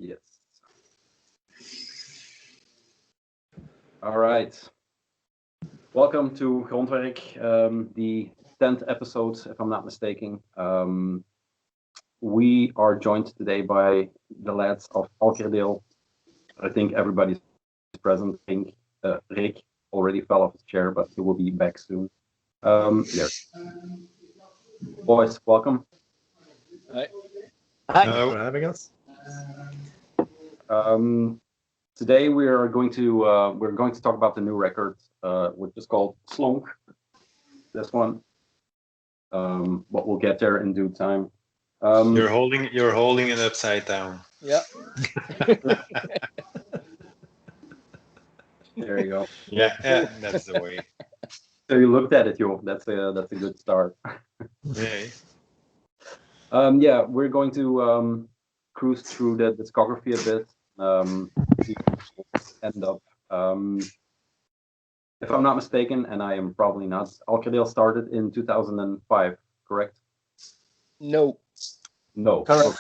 Yes. All right. Welcome to Grondwerk, the 10th episode, if I'm not mistaken. We are joined today by the lads of Alkerdeel. I think everybody's present. I think Rick already fell off his chair, but he will be back soon. There. Boys, welcome. Hi. Thanks for having us. Today we're going to talk about the new record, which is called Slonk. This one, but we'll get there in due time. You're holding it upside down. Yeah. There you go. Yeah, that's the way. So you looked at it, Joe. That's a good start. Yeah. Yeah, we're going to cruise through the discography a bit. End up. If I'm not mistaken, and I am probably not, Alkerdeel started in 2005, correct? No. No. Correct.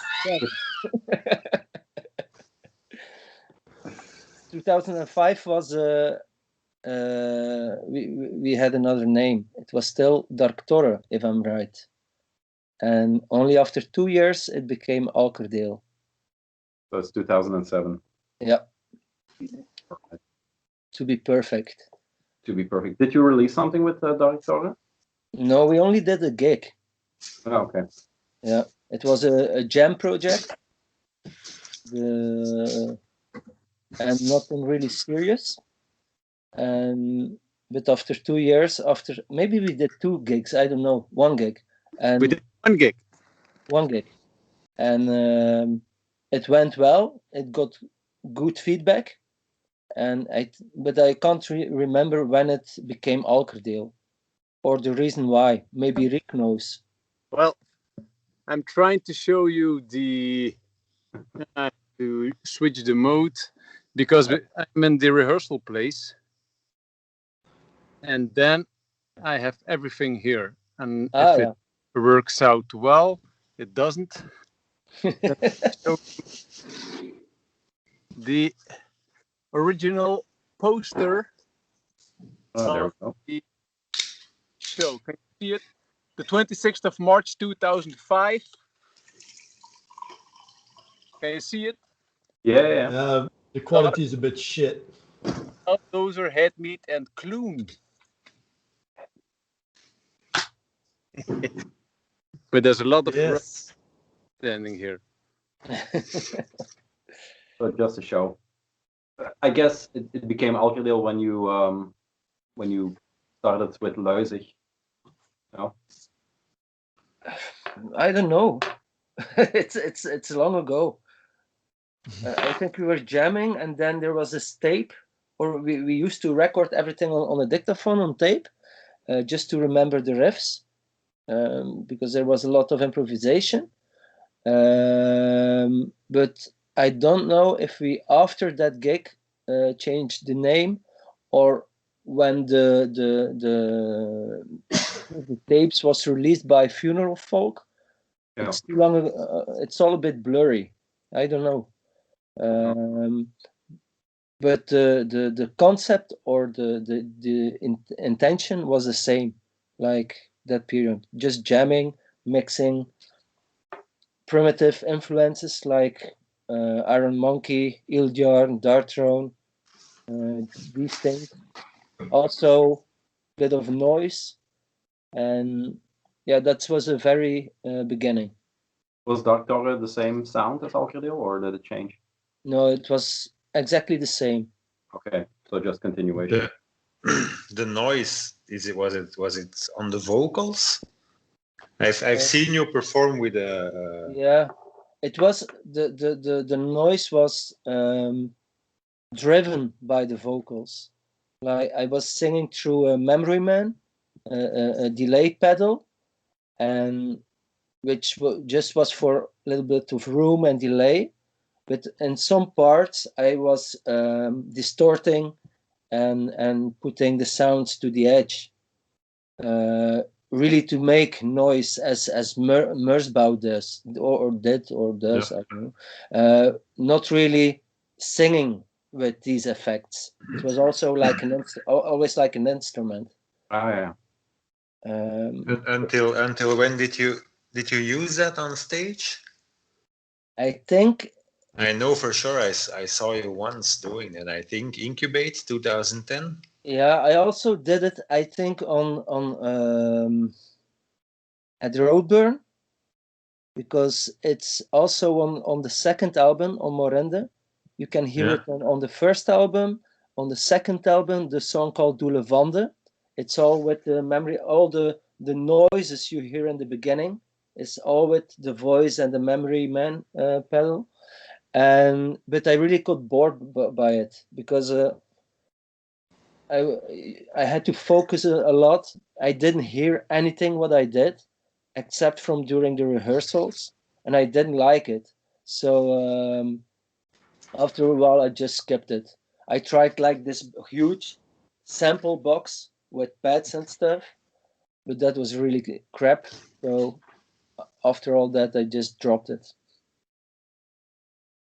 2005 was we had another name. It was still Kontrona, if I'm right. And only after 2 years it became Alkerdeel. So it's 2007. Yeah. Perfect. To be perfect. To be perfect. Did you release something with Kontrona? No, we only did a gig. Oh, okay. Yeah, it was a jam project. And nothing really serious. But after 2 years, maybe we did 2 gigs, I don't know, 1 gig. And We did 1 gig. 1 gig. And it went well. It got good feedback. But I can't remember when it became Alkerdeel or the reason why. Maybe Rick knows. Well, I'm trying to show you the to switch the mode because I'm in the rehearsal place, and then I have everything here. And if it works out well, it doesn't. So the original poster There we go. the show. Can you see it? The 26th of March 2005. Can you see it? Yeah. The quality is a bit shit. Those are Head Meat and Kloon. But there's a lot of standing here. So just to show. I guess it became Alkerdeel when you started with Luizig. No? I don't know. it's long ago. I think we were jamming, and then there was this tape, or we used to record everything on a dictaphone on tape, just to remember the riffs, because there was a lot of improvisation. But I don't know if we, after that gig, changed the name, or when the tapes was released by Funeral Folk. Yeah. It's too long ago. It's all a bit blurry. I don't know. But the concept or the intention was the same, like that period. Just jamming, mixing primitive influences like Iron Monkey, Ildjarn, Darthrone, these things. Also, a bit of noise, and yeah, that was a very beginning. Was Darktore the same sound as Alkerdeel, or did it change? No, it was exactly the same. Okay, so just continuation. The noise, was it on the vocals? I've seen you perform with a. Yeah, it was the noise was driven by the vocals. Like I was singing through a Memory Man, a delay pedal, and which just was for a little bit of room and delay. But in some parts, I was distorting and putting the sounds to the edge. really to make noise as Merzbow does or did or does. I don't know. Not really singing with these effects. It was also like always like an instrument. Yeah. Until when did you use that on stage? I think I know for sure I saw you once doing it. I think Incubate 2010. yeah, I also did it. I think on at Roadburn, because it's also on the second album on Morende. You can hear it on the first album. On the second album, the song called Doele Vande. It's all with the memory, all the noises you hear in the beginning. It's all with the voice and the memory man pedal. But I really got bored by it because I had to focus a lot. I didn't hear anything what I did, except from during the rehearsals, and I didn't like it. So after a while, I just skipped it. I tried like this huge sample box with pads and stuff, but that was really crap. So after all that, I just dropped it.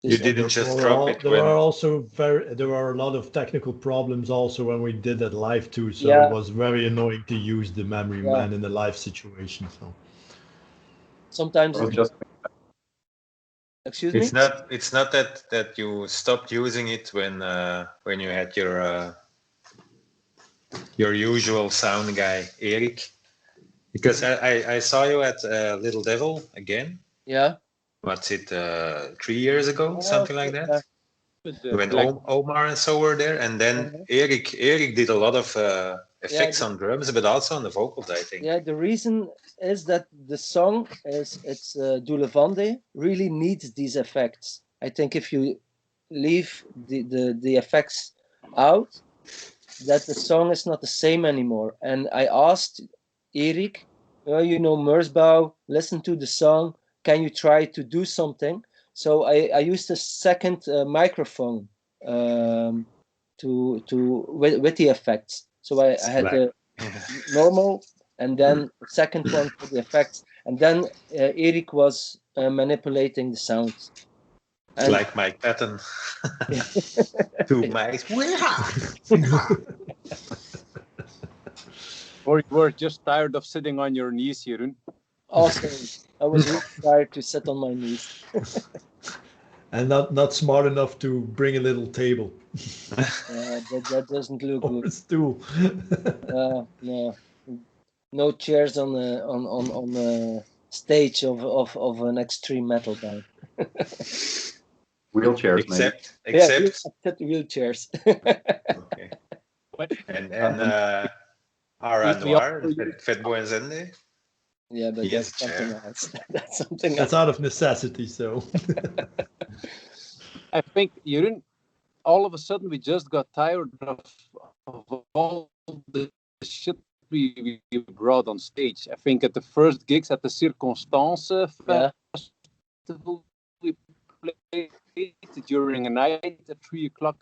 You didn't just drop it. There were a lot of technical problems also when we did that live too. So Yeah. it was very annoying to use the memory man in a live situation. So sometimes It was just excuse me. It's not that you stopped using it when you had your usual sound guy Erik, because I saw you at Little Devil again. Yeah. What's it? 3 years ago, something like that. When Black- Omar and so were there, and then Erik did a lot of effects on drums, but also on the vocals, I think. Yeah, the reason is that the song it's Doele Vande really needs these effects. I think if you leave the effects out, that the song is not the same anymore. And I asked Erik, Merzbow, listen to the song. Can you try to do something? So I used a second microphone with the effects. So I had the normal and then the second one for the effects. And then Erik was manipulating the sounds. And like Mike Patton. Two mics. Or you were just tired of sitting on your knees, Jeroen. Also, I was really tired to sit on my knees. and not smart enough to bring a little table. That doesn't look Or good. a stool. No chairs on the stage of an extreme metal band. wheelchairs, except except wheelchairs. okay. And Ara Noir, Fatboy and Zende. Yeah, but Yes, that's something chair. else. That's something That's else. out of necessity. So I think, Jeroen, all of a sudden we just got tired of all the shit we brought on stage. I think at the first gigs at the Circonstance festival, we played during a night at 3 o'clock,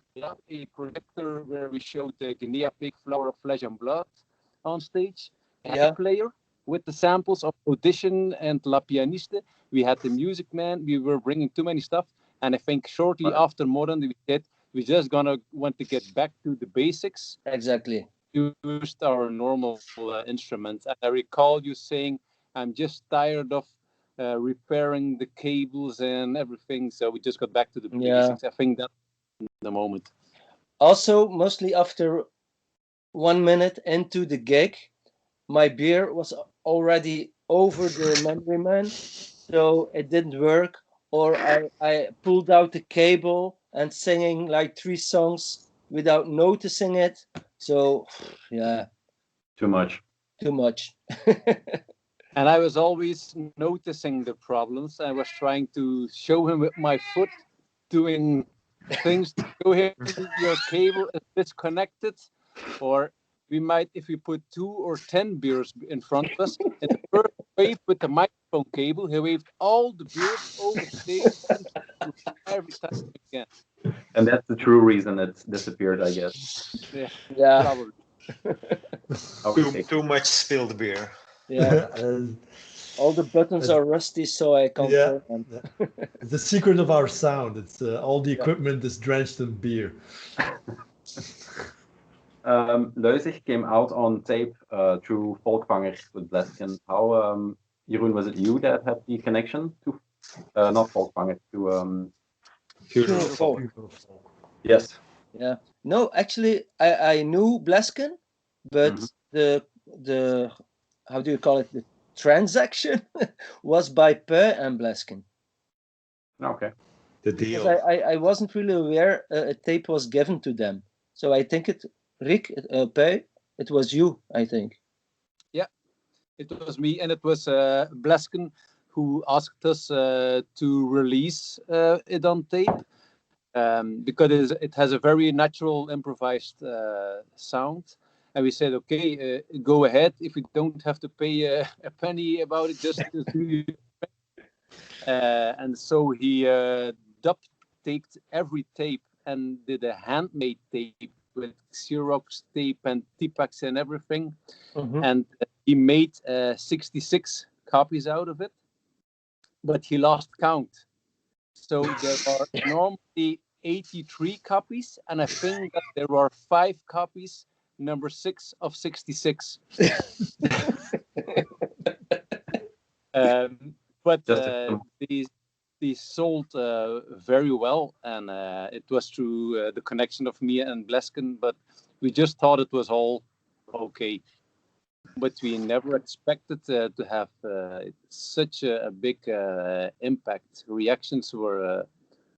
a projector where we showed the Guinea Pig, Flower of Flesh and Blood on stage. A player with the samples of Audition and La Pianiste. We had the Music Man. We were bringing too many stuff. And I think shortly after Modern, we just want to get back to the basics. Exactly. Used our normal instruments. And I recall you saying, I'm just tired of repairing the cables and everything. So we just got back to the basics. I think that's the moment. Also, mostly after 1 minute into the gig, my beer was already over the memory man, so it didn't work. Or I pulled out the cable and singing like 3 songs without noticing it. So, too much. And I was always noticing the problems. I was trying to show him with my foot, doing things to show him your cable is disconnected, or we might, if we put 2 or 10 beers in front of us, in the first wave with the microphone cable, he waved all the beers over the stage every time again. And that's the true reason it's disappeared, I guess. Yeah. Probably. Too much spilled beer. Yeah. And All the buttons are rusty, so I can't yeah, turn them. it's the secret of our sound. It's all the Yeah. equipment is drenched in beer. Leuzig came out on tape through Volkvanger with Bleskin. How, Jeroen, was it you that had the connection to, not Volkvanger, to, Pure Folk. folk. yes. Yeah. No, actually, I knew Bleskin, but Mhm. the how do you call it? The transaction was by Per and Bleskin. Okay. The Because deal. I wasn't really aware a tape was given to them. So I think Rick, Per, it was you, I think. It was me, and it was Bleskin who asked us to release it on tape because it has a very natural improvised sound. And we said, okay, go ahead. If we don't have to pay a penny about it, just do it. And so he duct taped every tape and did a handmade tape with Xerox tape and Tipex and everything. Mhm. And he made 66 copies out of it, but he lost count. So there are normally 83 copies, and I think that there are 5 copies, number 6 of 66. But these sold very well, and it was through the connection of me and Bleskin, but we just thought it was all okay. But we never expected to have such a big impact. Reactions were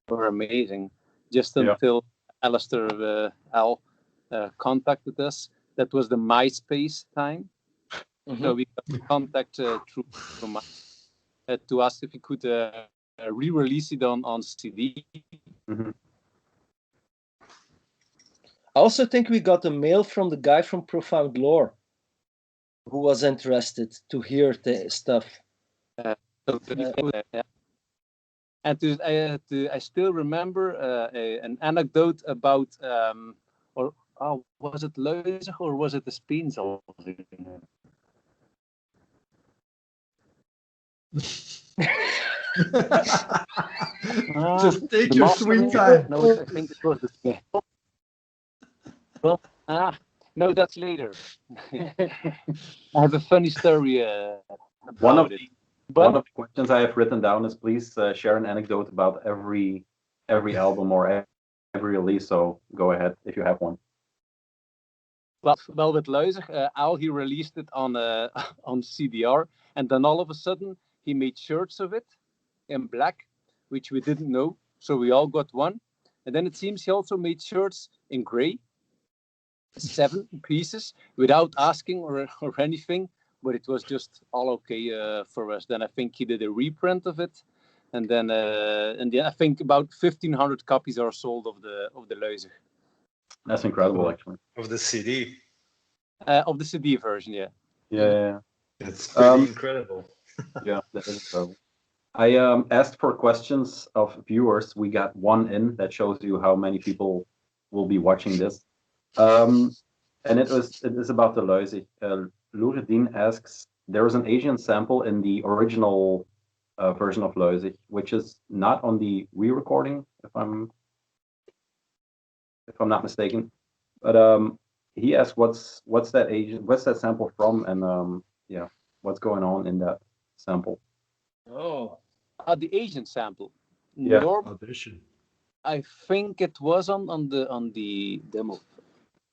amazing, just until Alistair Al contacted us. That was the MySpace time. Mhm. So we got contact through to ask if we could re-release it on CD. Mhm. I also think we got a mail from the guy from Profound Lore who was interested to hear the stuff. And I still remember an anecdote about, was it Leuzig or was it the Speensalving? Just take your sweet time. No, I think it was the. Well, no, that's later. I have a funny story about it. One of the questions I have written down is please share an anecdote about every album or every release. So go ahead if you have one. Well, with Leuzig, Al, he released it on on CDR, and then all of a sudden he made shirts of it in black, which we didn't know. So we all got one, and then it seems he also made shirts in gray, 7 pieces, without asking or anything. But it was just all okay for us. Then I think he did a reprint of it, and then I think about 1,500 copies are sold of the Leuzig. That's incredible, actually. Of the CD. Of the CD version, yeah. Yeah. It's pretty incredible. Yeah, that is incredible. I asked for questions of viewers. We got one in that shows you how many people will be watching this. And it is about the Leuzig. Luredin asks, there is an Asian sample in the original version of Leuzig, which is not on the re-recording, if I'm not mistaken. But he asked, what's that sample from, and yeah, what's going on in that sample? Oh, The Asian sample. Yeah. Audition. I think it was on the demo.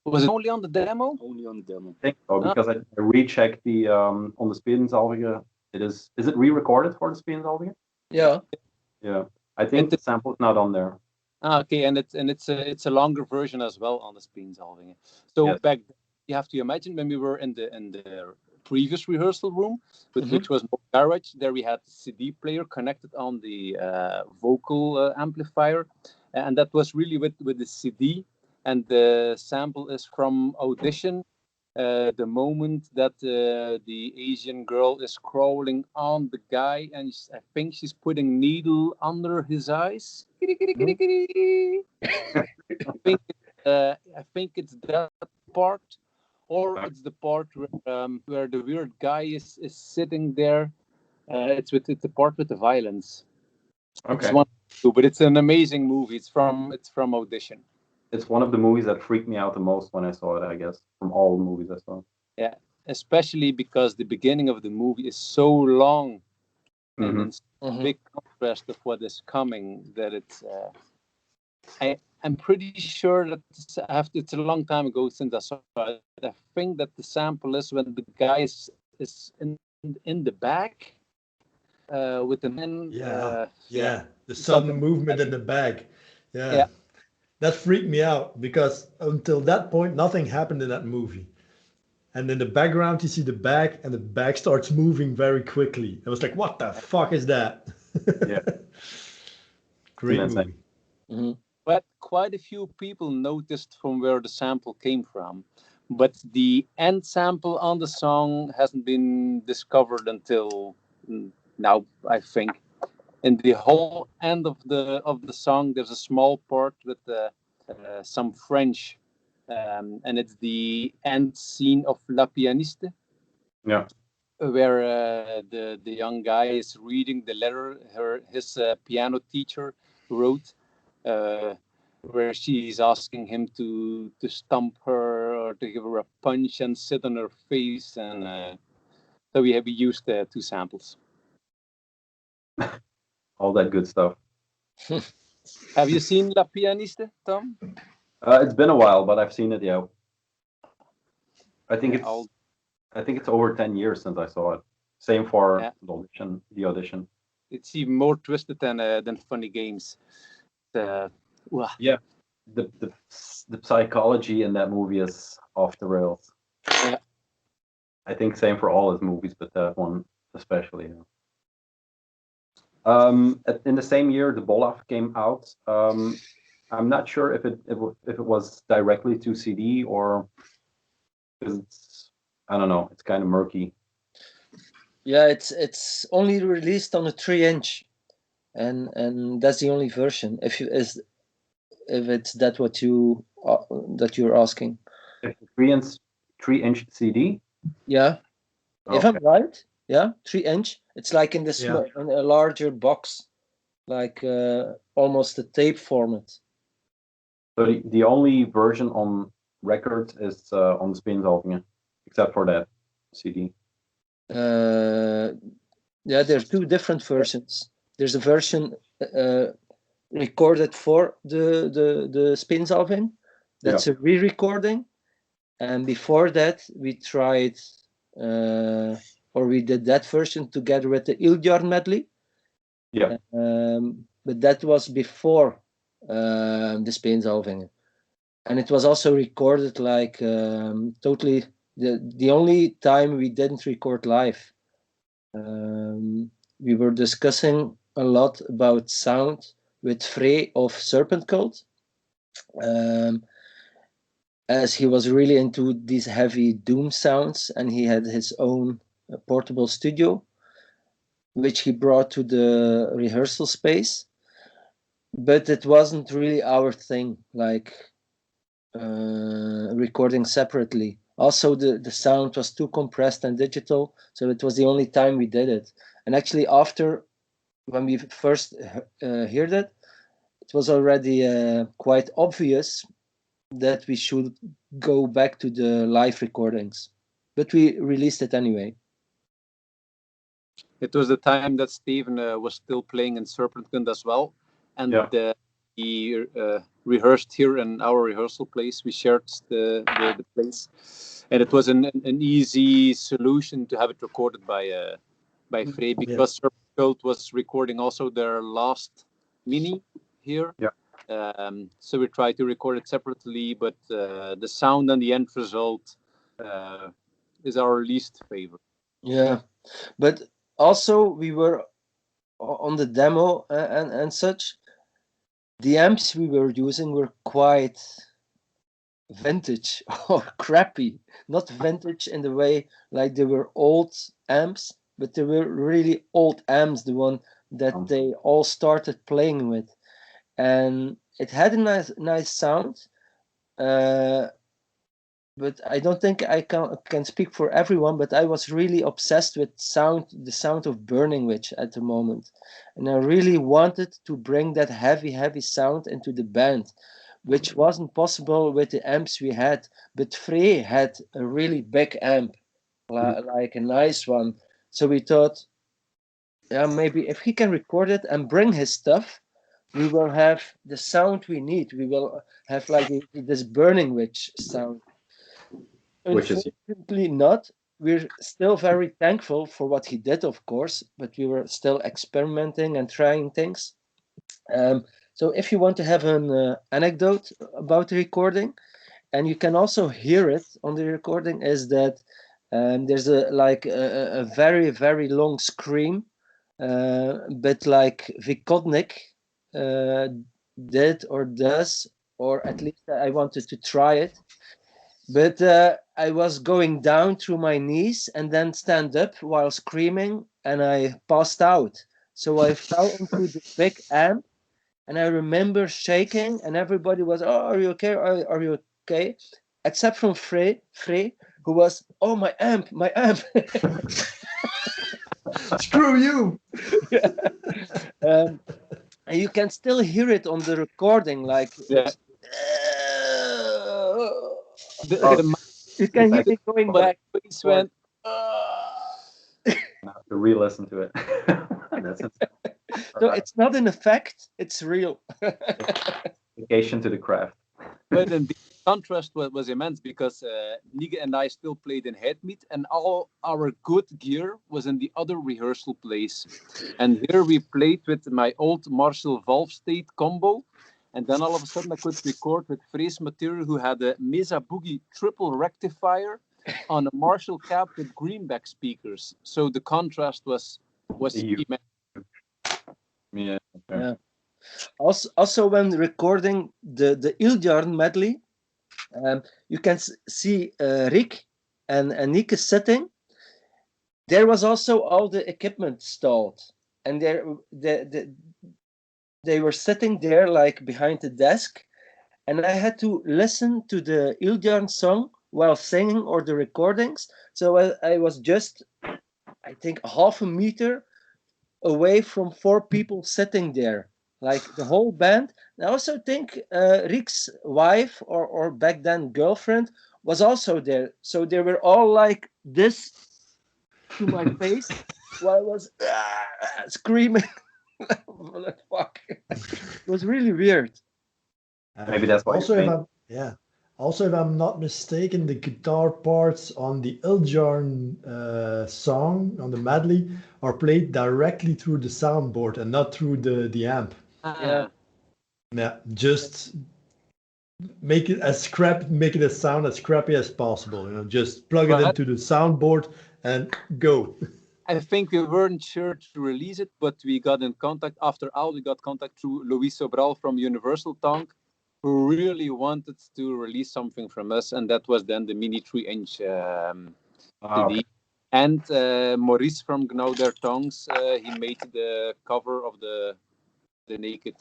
Was it only on the demo? Only on the demo. I think so, because I rechecked the on the Speensalvinger. Is it re-recorded for the Speensalvinger? yeah. Yeah, I think the sample is not on there. Okay, and it's a longer version as well on the Speensalvinger. So Yes. back then, you have to imagine when we were in the previous rehearsal room, which was garage. There we had the CD player connected on the vocal amplifier, and that was really with the CD. And the sample is from Audition, the moment that the Asian girl is crawling on the guy, and I think she's putting needle under his eyes. I think it's that part. or it's the part where the weird guy is sitting there. It's the part with the violence. Okay. It's one, but it's an amazing movie. It's from Audition. It's one of the movies that freaked me out the most when I saw it, I guess, from all the movies I saw. Yeah, especially because the beginning of the movie is so long, and in big contrast of what is coming, that it's. I'm pretty sure that it's a long time ago since I saw it. I think that the sample is when the guy is in the back with the men. The sudden movement in the bag. Yeah. That freaked me out because until that point, nothing happened in that movie. And in the background, you see the bag, and the bag starts moving very quickly. I was like, what the fuck is that? Yeah. Great movie. Mm-hmm. But quite a few people noticed from where the sample came from. But the end sample on the song hasn't been discovered until now, I think. In the whole end of the song, there's a small part with some French, and it's the end scene of La Pianiste. Yeah. Where the young guy is reading the letter his piano teacher wrote, where she's asking him to stomp her or to give her a punch and sit on her face, and so we used two samples. All that good stuff. Have you seen La Pianiste, Tom? It's been a while, but I've seen it. Yeah. I think it's over 10 years since I saw it. Same for the audition. It's even more twisted than Funny Games. Yeah, the psychology in that movie is off the rails. Yeah. I think same for all his movies, but that one especially. In the same year, the Bolaf came out. I'm not sure if it was directly to CD or because I don't know. It's kind of murky. Yeah, it's only released on a 3-inch, and that's the only version. If it's that what you're asking. If the 3-inch CD. Yeah. Okay. If I'm right, yeah, 3-inch. It's like in a larger box, like almost a tape format. So the only version on record is on the Spinzalvingen, except for that CD. Yeah, there's two different versions. There's a version recorded for the Spinzalving. That's a re-recording, and before that we tried. Or we did that version together with the Ildjar medley. Yeah. But that was before the Spinzalvingen. And it was also recorded like totally the only time we didn't record live. We were discussing a lot about sound with Frey of Serpent Cult. As he was really into these heavy doom sounds, and he had his own portable studio, which he brought to the rehearsal space. But it wasn't really our thing, like recording separately. Also, the sound was too compressed and digital, so it was the only time we did it. And actually, after when we first heard it, it was already quite obvious that we should go back to the live recordings, but we released it anyway. It was the time that Steven was still playing in Serpentkind as well, and he rehearsed here in our rehearsal place. We shared the place, and it was an easy solution to have it recorded by Frey, because Serpentkind was recording also their last mini here. Yeah. So we tried to record it separately, but the sound and the end result is our least favorite. Yeah, but also we were on the demo and such. The amps we were using were quite vintage or crappy. Not vintage in the way like they were old amps, but they were really old amps, the one that they all started playing with. And it had a nice sound, but I don't think I can speak for everyone, but I was really obsessed with the sound of Burning Witch at the moment. And I really wanted to bring that heavy sound into the band, which wasn't possible with the amps we had. But Frey had a really big amp, like a nice one. So we thought, yeah, maybe if he can record it and bring his stuff, we will have the sound we need. We will have like this Burning Witch sound. Which is Unfortunately not. We're still very thankful for what he did, of course, but we were still experimenting and trying things. So if you want to have an anecdote about the recording, and you can also hear it on the recording, is that there's a very long scream, but like Vikodnik did or does, or at least I wanted to try it. But I was going down through my knees and then stand up while screaming, and I passed out. So I fell into the big amp, and I remember shaking, and everybody was, "Oh, are you okay? Are you okay?" Except from Frey, who was, "Oh, my amp, my amp." Screw you! Yeah. And you can still hear it on the recording, like. Yeah. You can hear it going back. Face went. I have to re-listen to it. That's So it's not an effect; it's real. dedication to the craft. But then the contrast was immense because Nige and I still played in Headmeet, and all our good gear was in the other rehearsal place. And here we played with my old Marshall Valve State combo. And then all of a sudden I could record with Frees material, who had a Mesa Boogie triple rectifier on a Marshall cab with greenback speakers. So the contrast was immense. Yeah. Yeah. Also, when recording the Ildjarn medley, you can see Rick and Nick sitting. There was also all the equipment stalled, and they were sitting there like behind the desk, and I had to listen to the Ildjarn song while singing or the recordings. So I was just, I think, half a meter away from 4 people sitting there, like the whole band. I also think Rick's wife or back then girlfriend was also there. So they were all like this to my face while I was screaming. Like, fuck. It was really weird. Maybe that's why. Also, if I'm not mistaken, the guitar parts on the Ildjarn song on the medley are played directly through the soundboard and not through the amp. Yeah. Yeah, just make it as sound as scrappy as possible. Just plug it into the soundboard and go. I think we weren't sure to release it, but we got in contact after all. We got contact through Luis Sobral from Universal Tongue, who really wanted to release something from us, and that was then the mini 3-inch CD. Okay. And Maurice from Gnaw Their Tongues, he made the cover of the naked.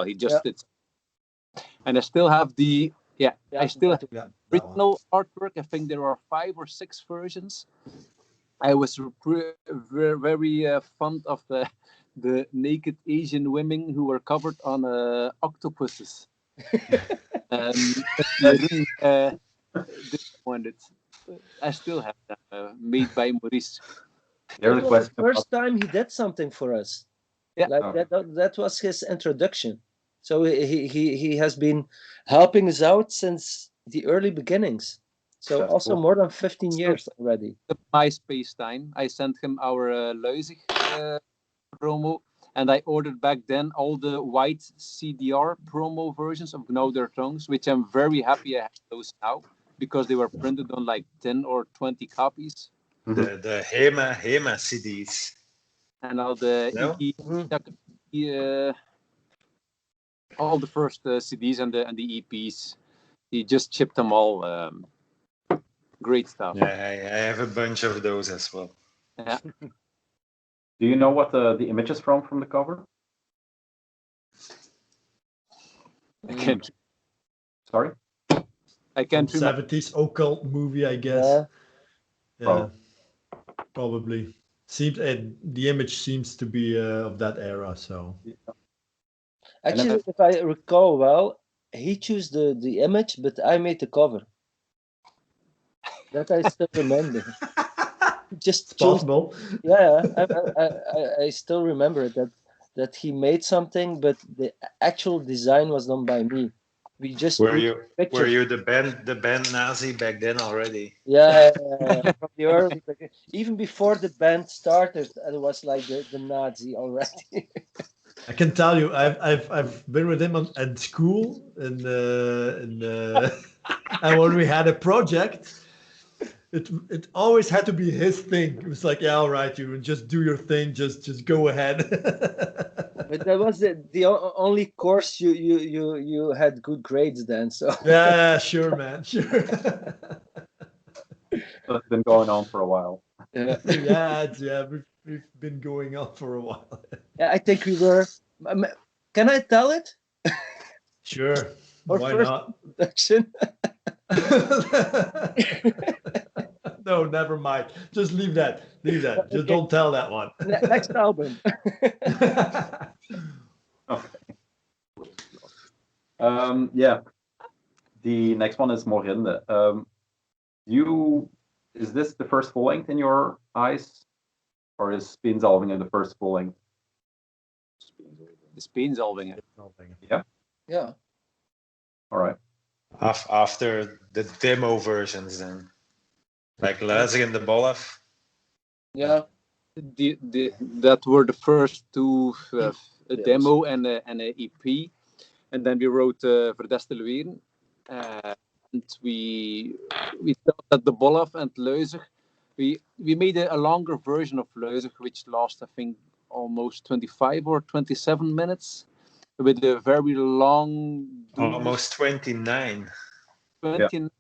He just did. And I still have the original artwork. I think there are 5 or 6 versions. I was very fond of the naked Asian women who were covered on octopuses. I disappointed. I still have that made by Maurice. There's a question. The first time he did something for us. Yeah, that was his introduction. So he has been helping us out since the early beginnings. So That's also cool. more than 15 years already. The MySpace time, I sent him our Luizig promo, and I ordered back then all the white CDR promo versions of Gnaw Their Tongues, which I'm very happy I have those now, because they were printed on like 10 or 20 copies. The Hema CDs. And all the all the first CDs and the EPs. He just chipped them all. Great stuff. Yeah, I have a bunch of those as well. Yeah. Do you know what the image is from the cover? I can't. Sorry? I can't remember. 70s occult movie, I guess. Yeah. Yeah, probably. Seems the image seems to be of that era. So Actually, if I recall well, he chose the image, but I made the cover. That I still remember. Just it's chose. possible. Yeah, I still remember that he made something, but the actual design was done by me. We just Were put you pictures. the band Nazi back then already? Yeah, from the early, even before the band started, it was like the Nazi already. I can tell you, I've been with him at school, and and when we had a project, it always had to be his thing. It was like, yeah, all right, you just do your thing, just go ahead. But that was the only course you had good grades then. So Yeah, sure, man, sure. So it's been going on for a while. yeah, Yeah, we've been going on for a while. I think we were. Can I tell it? Sure, Our why first not? introduction. No, never mind. Just leave that. Leave that. Just Okay. don't tell that one. Next album. Okay. Yeah. The next one is Morinde. Is this the first full length in your eyes, or is Spinzalvingen the first full length? The Spinzalvingen. Yeah. Yeah. All right. After the demo versions, then, like Lazer and the Bolaf. Yeah. That were the first two, a demo and an EP, and then we wrote Verdestelweren, and we thought that the Bolaf and Leuzer, we made a longer version of Leuzer, which lasts, I think, almost 25 or 27 minutes, with a very long, Almost 29, 20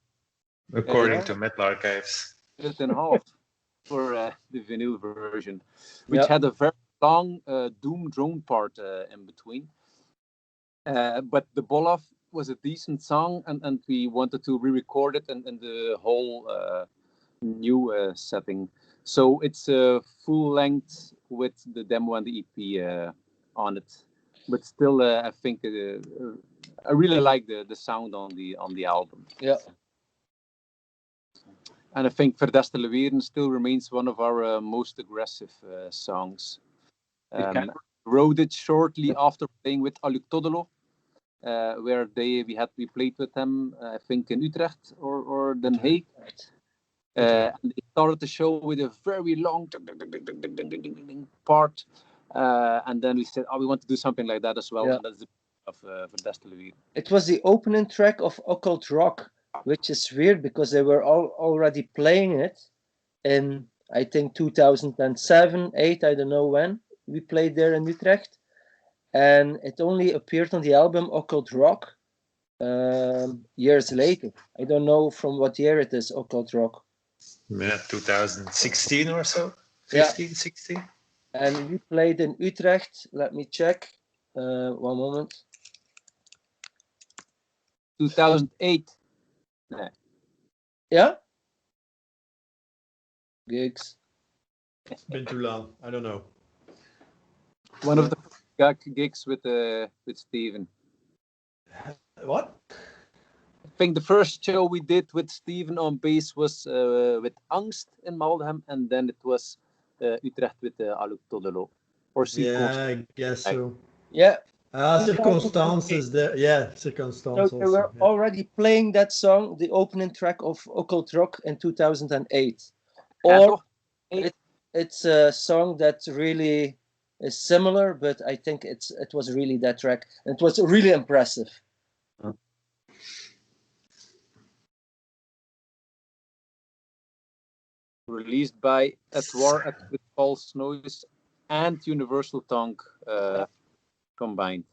according to Metal Archives. minute and a half for the vinyl version, which had a very long doom drone part in between. But the Bolaf was a decent song, and we wanted to re-record it in the whole new setting. So it's a full length with the demo and the EP on it. But still, I think I really like the sound on the album. Yeah. And I think Verdestelweren still remains one of our most aggressive songs. Wrote it shortly after playing with Alkerdeel, where we played with them, I think in Utrecht or Den Haag. And they started the show with a very long part, and then we said, "Oh, we want to do something like that as well." Yeah. And that's the of Verdestelweren. It was the opening track of Occult Rock, which is weird because they were already playing it in, I think, 2007, 8, I don't know when. We played there in Utrecht. And it only appeared on the album Occult Rock years later. I don't know from what year it is, Occult Rock. Yeah, 2016 or so? 15, 16? And we played in Utrecht. Let me check. One moment. 2008. Yeah? Gigs. It's been too long. I don't know. One of the gigs with Steven. What? I think the first show we did with Steven on bass was with Angst in Maldegem, and then it was Utrecht with Alkerdeel. Or Yeah, I guess so. Yeah. Circumstance is there. Yeah, Circumstance So they also. were already playing that song, the opening track of Occult Rock in 2008. Or it's a song that really is similar, but I think it was really that track. And it was really impressive. Released by Edouard with False Noise and Universal Tongue combined.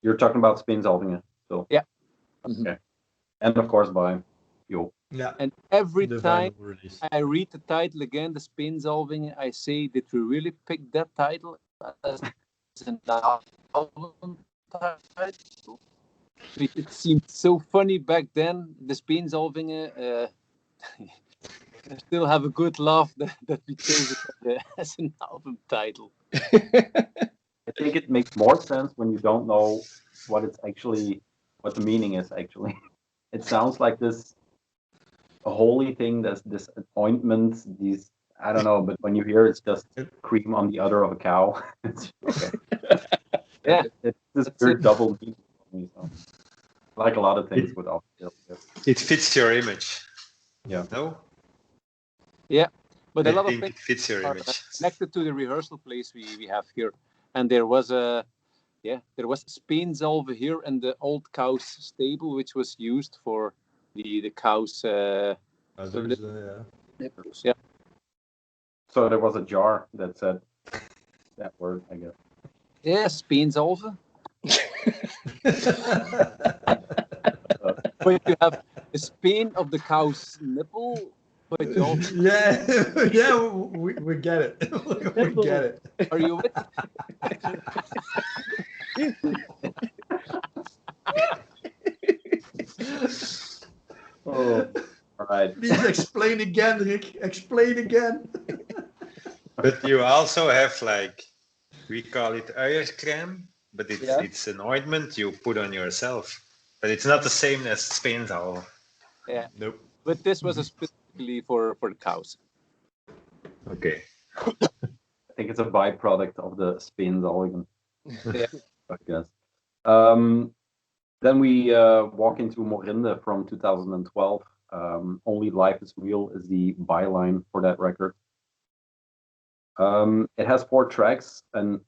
You're talking about Spinzalvingen still? Yeah. Okay. And of course by Jo. Yeah. And every time I read the title again, the Spinzalvingen, I say, did we really pick that title as an album title? It seemed so funny back then. The Speensalvingen. I still have a good laugh that we chose it as an album title. I think it makes more sense when you don't know what the meaning is actually. It sounds like this a holy thing, that's this ointment, these, I don't know, but when you hear it's just cream on the udder of a cow, it's okay. Yeah, it's this weird double meaning for me. So. Like a lot of things with Alkerdeel. It fits your image. Yeah. No? Yeah, but I a lot of think things it fits your are image. connected to the rehearsal place we have here, and there was Speensalve here in the old cow's stable, which was used for the cows. Nipples, yeah. So there was a jar that said that word, I guess. Yeah, Speensalve. But you have the speen of the cow's nipple, but you also we get it. We get it. are you with? Oh, all right. Please explain again, Rick. Explain again. But you also have, like, we call it uiercrème, but it's an ointment you put on yourself. But it's not the same as Speensalve. Yeah. Nope. But this was specifically for the cows. Okay. I think it's a byproduct of the Speensalvingen. Yeah. I guess. Then we walk into Morinde from 2012. Only Life is Real is the byline for that record. It has 4 tracks, and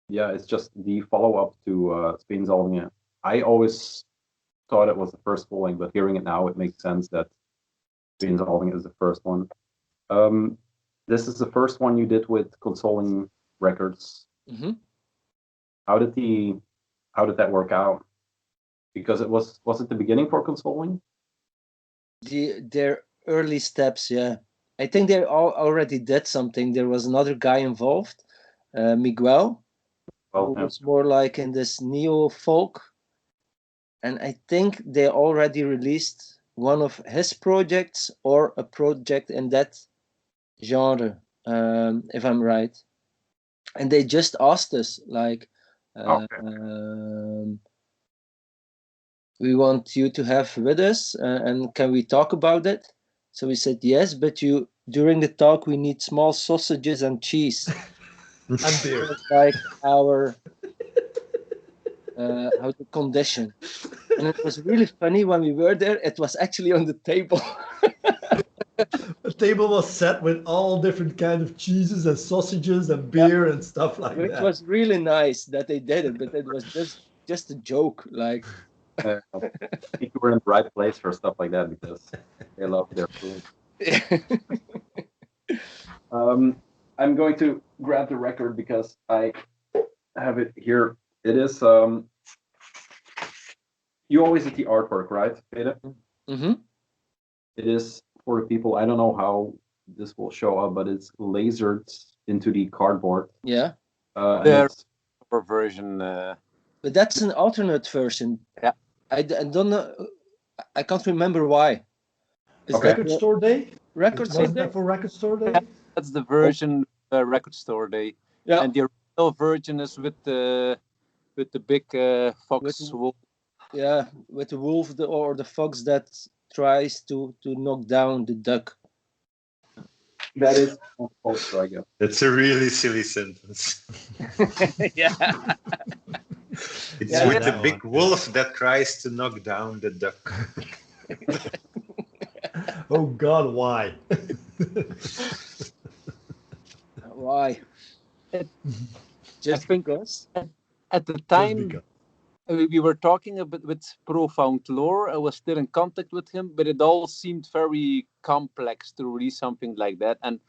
yeah, it's just the follow-up to Speensalvingen. I always thought it was the first full length, but hearing it now, it makes sense that Speensalvingen is the first one. This is the first one you did with Consoling Records. Mm-hmm. How did that work out? Because was it the beginning for Consoling? Their early steps, yeah. I think they already did something. There was another guy involved, Miguel, who was more like in this neo-folk. And I think they already released one of his projects or a project in that genre, if I'm right. And they just asked us, like, we want you to have with us, and can we talk about it? So we said yes, but during the talk we need small sausages and cheese. And beer. Like our how the condition. And it was really funny when we were there. It was actually on the table. The table was set with all different kind of cheeses and sausages and beer and stuff like that. Which was really nice that they did it, but it was just a joke. Like, I think you were in the right place for stuff like that because they love their food. I'm going to grab the record because I have it here. It is you always did the artwork, right, Peter? Mm-hmm. It is for the people. I don't know how this will show up, but it's lasered into the cardboard. Yeah. There's a version. But that's an alternate version. Yeah. I don't know. I can't remember why. Is Record Store Day? Record Store Day? That for Record Store Day? Yeah, that's the version Record Store Day. Yeah. And the original version is with the big fox wolf. Yeah, with the wolf or the fox that tries to knock down the duck. That is also, I guess. That's a really silly sentence. Yeah. It's with the big wolf that tries to knock down the duck. Oh God, why? Why? Just because? At the time, we were talking a bit with Profound Lore. I was still in contact with him, but it all seemed very complex to release something like that. And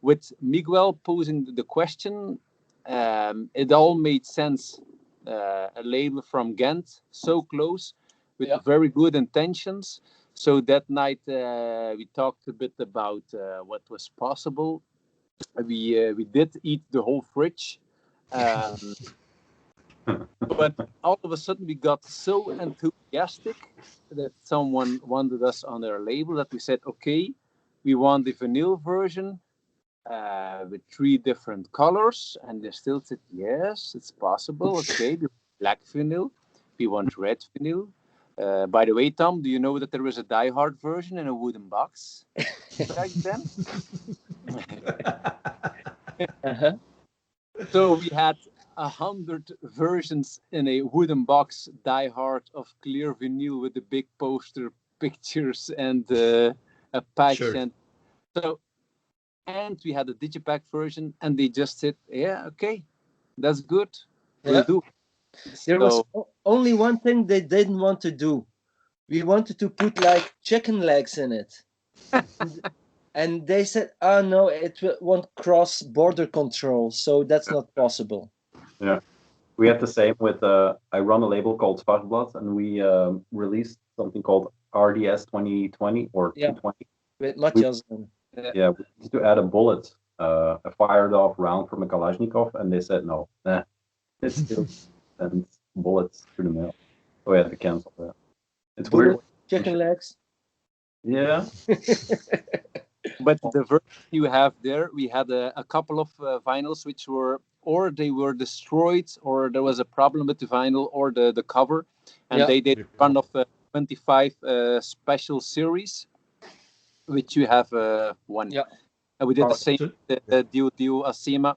with Miguel posing the question, it all made sense. A label from Ghent, so close, with very good intentions. So that night we talked a bit about what was possible. We did eat the whole fridge. But all of a sudden we got so enthusiastic that someone wanted us on their label that we said, okay, we want the vinyl version with 3 different colors. And they still said, yes, it's possible. Okay, we want black vinyl, we want red vinyl. By the way, Tom, do you know that there was a Die Hard version in a wooden box back then? Uh-huh. So we had 100 versions in a wooden box, Die Hard of clear vinyl with the big poster pictures and a patch. Sure. And so, and we had a digipack version, and they just said, "Yeah, okay, that's good, we'll do." There was only one thing they didn't want to do. We wanted to put like chicken legs in it. And they said, oh no, it won't cross border control, so that's not possible. Yeah. We had the same with, I run a label called Svartblad, and we released something called RDS 2020 or 220. With Matthias. Yeah, we used to add a bullet, a fired off round from a Kalashnikov, and they said no, it still sends bullets through the mail. So we had to cancel that. It's weird. Chicken legs. Yeah. But the version you have there, we had a couple of vinyls which were, or they were destroyed, or there was a problem with the vinyl or the cover, and they did one of 25 special series, which you have one. Yeah. And we did the same Dio Asima.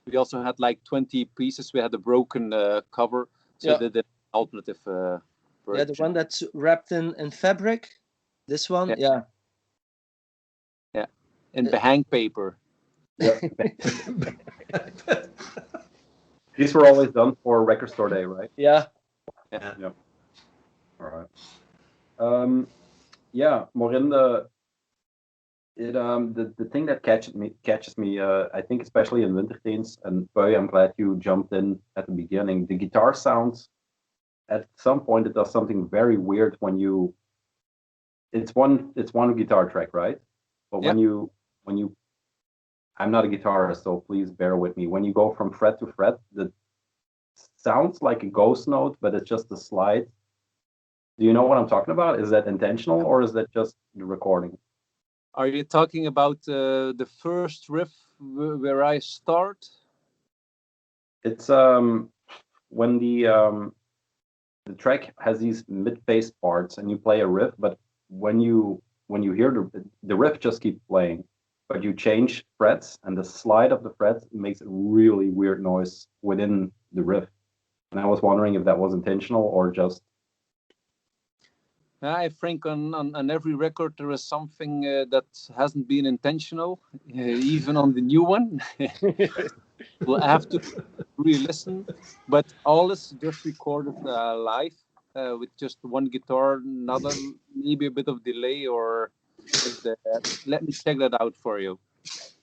We also had like 20 pieces. We had a broken cover, so the alternative version. Yeah, the one that's wrapped in fabric. This one, yeah. In the hang paper. Yeah. These were always done for Record Store Day, right? Yeah. Yeah. All right. Yeah, Maureen, the thing that catches me, I think especially in Winterteens, and Boy, I'm glad you jumped in at the beginning. The guitar sounds, at some point, it does something very weird when you. It's one guitar track, right? But when you, I'm not a guitarist, so please bear with me. When you go from fret to fret, it sounds like a ghost note, but it's just a slide. Do you know what I'm talking about? Is that intentional or is that just the recording? Are you talking about the first riff where I start? It's when the track has these mid-bass parts and you play a riff, but when you hear the riff just keeps playing, but you change frets and the slide of the frets makes a really weird noise within the riff. And I was wondering if that was intentional or just. I think on every record there is something that hasn't been intentional, even on the new one. We'll have to re-listen, but all is just recorded live with just one guitar, maybe a bit of delay or. Let me check that out for you.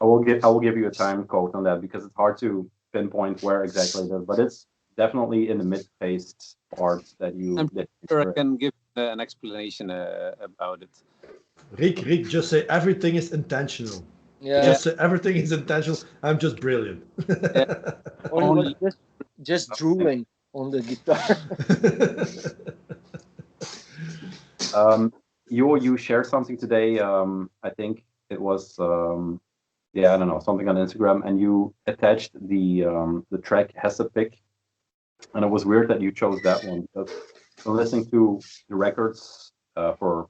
I will give you a time code on that because it's hard to pinpoint where exactly it is, but it's definitely in the mid-paced parts that you. I'm sure I can give an explanation about it. Rick, just say everything is intentional. Yeah. Just say everything is intentional. I'm just brilliant. Only just drooling on the guitar. You shared something today. I think it was I don't know, something on Instagram, and you attached the track Hessepick, and it was weird that you chose that one because I'm listening to the records for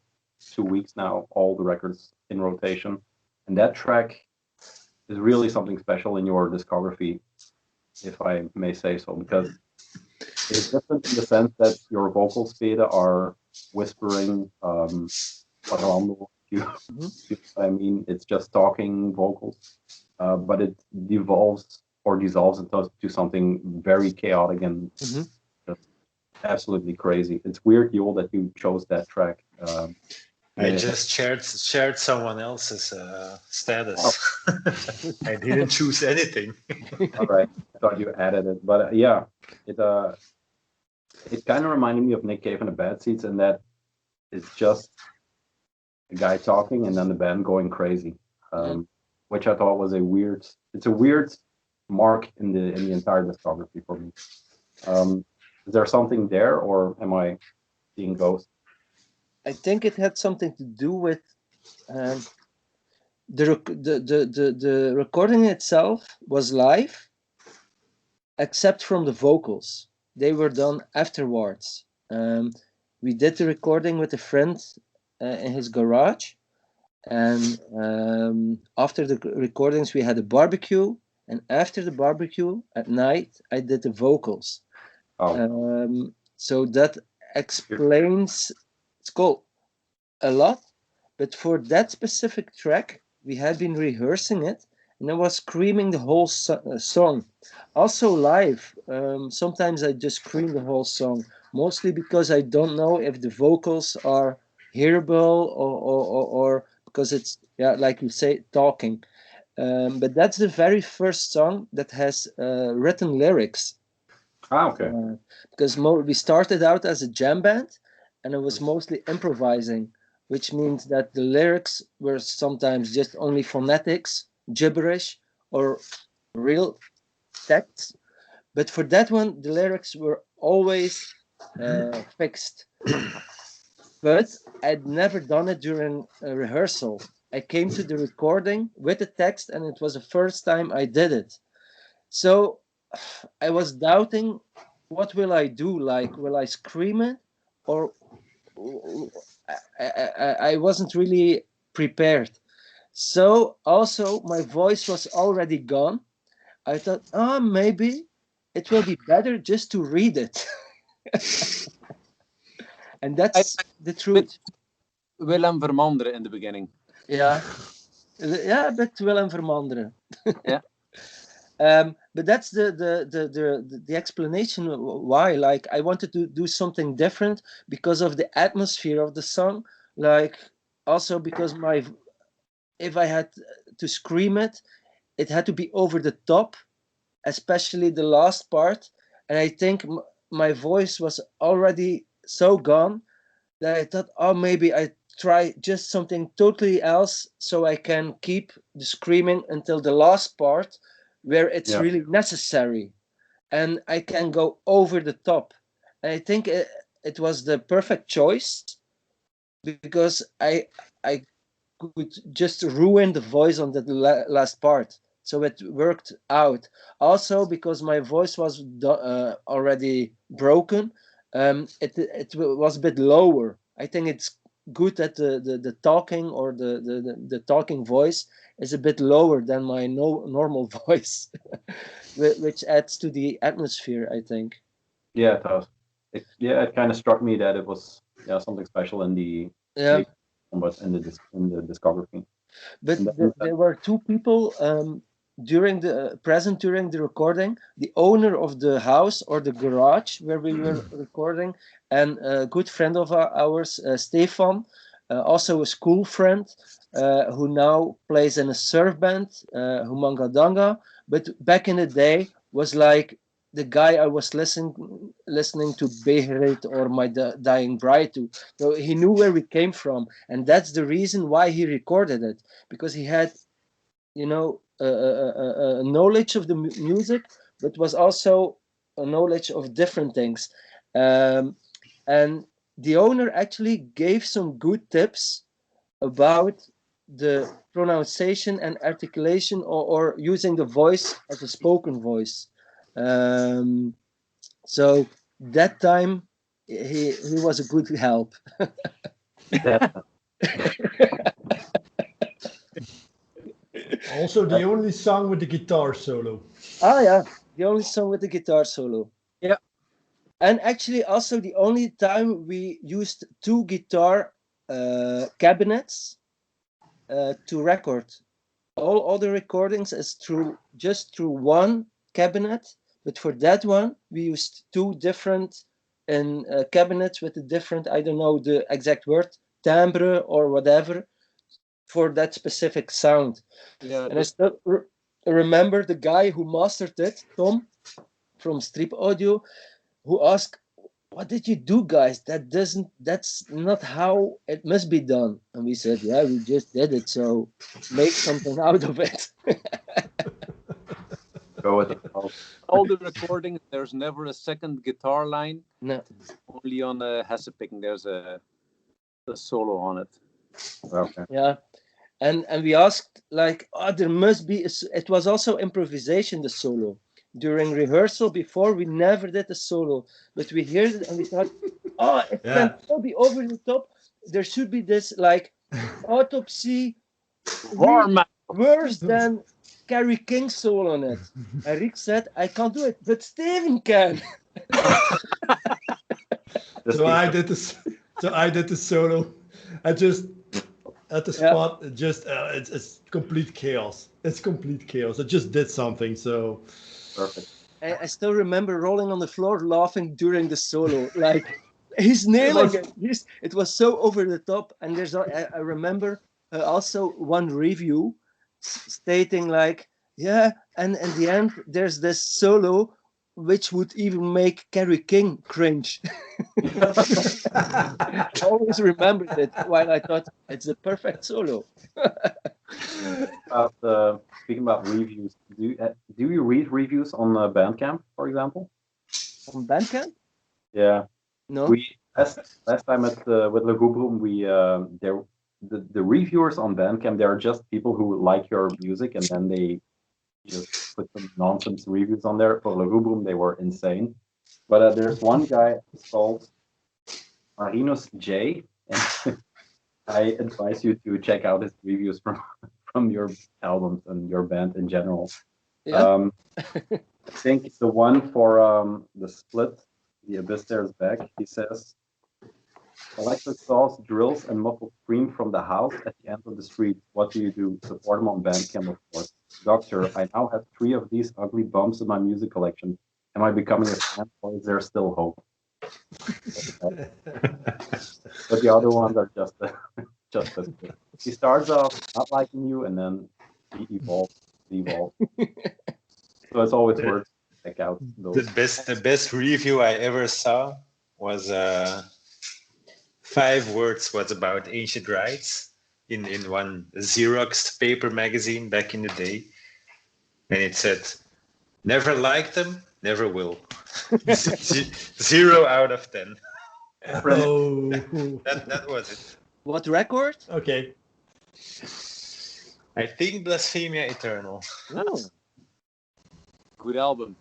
2 weeks now, all the records in rotation, and that track is really something special in your discography, if I may say so, because it's different in the sense that your vocals, Peter, are whispering I mean, it's just talking vocals, but it dissolves into something very chaotic and just absolutely crazy. It's weird, Yul, that you chose that track. I just shared someone else's status. I didn't choose anything. All right, I thought you added it, but it kind of reminded me of Nick Cave and the Bad Seeds in that it's just a guy talking and then the band going crazy, which I thought was a weird mark in the entire discography for me. Is there something there, or am I seeing ghosts? I think it had something to do with the recording itself was live, except from the vocals. They were done afterwards. We did the recording with a friend in his garage, and after the recordings we had a barbecue, and after the barbecue at night I did the vocals. So that explains it's called a lot, but for that specific track we had been rehearsing it, and I was screaming the whole song. Also live, sometimes I just scream the whole song, mostly because I don't know if the vocals are hearable or because it's, yeah, like you say, talking. But that's the very first song that has written lyrics. Okay. Because we started out as a jam band, and it was mostly improvising, which means that the lyrics were sometimes just only phonetics, gibberish, or real text. But for that one, the lyrics were always fixed. But I'd never done it during a rehearsal. I came to the recording with the text, and it was the first time I did it. So I was doubting, what will I do? Like, will I scream it? Or I wasn't really prepared. So also my voice was already gone. I thought, maybe it will be better just to read it. And that's the truth. Willem Vermanderen in the beginning. Yeah, but Willem Vermanderen. Yeah. But that's the explanation why. Like, I wanted to do something different because of the atmosphere of the song. Like, also because if I had to scream it, it had to be over the top, especially the last part. And I think my voice was already so gone that I thought, maybe I try just something totally else so I can keep the screaming until the last part where it's really necessary, and I can go over the top. And I think it was the perfect choice, because I could just ruin the voice on the last part. So it worked out. Also, because my voice was already broken, it was a bit lower. I think it's good that the talking or the talking voice is a bit lower than my normal voice, which adds to the atmosphere, I think. Yeah, it does. It kind of struck me that it was something special in the but in the discography. But there were two people during the recording: the owner of the house or the garage where we were recording, and a good friend of ours, Stefan, also a school friend, who now plays in a surf band, Humangadanga, but back in the day was like the guy I was listening to Beherit or My Dying Bride to. So he knew where we came from, and that's the reason why he recorded it, because he had, a knowledge of the music, but was also a knowledge of different things. And the owner actually gave some good tips about the pronunciation and articulation, or using the voice as a spoken voice. So that time he was a good help. Also, the only song with the guitar solo. Yeah, the only song with the guitar solo. Yeah. And actually also the only time we used two guitar cabinets to record. All other recordings is just through one cabinet, but for that one we used two different cabinets with a different, I don't know the exact word, timbre or whatever, for that specific sound. Yeah, and I still remember the guy who mastered it, Tom from Strip Audio, who asked, "What did you do, guys? That's not how it must be done." And we said, "Yeah, we just did it, so make something out of it." go with the flow. All the recordings, there's never a second guitar line. No. Only on Hessepicking there's a solo on it. Okay. Yeah. And we asked, like, oh, there must be, it was also improvisation, the solo. During rehearsal before, we never did a solo, but we heard it and we thought, oh, it can all be over the top. There should be this, like, autopsy, worse than Carrie King solo on it. And Rick said, I can't do it, but Steven can. So I did the solo. I just at the spot. It just it's complete chaos. It's complete chaos. I just did something. So perfect. I still remember rolling on the floor laughing during the solo. Like he's nailing it. It was so over the top. And I remember also one review stating like, yeah, and in the end there's this solo which would even make Carrie King cringe. I always remembered it while I thought it's a perfect solo. Speaking about reviews, do you read reviews on Bandcamp, for example? On Bandcamp? Yeah. No. We last time with Legubrum, the reviewers on Bandcamp, they are just people who like your music and then they just put some nonsense reviews on there. For Legubrum, they were insane. But there's one guy called Marinus J, and I advise you to check out his reviews from your albums and your band in general. Yeah. I think the one for the split, The Abyss Stares Back, he says, electric saws, drills, and muffled scream from the house at the end of the street. What do you do? Support them on Bandcamp, of course. Doctor, I now have 3 of these ugly bumps in my music collection. Am I becoming a fan, or is there still hope? But the other ones are just as good. He starts off not liking you, and then he evolves. So it's always worth to check out those. The best review I ever saw was 5 words was about ancient rites in one Xerox paper magazine back in the day, and it said, "Never liked them, never will." 0 out of 10. Oh. That was it. What record? Okay. I think Blasphemia Eternal. Oh. Good album.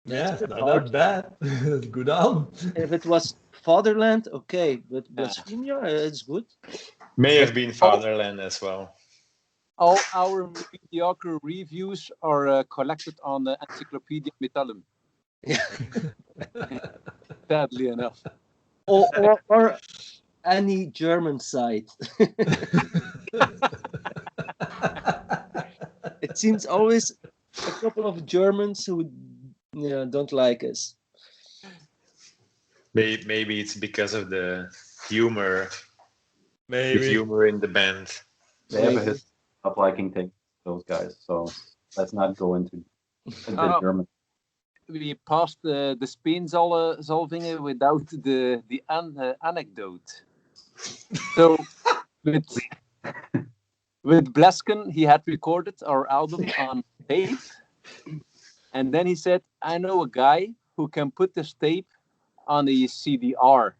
Yeah, not bad. Good album. If it was Fatherland, okay, but Blasphemia, it's good. May have been Fatherland as well. All our mediocre reviews are collected on the Encyclopedia Metallum. Sadly enough. Or any German site. It seems always a couple of Germans who don't like us. Maybe it's because of the humor. Maybe. The humor in the band. They have a history of liking things, those guys. So let's not go into the German. We passed the Speensolvingen without the anecdote. So with Blesken, he had recorded our album on tape, and then he said, "I know a guy who can put this tape on a CDR."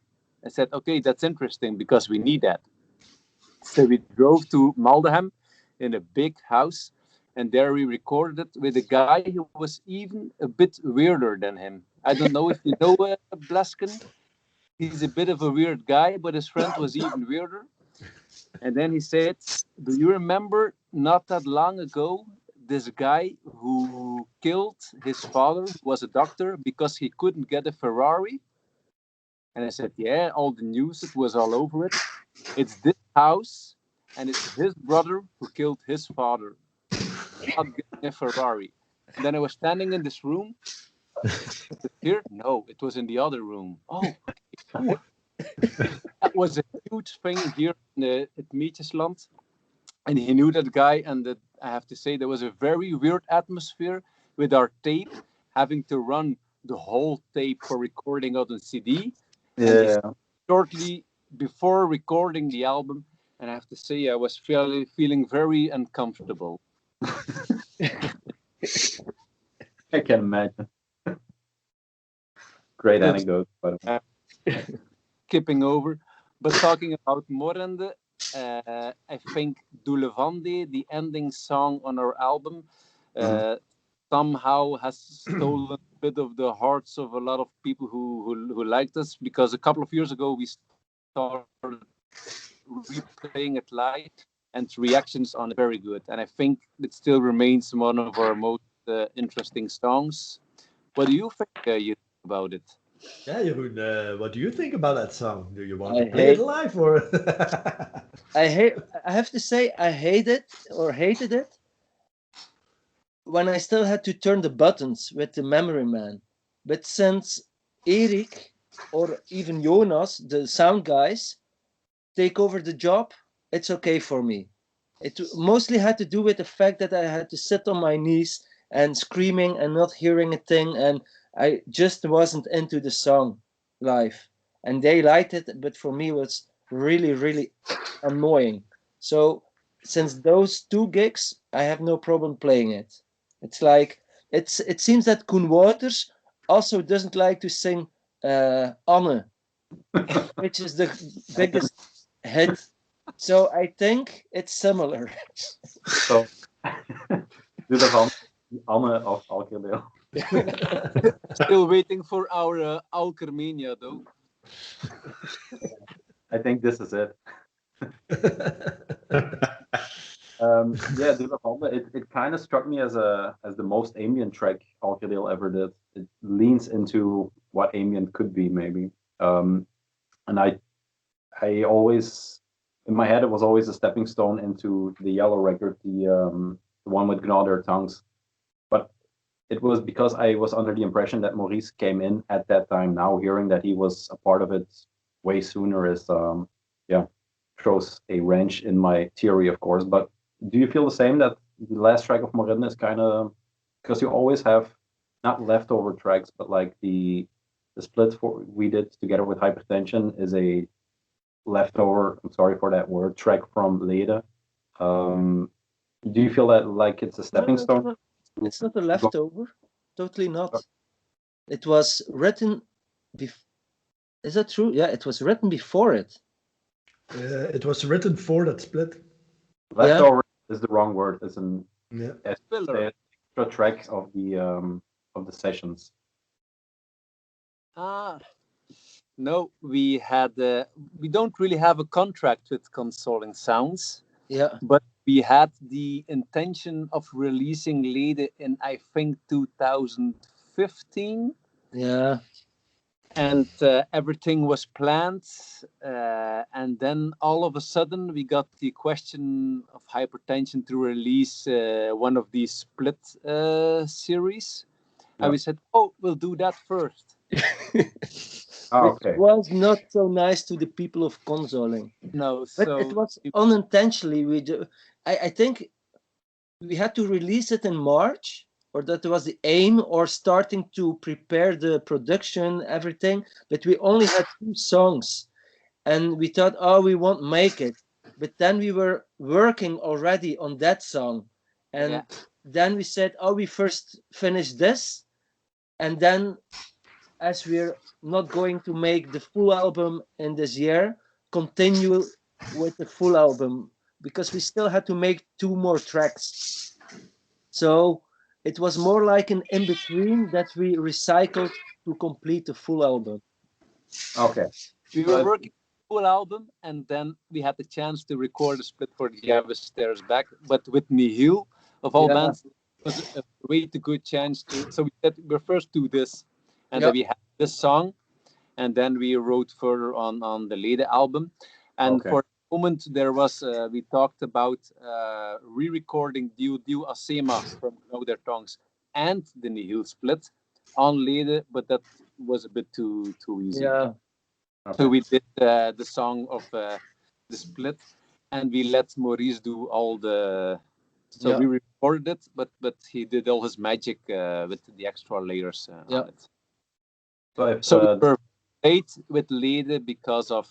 I said, "Okay, that's interesting because we need that." So we drove to Maldegem in a big house, and there we recorded it with a guy who was even a bit weirder than him. I don't know if you know Blesken. He's a bit of a weird guy, but his friend was even weirder. And then he said, "Do you remember not that long ago, this guy who killed his father, who was a doctor, because he couldn't get a Ferrari?" And I said, "Yeah, all the news, it was all over it. It's this house, and it's his brother who killed his father. Not getting a Ferrari." And then I was standing in this room. Here? No, it was in the other room. Oh, okay. That was a huge thing here at Mietjesland. And he knew that guy, and that, I have to say, there was a very weird atmosphere with our tape, having to run the whole tape for recording on the CD. Yeah. Shortly before recording the album, and I have to say, I was feeling very uncomfortable. I can imagine. Great anecdote, but Skipping over, but talking about Morende, I think Doulevande, the ending song on our album, somehow has stolen a bit of the hearts of a lot of people who liked us, because a couple of years ago we started replaying it live, and reactions on it very good, and I think it still remains one of our most interesting songs. What do you think you about it? Yeah, Jeroen, what do you think about that song? Do you want I to play it hate- live or? I have to say I hated it when I still had to turn the buttons with the memory man. But since Erik or even Jonas, the sound guys, take over the job, it's okay for me. It mostly had to do with the fact that I had to sit on my knees and screaming and not hearing a thing, and I just wasn't into the song live. And they liked it, but for me it was really, really annoying. So since those two gigs, I have no problem playing it. It's like it seems that Koen Waters also doesn't like to sing Anne, which is the biggest hit. So I think it's similar. so Doulevande, Anne of Alkerdeel. Still waiting for our Alkermania though. I think this is it. Yeah, Doulevande, it kind of struck me as the most ambient track Alkerdeel ever did. It leans into what ambient could be, maybe. And I always, in my head, it was always a stepping stone into the Yellow record, the one with Gnaw Their Tongues. But it was because I was under the impression that Maurice came in at that time. Now hearing that he was a part of it way sooner is, yeah, throws a wrench in my theory, of course. But do you feel the same, that the last track of Morinde is kind of, because you always have not leftover tracks, but like the split we did together with Hypertension is a leftover, I'm sorry for that word, track from Lede. Do you feel that like it's a stepping stone? It's not a leftover. Totally not. It was written. Is that true? Yeah, it was written before it. It was written for that split. Leftover is the wrong word. It's an Yeah. Filler. extra track of the sessions. No, we had. We don't really have a contract with Consoling Sounds. Yeah. But we had the intention of releasing Lede in, I think, 2015. Yeah. And everything was planned. And then all of a sudden, we got the question of Hypertension to release one of these split series. Yeah. And we said, oh, we'll do that first. Okay. It was not so nice to the people of Consoling. No, But so it was unintentionally. I think we had to release it in March, or that was the aim, or starting to prepare the production, everything. But we only had 2 songs, and we thought, oh, we won't make it. But then we were working already on that song, and then we said, oh, we first finish this, and then, as we're not going to make the full album in this year, continue with the full album, because we still had to make 2 more tracks. So it was more like an in-between that we recycled to complete the full album. Okay. we were working full album, and then we had the chance to record a split for the Abbas Stairs Back, but with Nihil of all bands, it was a way too good chance to. So we said we'll first do this, and then we had this song, and then we wrote further on the Lede album, and for a moment there was we talked about re-recording Diu Diu Asema from Know Their Tongues and the Nihil split on Lede, but that was a bit too easy. Yeah. So we did the song of the split, and we let Maurice do all the. So we recorded it, but he did all his magic with the extra layers on it. So we were late with Lede because of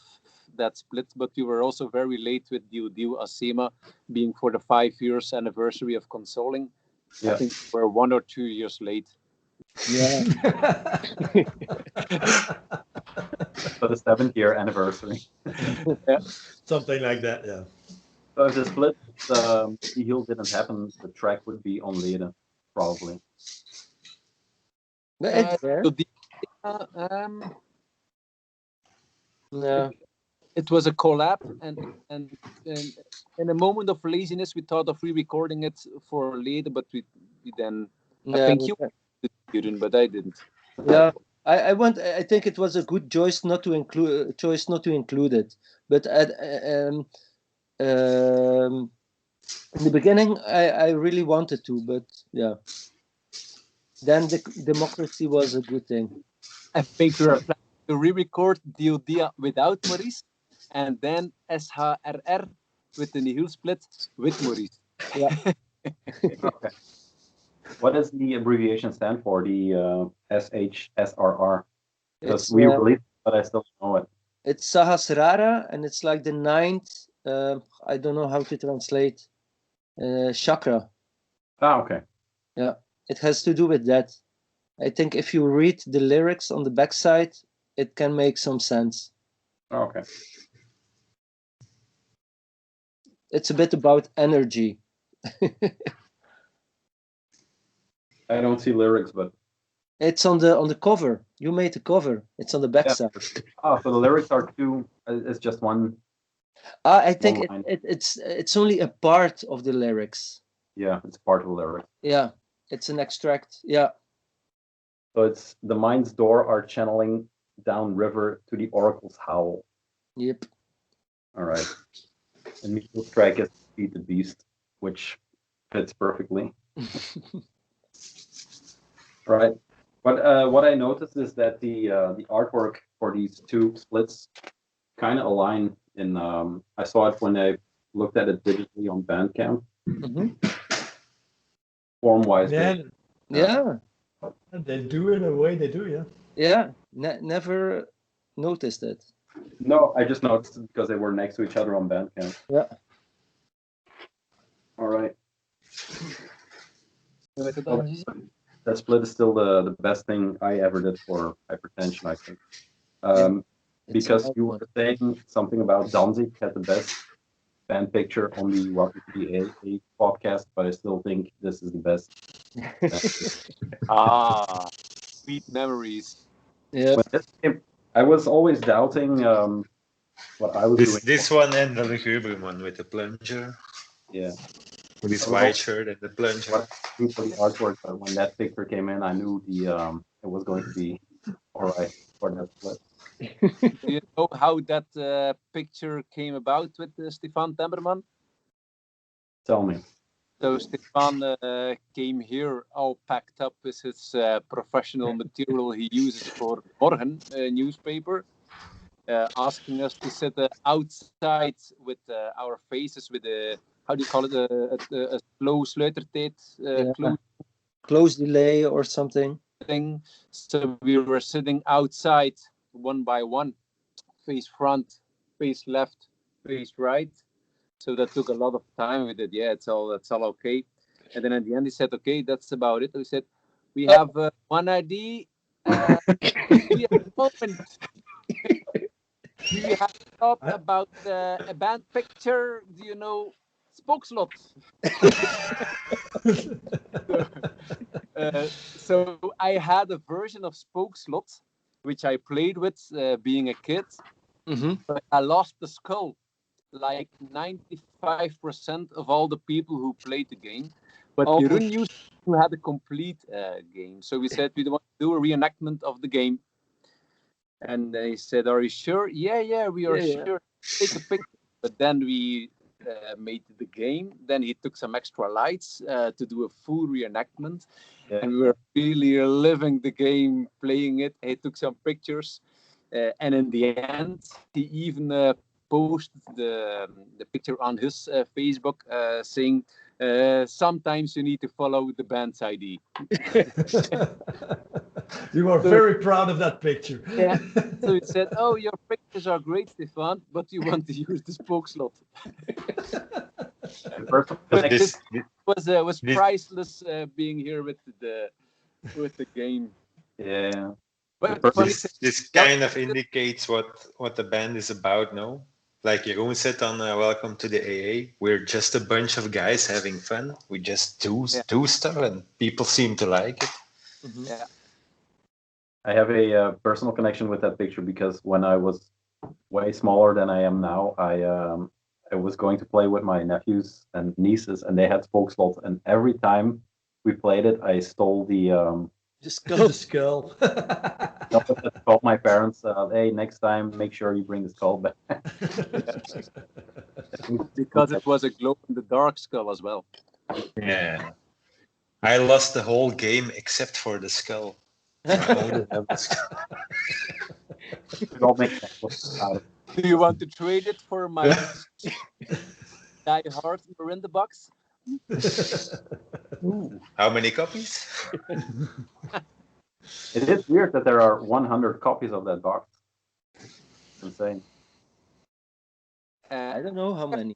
that split, but we were also very late with Diu Diu Asema, being for the 5 years anniversary of Consoling. I think we're 1 or 2 years late. Yeah. For the 7th-year anniversary. Something like that, yeah. So if the split, the heel didn't happen, the track would be on lede, probably. But it's there. So Yeah. it was a collab, and in a moment of laziness, we thought of re-recording it for later, but we then I Yeah, think we you can. didn't, but I didn't. Yeah, I think it was a good choice not to include it. But in the beginning, I really wanted to, but yeah. Then the democracy was a good thing. I think we were planning to re-record DOD without Maurice, and then SHRR with the Nihil split with Maurice. Yeah. Okay. What does the abbreviation stand for? The SHSRR? Because It's we released it, but I still don't know it. it's Sahasrara, and it's like the 9th. I don't know how to translate chakra. Ah, okay. Yeah, it has to do with that. I think if you read the lyrics on the backside, it can make some sense. Oh, okay. It's a bit about energy. I don't see lyrics, but It's on the cover. You made the cover. It's on the backside. so the lyrics are two. It's just one. I think One line. it's only a part of the lyrics. Yeah, it's part of the lyric. Yeah, it's an extract. Yeah. So it's the mind's door are channeling down river to the oracle's howl. Yep. All right. And Mikkel's track is Feed the Beast, which fits perfectly. Right. But what I noticed is that the artwork for these two splits kind of align. I saw it when I looked at it digitally on Bandcamp. Form-wise. Yeah. They do in a way they do, yeah. Yeah. Never noticed it. No, I just noticed it because they were next to each other on Bandcamp. Yeah. All right. That split is still the best thing I ever did for hypertension, I think. Because you were saying something about Danzig had the best band picture on the Welcome to the AA podcast, but I still think this is the best. Sweet memories. Yeah. I was always doubting what I was doing. This one and the Lugubrium one with the plunger. Yeah. With his white shirt and the plunger. What I do for the artwork, but when that picture came in, I knew it was going to be all right for that split. Do you know how that picture came about with Stefan Temperman? Tell me. So Stefan came here all packed up with his professional material he uses for Morgen newspaper, asking us to sit outside with our faces with a, how do you call it, a slow sluitertijd, close delay or something. Thing. So we were sitting outside one by one, face front, face left, face right. So that took a lot of time. We did, that's all okay. And then at the end, he said, okay, that's about it. We said, we have one ID. We have a moment. We have thought about a band picture. Do you know Spookslot? So I had a version of Spookslot, which I played with being a kid. But I lost the skull. Like 95% of all the people who played the game. But Jeroen used to have a complete game. So we said we want to do a reenactment of the game. And he said, are you sure? Yeah, we are sure. Take a picture. But then we made the game. Then he took some extra lights to do a full reenactment. Yeah. And we were really living the game, playing it. He took some pictures. And in the end, he even posted the picture on his Facebook saying, sometimes you need to follow the band's ID. You are very proud of that picture. Yeah. So he said, oh, your pictures are great, Stefan, but you want to use the Spookslot. But this was priceless being here with the with the game. Yeah. But The funny This kind of indicates what the band is about, no? Like Jeroen said on Welcome to the AA, we're just a bunch of guys having fun. We just do stuff, and people seem to like it. Mhm. Yeah. I have a personal connection with that picture because when I was way smaller than I am now, I was going to play with my nephews and nieces, and they had Spokeslots, and every time we played it, I stole the Just go. The skull. I told my parents, hey, next time make sure you bring the skull back. Because it was a glow-in-the-dark skull as well. Yeah. I lost the whole game except for the skull. So I only have the skull. It all makes sense out of Do you want to trade it for my Die Hard Marinda box? Ooh. How many copies? It is weird that there are 100 copies of that box. Insane. I don't know how many.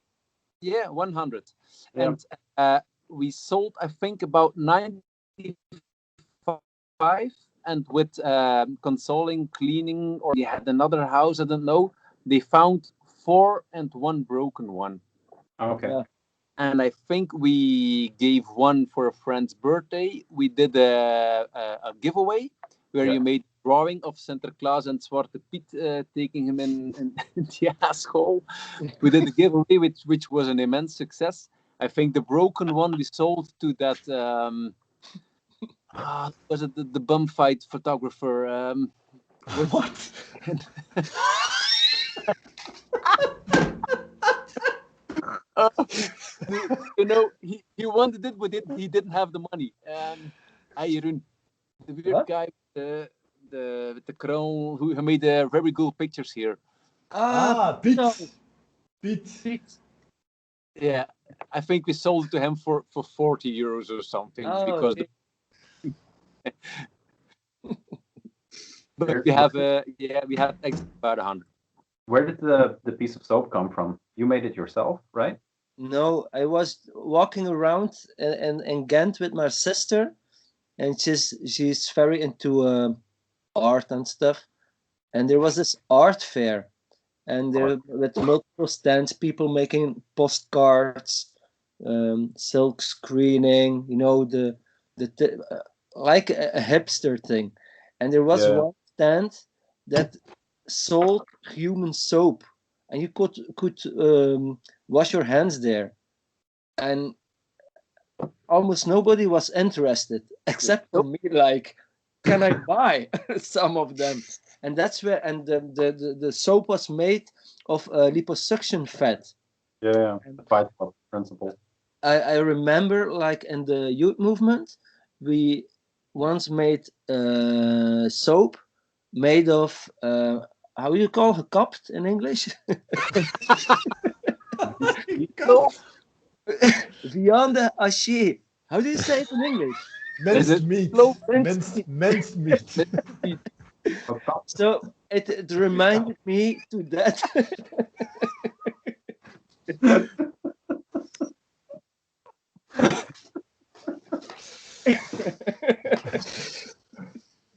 Yeah, 100. Yeah. And we sold, I think, about 95. And with consoling, cleaning, or we had another house, I don't know, they found 4 and 1 broken one. Okay. Yeah. And I think we gave one for a friend's birthday. We did a giveaway where you made a drawing of Sinterklaas and Zwarte Piet taking him in the asshole. We did a giveaway, which was an immense success. I think the broken one we sold to that, was it the bum fight photographer? What? You know, he wanted it, but he didn't have the money. Jeroen, the weird What? guy with the crown who made very good pictures here. Pete. no. Pete. Yeah, I think we sold it to him for 40 euros or something because. Okay. But we have about 100. Where did the piece of soap come from? You made it yourself, right? No, I was walking around in Ghent with my sister, and she's very into art and stuff. And there was this art fair, and there with multiple stands, people making postcards, silk screening, you know, like a hipster thing. And there was one stand that sold human soap, and you could wash your hands there, and almost nobody was interested except for me. Like, can I buy some of them? And that's where, and the soap was made of liposuction fat. Yeah, the Fight Club principle. I remember, like in the youth movement, we once made soap made of how you call gekapt in English? Viande hachée. How do you say it in English? Minced meat. Minced meat. So it reminded me to that.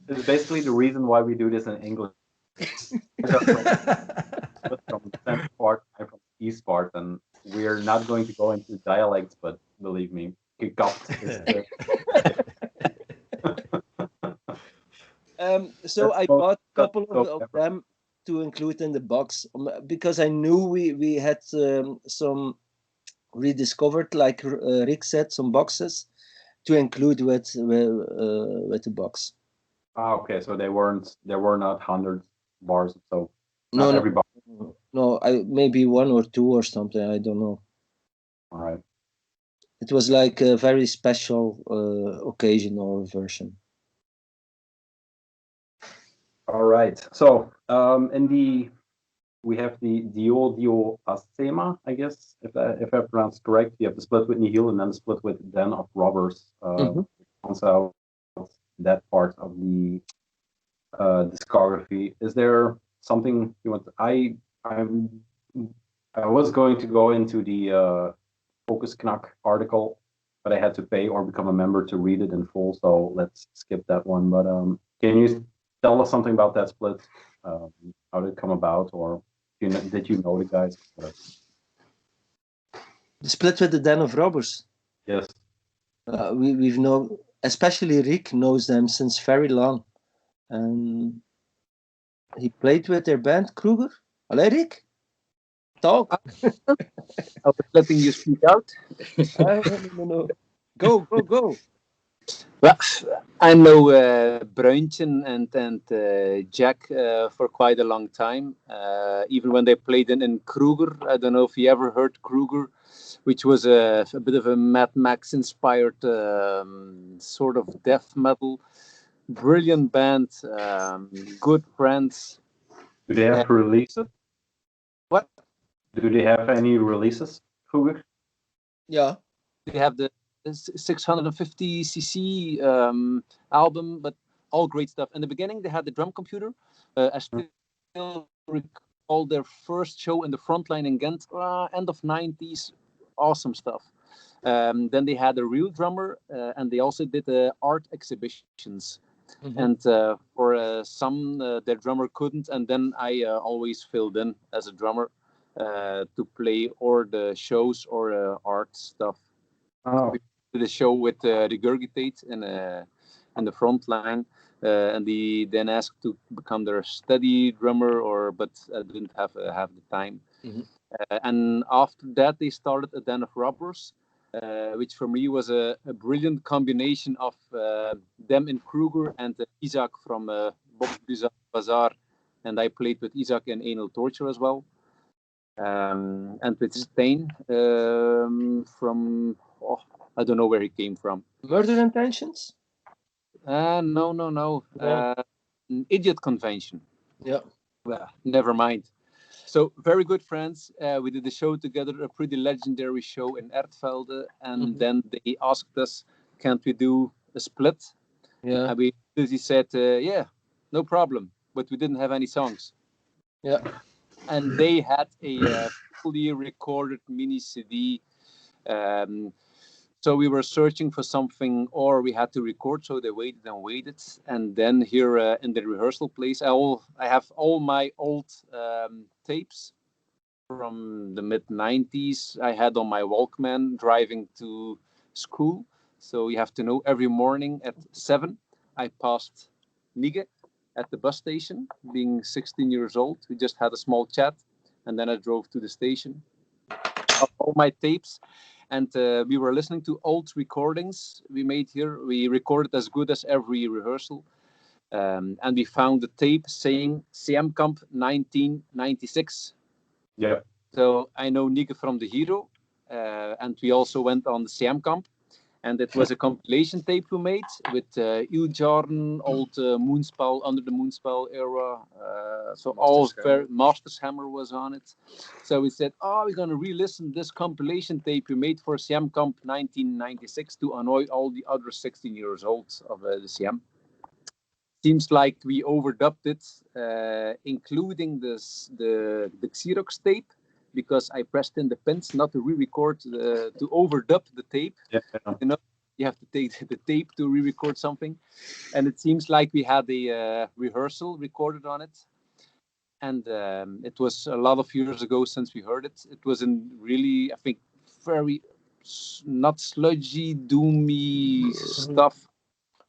It's basically the reason why we do this in English. From the central part and from the east part, and we're not going to go into dialects, but believe me, gekapt is so I bought a couple of them to include in the box because I knew we had some rediscovered, like Rick said, some boxes to include with the box. Okay, so there were not 100 bars, so not every bar. No, maybe 1 or 2 or something. I don't know. All right. It was like a very special occasion or version. All right. So we have the Dio Asema, I guess, if I pronounce correct. You have the split with Nihil and then the split with Den of Robbers. Also, that part of the discography. Is there something you want? I was going to go into the Focus Knack article but I had to pay or become a member to read it in full. So let's skip that one. But can you tell us something about that split? How did it come about, or did you know the guys? Whatever. The split with the Den of Robbers. Yes. We've known, especially Rick knows them since very long, and he played with their band Kruger. Hello, Rick. Talk. I was letting you speak out. No. Go. Well, I know Bruintje and Jack for quite a long time. Even when they played in Kruger, I don't know if you ever heard Kruger, which was a bit of a Mad Max inspired sort of death metal. Brilliant band, good friends. Do they have releases? What? Do they have any releases, Kruger? Yeah. They have the 650cc album, but all great stuff. In the beginning, they had the drum computer. I still recall their first show in the Frontline in Ghent, end of 90s. Awesome stuff. Then they had a real drummer, and they also did art exhibitions. Mm-hmm. And for some, their drummer couldn't, and then I always filled in as a drummer to play or the shows or art stuff. Oh. We did a show with Regurgitate in the front line, and they then asked to become their steady drummer, but I didn't have the time. Mm-hmm. And after that, they started a Den of Robbers, which for me was a brilliant combination of them in Kruger and Isaac from Bob Bazaar, and I played with Isaac in Anal Torture as well, and with Stain from I don't know where he came from. Murder Intentions? No. Idiot Convention. Yeah. Well, never mind. So very good friends. We did a show together, a pretty legendary show in Ertvelde, and then they asked us, "Can't we do a split?" Yeah. And we said, "Yeah, no problem," but we didn't have any songs. Yeah. And they had a fully recorded mini CD. So we were searching for something, or we had to record. So they waited and waited, and then here in the rehearsal place, I have all my old tapes from the mid '90s. I had on my Walkman driving to school. So you have to know, every morning at 7, I passed Nige at the bus station, being 16 years old. We just had a small chat, and then I drove to the station. All my tapes. And we were listening to old recordings we made here. We recorded as good as every rehearsal. And we found the tape saying CM Camp 1996. Yeah. So I know Nige from The Hero. And we also went on the CM Camp. And it was a compilation tape we made with Iljarn, old Moonspell, Under the Moonspell era. So all very, Master's Hammer was on it. So we said, we're going to re-listen this compilation tape we made for Siam Camp 1996 to annoy all the other 16 years old of the Siam. Seems like we overdubbed it, including the Xerox tape, because I pressed in the pins not to re-record, to overdub the tape. Yeah. You know, you have to take the tape to re-record something. And it seems like we had a rehearsal recorded on it. And it was a lot of years ago since we heard it. It was in really, I think, very not sludgy, doomy stuff.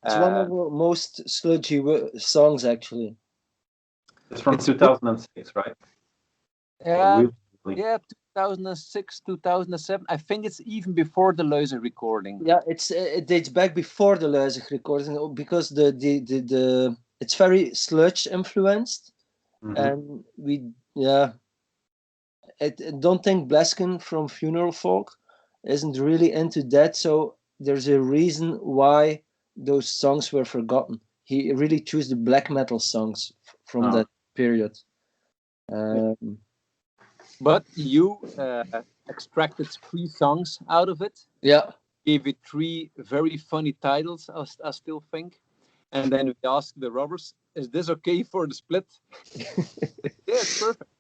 It's one of the most sludgy songs, actually. It's from 2006, right? Yeah, 2006, 2007. I think it's even before the Leuze recording. Yeah, it dates back before the Leuze recording, because the it's very sludge influenced, and I don't think Blaskin from Funeral Folk isn't really into that, so there's a reason why those songs were forgotten. He really chose the black metal songs from that period. But you extracted 3 songs out of it. Yeah. Gave it 3 very funny titles, I still think. And then we asked the Robbers, is this okay for the split? Yeah, it's perfect.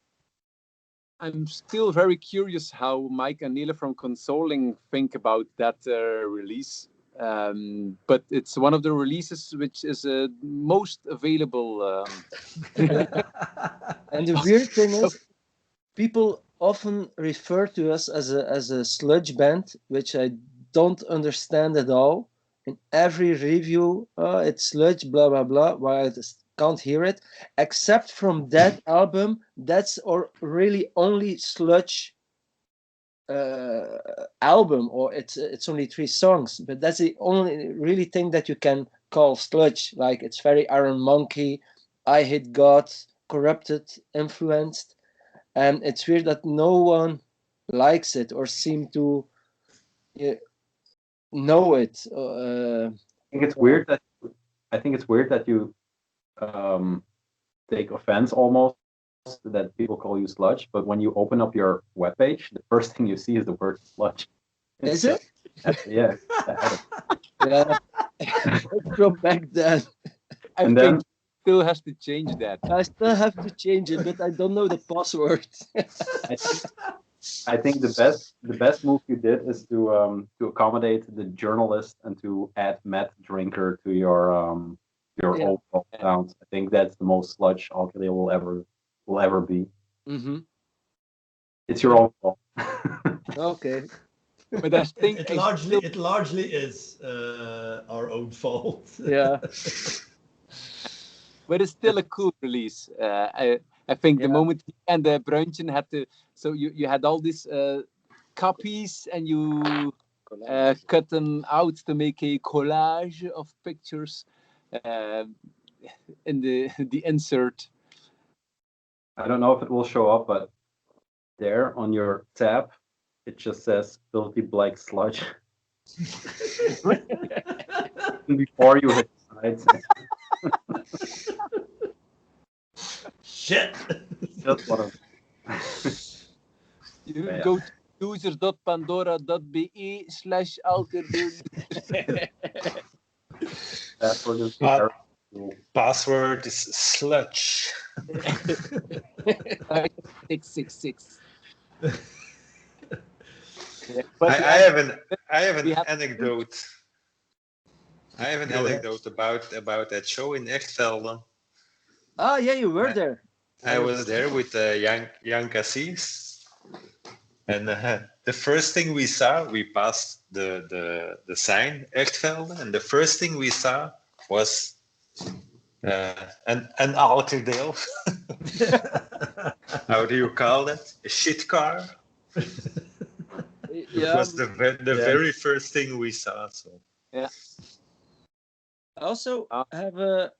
I'm still very curious how Mike and Nele from Consoling think about that release. But it's one of the releases which is most available. And the weird thing is, people often refer to us as a sludge band, which I don't understand at all. In every review, it's sludge, blah blah blah. While I just can't hear it, except from that album. That's our really only sludge album, or it's only 3 songs, but that's the only really thing that you can call sludge. Like, it's very Iron Monkey, I Hate God, Corrupted, influenced, and it's weird that no one likes it or seem to know it. I think it's weird that you take offense almost that people call you sludge, but when you open up your webpage, the first thing you see is the word sludge. Is it? Yeah. Yeah. From back then. I And think then still has to change that. I still have to change it, but I don't know the password. I think the best move you did is to accommodate the journalist and to add Matt Drinker to your overall sound. I think that's the most sludge Alkerdeel will ever be. Mm-hmm. It's your own fault. Okay. But I think it largely is our own fault. Yeah. But it's still a cool release. I think the moment he and the Bruintje had to, so you had all these copies and you cut them out to make a collage of pictures in the insert. I don't know if it will show up, but there on your tab, it just says Filthy Black Sludge. Before you hit sides. Shit. Just one of You go to users.pandora.be/Alkerdeel. Password is sludge. 666. I have an anecdote. I have an anecdote about that show in Alkerdeel. Ah, yeah, you were there. I was there with Jan Cassis, and the first thing we saw, we passed the sign Alkerdeel, and the first thing we saw was an Alkerdeel. How do you call that? A shit car. It was the very first thing we saw. So yeah. I also have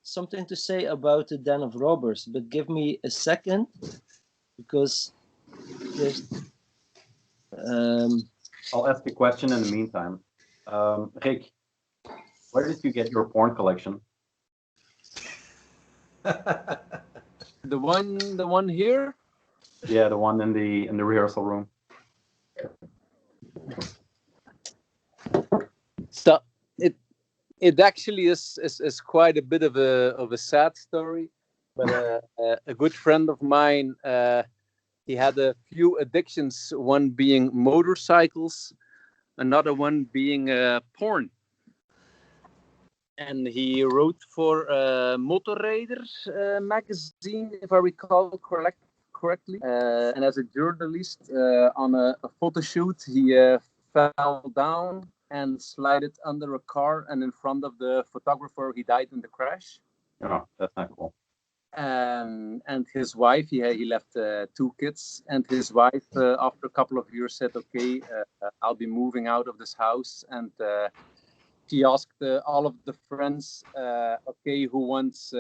something to say about the Den of Robbers, but give me a second because there's. I'll ask a question in the meantime. Rick, where did you get your porn collection? The one here? Yeah, the one in the rehearsal room. So it actually is quite a bit of a sad story, but a good friend of mine, he had a few addictions. One being motorcycles, another one being porn. And he wrote for Motorrijder magazine, if I recall correctly. And as a journalist on a photo shoot, he fell down and slided under a car, and in front of the photographer, he died in the crash. Oh, that's not cool. And his wife, he left 2 kids, and his wife, after a couple of years, said, "Okay, I'll be moving out of this house." And she asked all of the friends, "Okay, who wants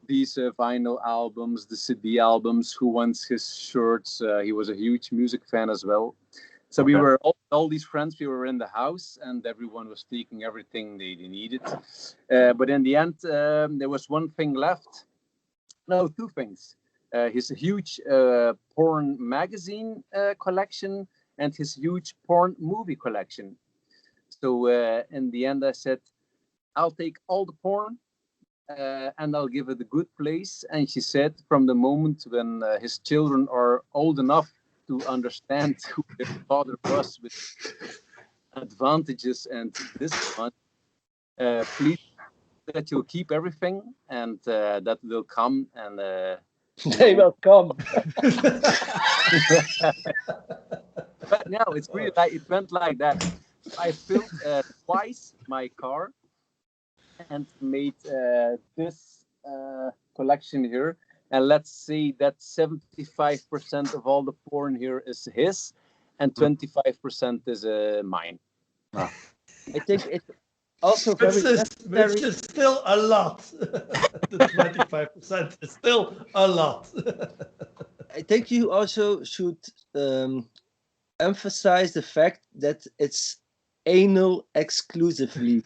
these vinyl albums, the CD albums? Who wants his shirts?" He was a huge music fan as well. So we were all these friends. We were in the house, and everyone was taking everything they needed. But in the end, there was one thing left. No, 2 things. His huge porn magazine collection and his huge porn movie collection. So in the end, I said, "I'll take all the porn, and I'll give it a good place. And she said, from the moment when his children are old enough to understand who their father was with advantages and disadvantages, please that you'll keep everything, and that will come and They will come. But no, it's really like it went like that. I filled twice my car and made this collection here. And let's say that 75% of all the porn here is his, and 25% is mine. I think it's also very which is still a lot. The 25% is still a lot. I think you also should emphasize the fact that it's anal exclusively.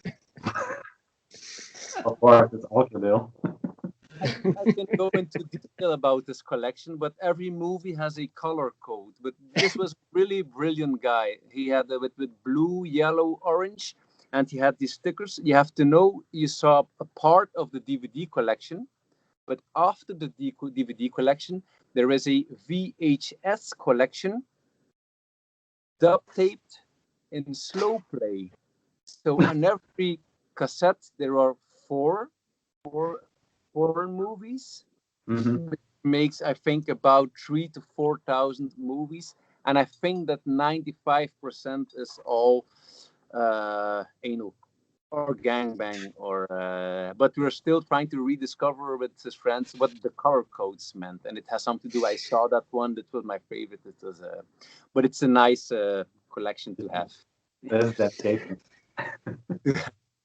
Of course, it's Alkerdeel. I can go into detail about this collection, but every movie has a color code. But this was really brilliant guy. He had with blue, yellow, orange, and he had these stickers. You have to know you saw a part of the DVD collection, but after the DVD collection, there is a VHS collection, dub taped in slow play. So on every cassette there are four movies, which makes, I think, about 3,000 to 4,000 movies, and I think that 95% is all anal or gangbang, or but we're still trying to rediscover with his friends what the color codes meant, and it has something to do. I saw that one; that was my favorite. It was, but it's a nice collection to have. That is dedication.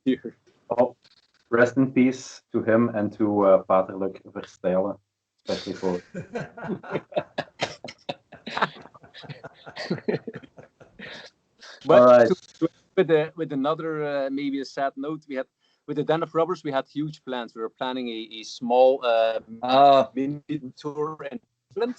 Here. Oh, rest in peace to him and to Paterlijk Verstijlen, especially for. But all right. With another maybe a sad note, we had with the Den of Robbers, we had huge plans. We were planning a small mini tour in England.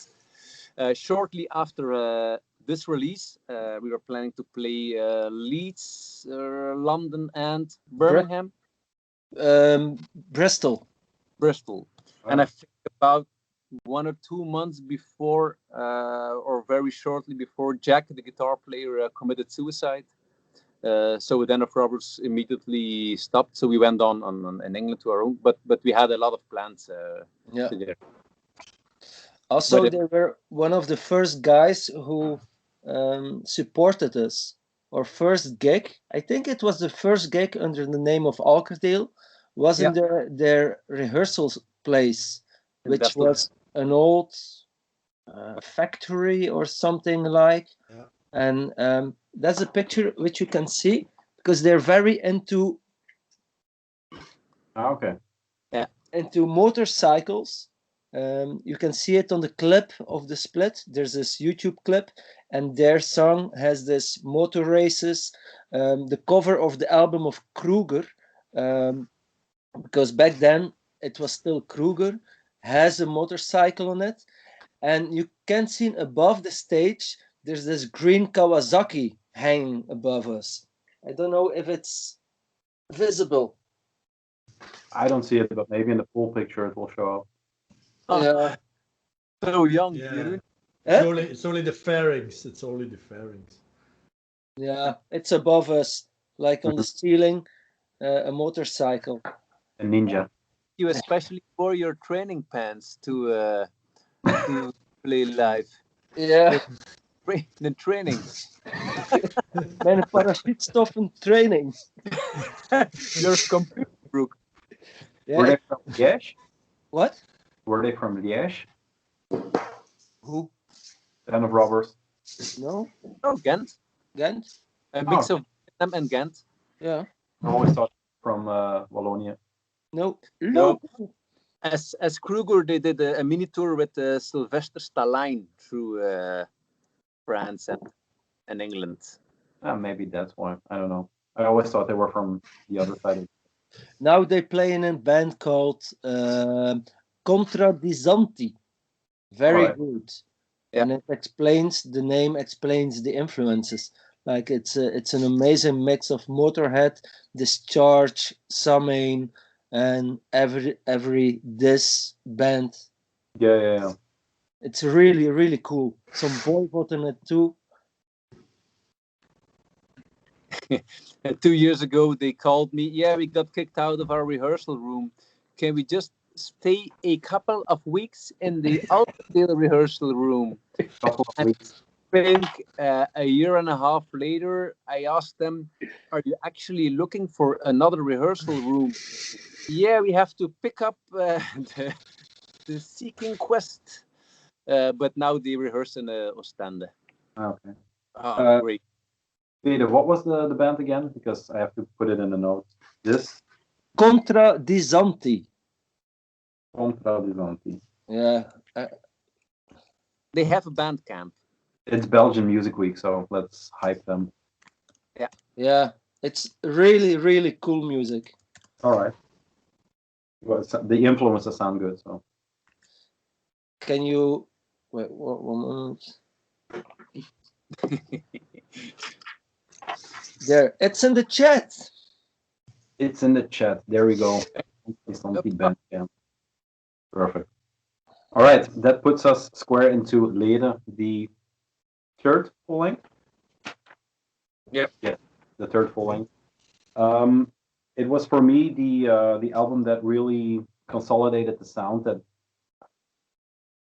Shortly after this release, we were planning to play Leeds, London, and Birmingham. Bristol. And I think about 1 or 2 months before, or very shortly before, Jack, the guitar player, committed suicide. So Den of Robbers immediately stopped. So we went on in England to our own, but we had a lot of plans. Together. Also, they were one of the first guys who supported us. Our first gig, I think it was the first gig under the name of Alkerdeel, was in their rehearsal place, which was an old factory or something like. Yeah. And that's a picture which you can see because they're very into into motorcycles. You can see it on the clip of the split. There's this YouTube clip, and their song has this motor races. The cover of the album of Kruger, because back then it was still Kruger, has a motorcycle on it, and you can see above the stage there's this green Kawasaki hanging above us. I don't know if it's visible. I don't see it, but maybe in the full picture it will show up. Yeah. So young. Yeah. It's only the fairings. It's only the fairings. Yeah, it's above us, like on the ceiling, a motorcycle. A ninja. You especially wore your training pants to play live. Yeah. The training. Mijn parachutstoffen training. Your computer brook. Yeah. Were they from Liège? What? Were they from Liège? Who? Den of Robbers. No. Oh, Ghent. Ghent. A mix of Vietnam and Ghent. Yeah. I always thought from Wallonia. No. As Kruger, they did a mini tour with Sylvester Stallone through France and England. Maybe that's why. I don't know. I always thought they were from the other side. Now they play in a band called Contraddisanti. Very good. Yeah. And it explains, the name explains the influences. Like it's an amazing mix of Motorhead, Discharge, Samhain, and every this band. Yeah. It's really, really cool. Some boycott in it too. 2 years ago, they called me. Yeah, we got kicked out of our rehearsal room. Can we just stay a couple of weeks in the Alkerdeel rehearsal room? Couple of And weeks. I think a year and a half later, I asked them, "Are you actually looking for another rehearsal room?" Yeah, we have to pick up the Seeking Quest. But now they rehearse in Ostende. Okay. Great. Peter, what was the band again? Because I have to put it in the notes. This Contraddisanti. Contraddisanti. Yeah. They have a band camp. It's Belgian Music Week, so let's hype them. Yeah. It's really, really cool music. All right. Well, the influences sound good, so. Can you wait 1 moment? There, it's in the chat. It's in the chat. There we go. Something band camp. Perfect. All right, that puts us square into Lede, the third full length. Yep. Yeah, the third full length. It was for me the album that really consolidated the sound. That,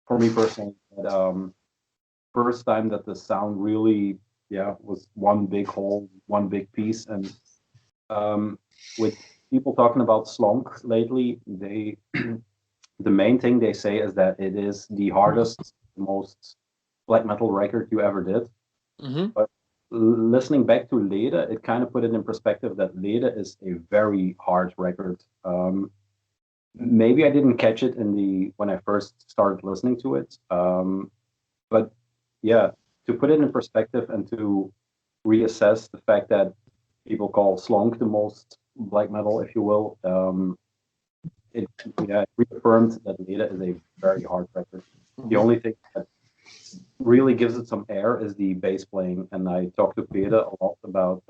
for me personally, that, first time that the sound really, was one big whole, one big piece. And with people talking about Slonk lately, they the main thing they say is that it is the hardest, most black metal record you ever did. Mm-hmm. But listening back to Lede, it kind of put it in perspective that Lede is a very hard record. Maybe I didn't catch it when I first started listening to it. But yeah, to put it in perspective and to reassess the fact that people call Slonk the most black metal, if you will, it reaffirmed that Lede is a very hard record. Mm-hmm. The only thing that really gives it some air is the bass playing, and I talked to Peter a lot about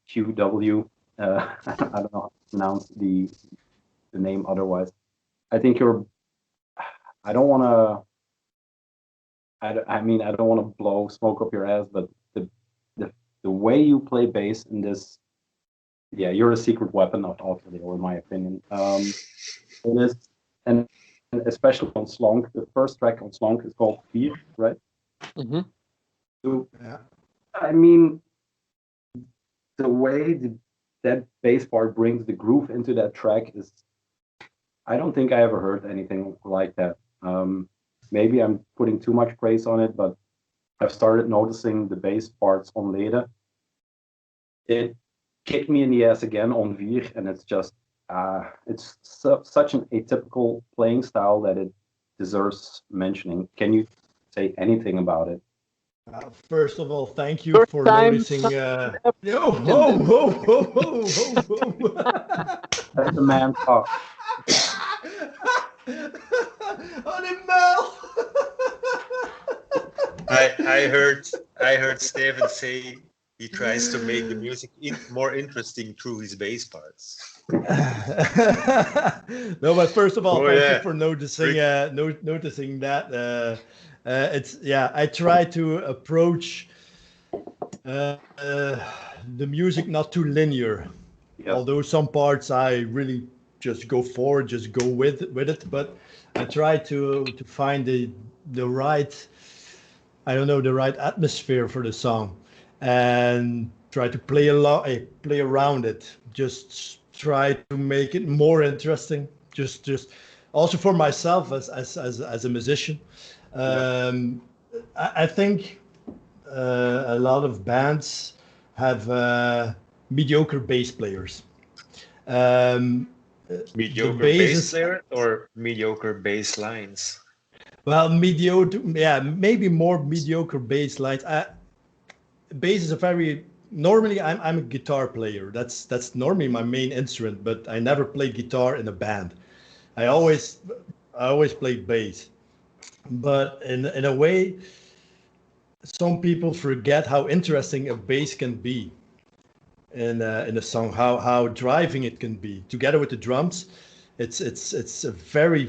QW. I don't know how to pronounce the name otherwise. I think I don't want to. I mean, I don't want to blow smoke up your ass, but the way you play bass in this, you're a secret weapon of Alkerdeel, in my opinion. It is, and especially on Slonk, the first track on Slonk is called Fear, right? Mm-hmm. So, I mean, the way that bass part brings the groove into that track is, I don't think I ever heard anything like that. Maybe I'm putting too much praise on it, but I've started noticing the bass parts on Lede. It kicked me in the ass again on Vier, and it's just, it's such an atypical playing style that it deserves mentioning. Can you say anything about it? First of all, thank you for noticing. Let the man talk. I heard Steven say he tries to make the music more interesting through his bass parts. No, but first of all, thank you for noticing. noticing that. I try to approach the music not too linear. Yes. Although some parts I really just go forward, just go with it, but I try to find the right, the right atmosphere for the song, and try to play around it. Just try to make it more interesting. Just also for myself as a musician. I think a lot of bands have mediocre bass players. Mediocre bass players or mediocre bass lines? Well, mediocre, maybe more mediocre bass lines. Bass is normally I'm a guitar player. That's normally my main instrument, but I never played guitar in a band. I always played bass. But in a way, some people forget how interesting a bass can be. in a song, how driving it can be together with the drums. It's a very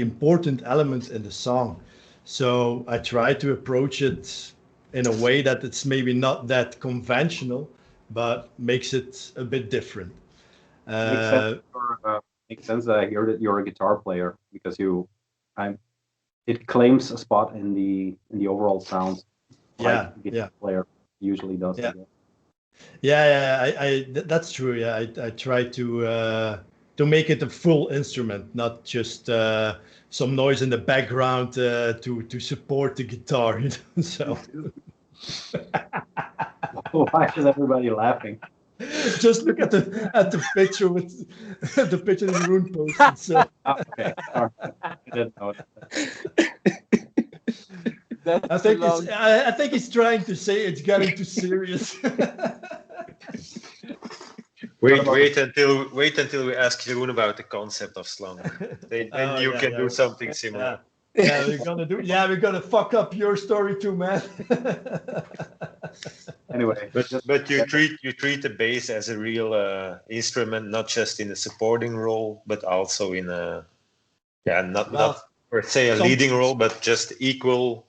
important element in the song. So I try to approach it in a way that it's maybe not that conventional, but makes it a bit different. Makes sense. Makes sense that I hear that you're a guitar player because it claims a spot in the overall sound. Like guitar player usually does. Yeah. That's true. Yeah, I try to make it a full instrument, not just some noise in the background to support the guitar. You know? So why is everybody laughing? Just look at the picture with the picture that Jeroen posted. So okay, sorry. I didn't know that. I think he's trying to say it's getting too serious. Wait until we ask Jeroen about the concept of Slonk. Then you can do something similar. Yeah, we're gonna fuck up your story too, man. Anyway, but you treat the bass as a real instrument, not just in a supporting role, but also in a not per se a leading role, but just equal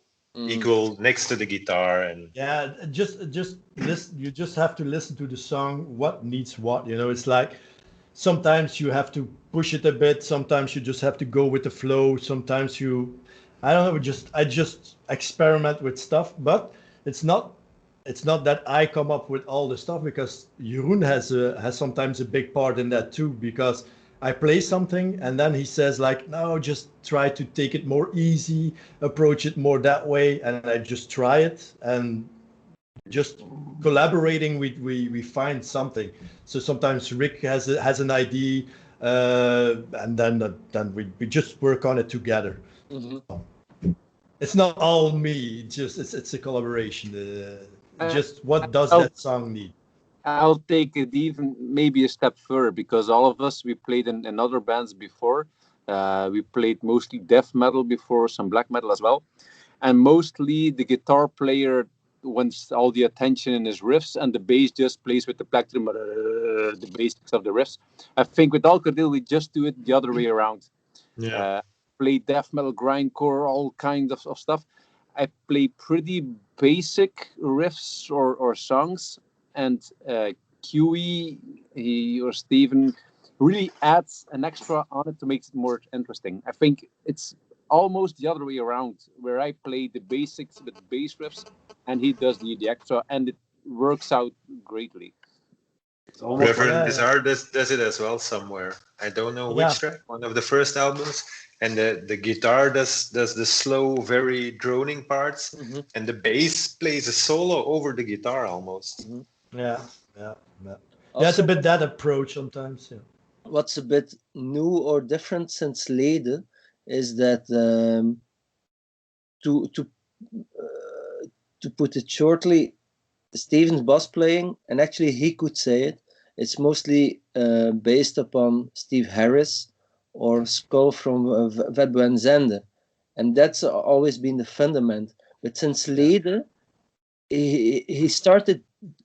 next to the guitar. And just listen. You just have to listen to the song. What needs what? You know, it's like sometimes you have to push it a bit. Sometimes you just have to go with the flow. Sometimes I don't know. I just experiment with stuff, but it's not that I come up with all the stuff, because Jeroen has sometimes a big part in that too, because I play something and then he says like, no, just try to take it more easy, approach it more that way, and I just try it, and just collaborating we find something. So sometimes Rick has an idea, and then we just work on it together. It's not all me, it's a collaboration. Just what does that song need? I'll take it even maybe a step further, because all of us, we played in other bands before. We played mostly death metal before, some black metal as well. And mostly the guitar player wants all the attention in his riffs, and the bass just plays with the plectrum, the basics of the riffs. I think with Alkerdeel, we just do it the other way around. Play death metal, grindcore, all kinds of stuff. I play pretty basic riffs or songs, and QE or Steven really adds an extra on it to make it more interesting. I think it's almost the other way around, where I play the basics with bass riffs and he does the extra, and it works out greatly. Reverend Bizarre does it as well somewhere. I don't know which track, one of the first albums. And the guitar does the slow, very droning parts, and the bass plays a solo over the guitar almost. Yeah. It's a bit that approach sometimes. Yeah. What's a bit new or different since Lede is that to put it shortly, Steven's bass playing, and actually he could say it, it's mostly based upon Steve Harris or Skull from Vedbenzende, and that's always been the fundament. But since Lede, he started,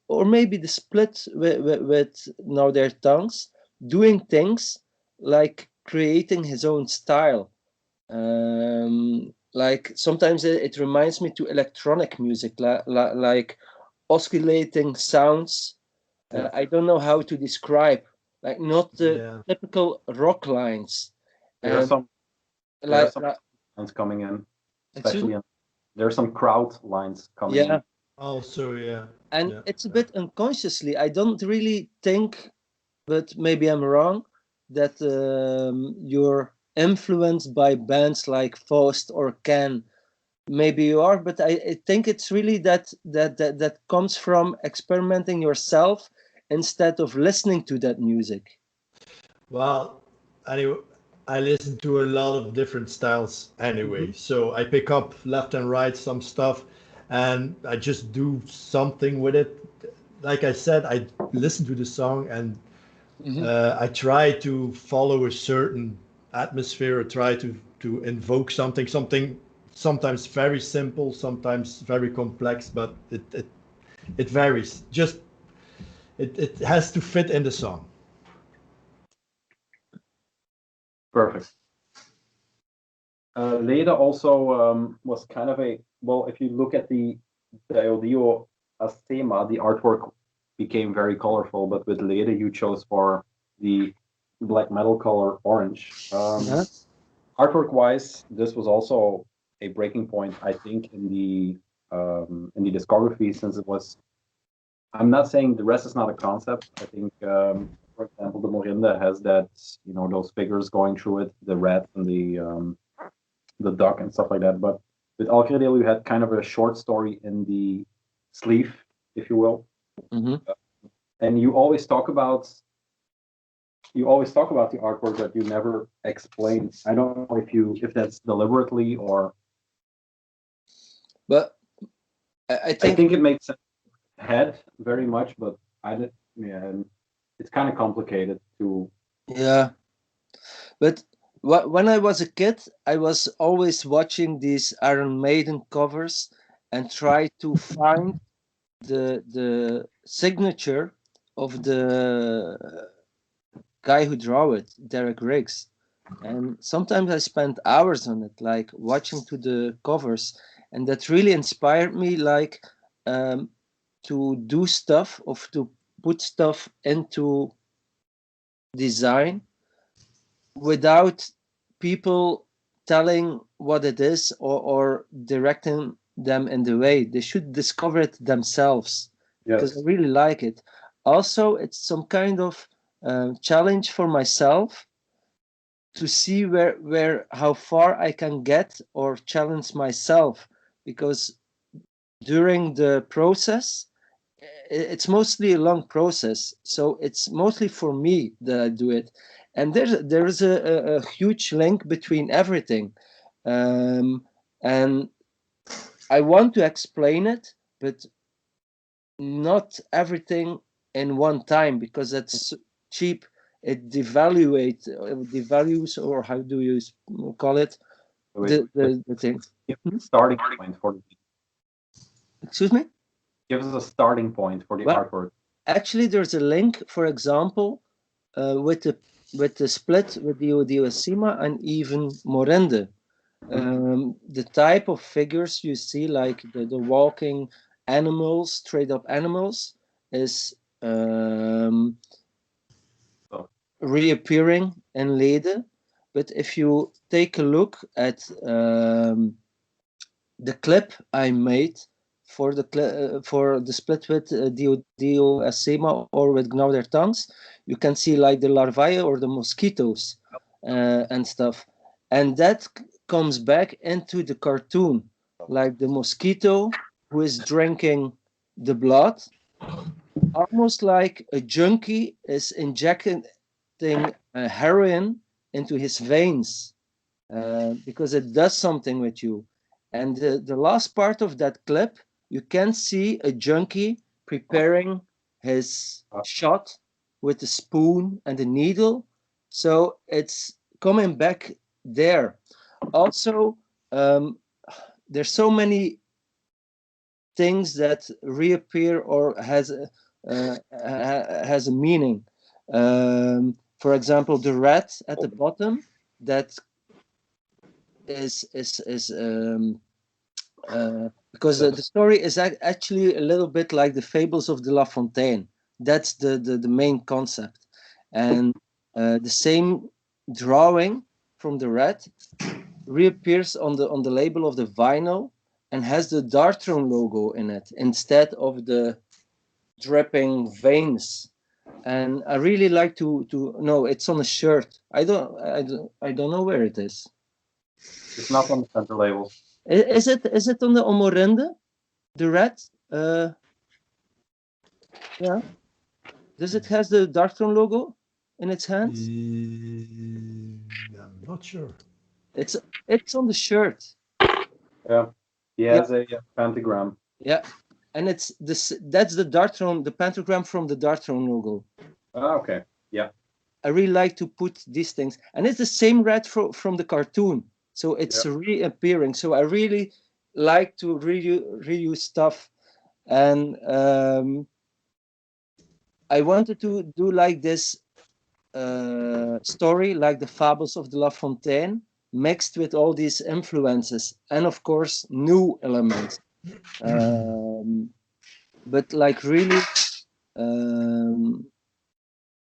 or maybe the split with Now Their Tongues, doing things like creating his own style. Like sometimes it reminds me to electronic music, like oscillating sounds. I don't know how to describe, like not the typical rock lines. There are some lines coming in, especially there are some crowd lines coming in. Also, and it's a bit unconsciously. I don't really think, but maybe I'm wrong, that you're influenced by bands like Faust or Can. Maybe you are, but I think it's really that comes from experimenting yourself instead of listening to that music. Well, anyway, I listen to a lot of different styles anyway, so I pick up left and right some stuff, and I just do something with it. Like I said, I listen to the song and I try to follow a certain atmosphere, or try to invoke something sometimes very simple, sometimes very complex, but it varies. Just it has to fit in the song. Perfect. Lede also was kind of a, well, if you look at the audio as thema, the artwork became very colorful, but with Lede you chose for the black metal color orange. Artwork wise, this was also a breaking point, I think, in the discography, since it was, I'm not saying the rest is not a concept. I think, for example, the Morinda has that, you know, those figures going through it, the rat and the duck and stuff like that. But with Alkerdeel, you had kind of a short story in the sleeve, if you will. And you always talk about the artwork, but you never explain. I don't know if that's deliberately or. But I think it makes sense. Head very much, but I did. Yeah, it's kind of complicated to. Yeah, but when I was a kid, I was always watching these Iron Maiden covers and try to find the signature of the guy who drew it, Derek Riggs. And sometimes I spent hours on it, like watching to the covers, and that really inspired me, like to do stuff, or to put stuff into design without people telling what it is, or directing them in the way. They should discover it themselves, because I really like it. Also, it's some kind of challenge for myself to see how far I can get or challenge myself, because during the process, it's mostly a long process, so it's mostly for me that I do it. And there's a huge link between everything, and I want to explain it, but not everything in one time, because that's cheap. It devalues, or how do you call it, the thing. Starting point for. Excuse me? Give us a starting point for the artwork. Actually, there's a link, for example, with the split with the Odiosima and even Morende. The type of figures you see, like the walking animals, straight up animals, is reappearing in Lede. But if you take a look at the clip I made for the split with Dio Asema or with Gnaw Their Tongues, you can see like the larvae or the mosquitoes and stuff. And that comes back into the cartoon, like the mosquito who is drinking the blood, almost like a junkie is injecting heroin into his veins, because it does something with you. And the last part of that clip, you can see a junkie preparing his shot with the spoon and the needle. So it's coming back there. Also, there's so many things that reappear or has a meaning. For example, the rat at the bottom, that is because the story is actually a little bit like the fables of de La Fontaine. That's the main concept, and the same drawing from the rat reappears on the label of the vinyl and has the Dartron logo in it instead of the dripping veins. And I really like to no, it's on a shirt. I don't know where it is. It's not on the center label. Is it on the Omorende? The rat? Yeah. Does it has the Darkthrone logo in its hands? I'm not sure. It's on the shirt. Yeah. He has a pentagram. Yeah. And it's this. That's the Darkthrone, the pentagram from the Darkthrone logo. Ah, okay. Yeah. I really like to put these things, and it's the same rat from the cartoon, so it's reappearing. So I really like to reuse stuff, And I wanted to do like this story, like the Fables of de La Fontaine, mixed with all these influences and of course new elements. But like really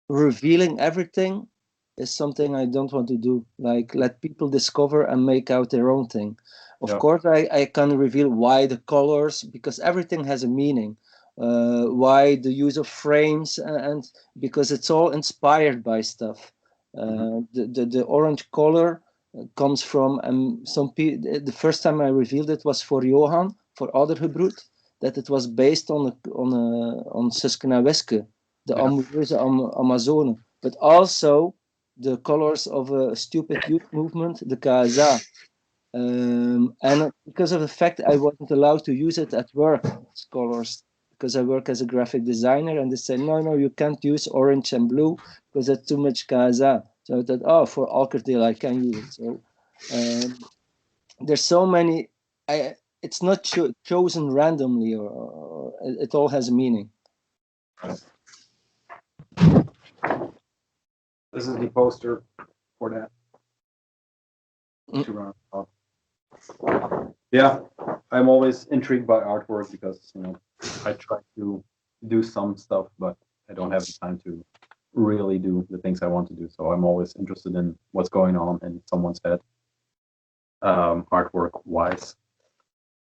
revealing everything is something I don't want to do. Like let people discover and make out their own thing. Of course, I can reveal why the colors, because everything has a meaning. Why the use of frames, and because it's all inspired by stuff. The orange color comes from, and some people. The first time I revealed it was for Johan for Oudergebroed, that it was based on Suske en Wiske, the Amoureuse Amazone, but also the colors of a stupid youth movement, the KSA. And because of the fact I wasn't allowed to use it at work, colors, because I work as a graphic designer, and they said, no, you can't use orange and blue because that's too much KSA. So I thought, oh, for Alkerdeel I can use it. So there's so many. It's not chosen randomly, or it all has a meaning. This is the poster for that. Yeah, I'm always intrigued by artwork because I try to do some stuff, but I don't have the time to really do the things I want to do. So I'm always interested in what's going on in someone's head, artwork wise.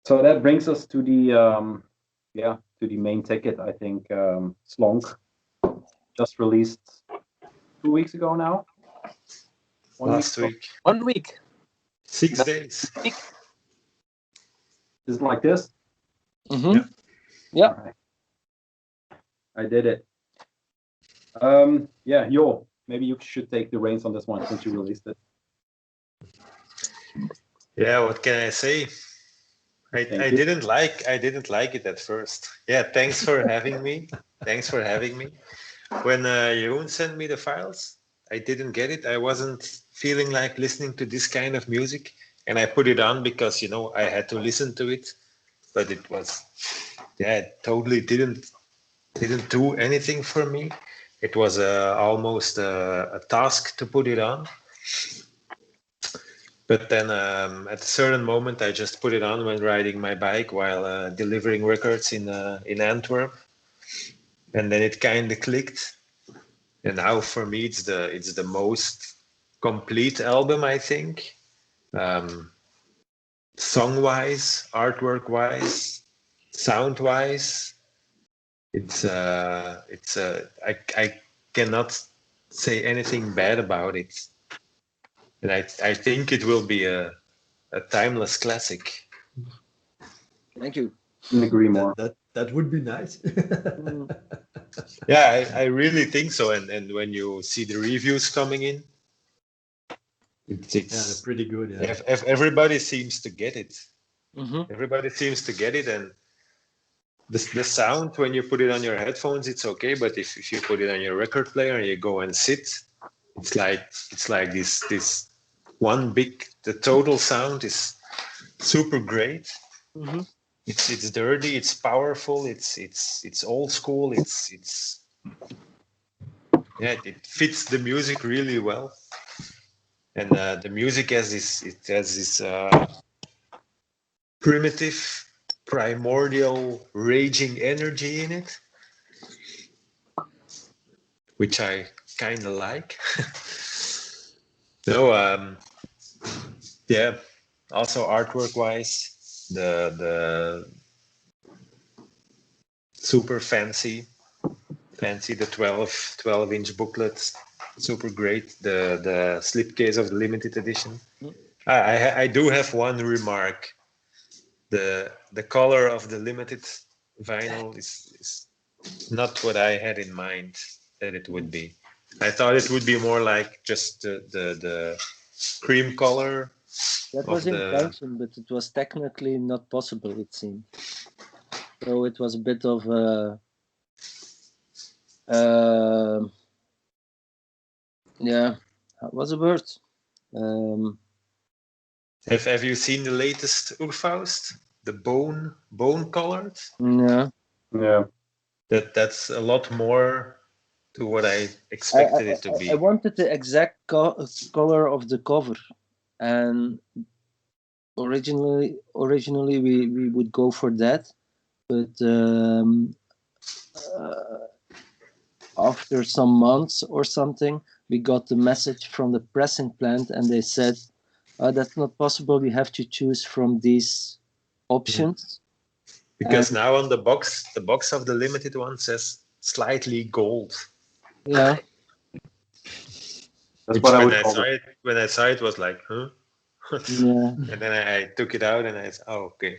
So that brings us to the to the main ticket. I think Slonk just released 2 weeks ago now. Last week. 1 week. 6 days. Is it like this? Mm-hmm. Yeah. All right. I did it. Yeah, Yo, maybe you should take the reins on this one since you released it. Yeah, what can I say? I didn't like it at first. Yeah, thanks for having me. Thanks for having me. When Jeroen sent me the files, I didn't get it. I wasn't feeling like listening to this kind of music, and I put it on because I had to listen to it. But it was, it totally didn't do anything for me. It was almost a task to put it on. But then at a certain moment, I just put it on when riding my bike while delivering records in Antwerp, and then it kind of clicked. And now for me, it's the most complete album, I think. Song-wise, artwork-wise, sound-wise, I cannot say anything bad about it. And I think it will be a timeless classic. Thank you. Couldn't agree more. That would be nice. Yeah, I really think so. And when you see the reviews coming in, it's they're pretty good. Yeah. If everybody seems to get it. Mm-hmm. Everybody seems to get it, and the sound when you put it on your headphones, it's okay. But if you put it on your record player and you go and sit, it's like this one big. The total sound is super great. Mm-hmm. It's dirty. It's powerful. It's old school. It fits the music really well. And the music has this primitive, primordial, raging energy in it, which I kind of like. Yeah. Also, artwork-wise, the super fancy the 12-inch booklets, super great. The slipcase of the limited edition. I do have one remark. The color of the limited vinyl is not what I had in mind that it would be. I thought it would be more like just the cream color. That was intention, but it was technically not possible, it seemed. So it was a bit of what was the word? Have you seen the latest Urfaust? The bone colored? Yeah. Yeah. That's a lot more to what I expected it to be. I wanted the exact color of the cover, and originally we would go for that, but after some months or something, we got the message from the pressing plant, and they said, that's not possible, you have to choose from these options. Because now on the box of the limited one says slightly gold. That's what I would call it. When I saw it, was like, huh? Yeah. And then I took it out and I said, oh, okay.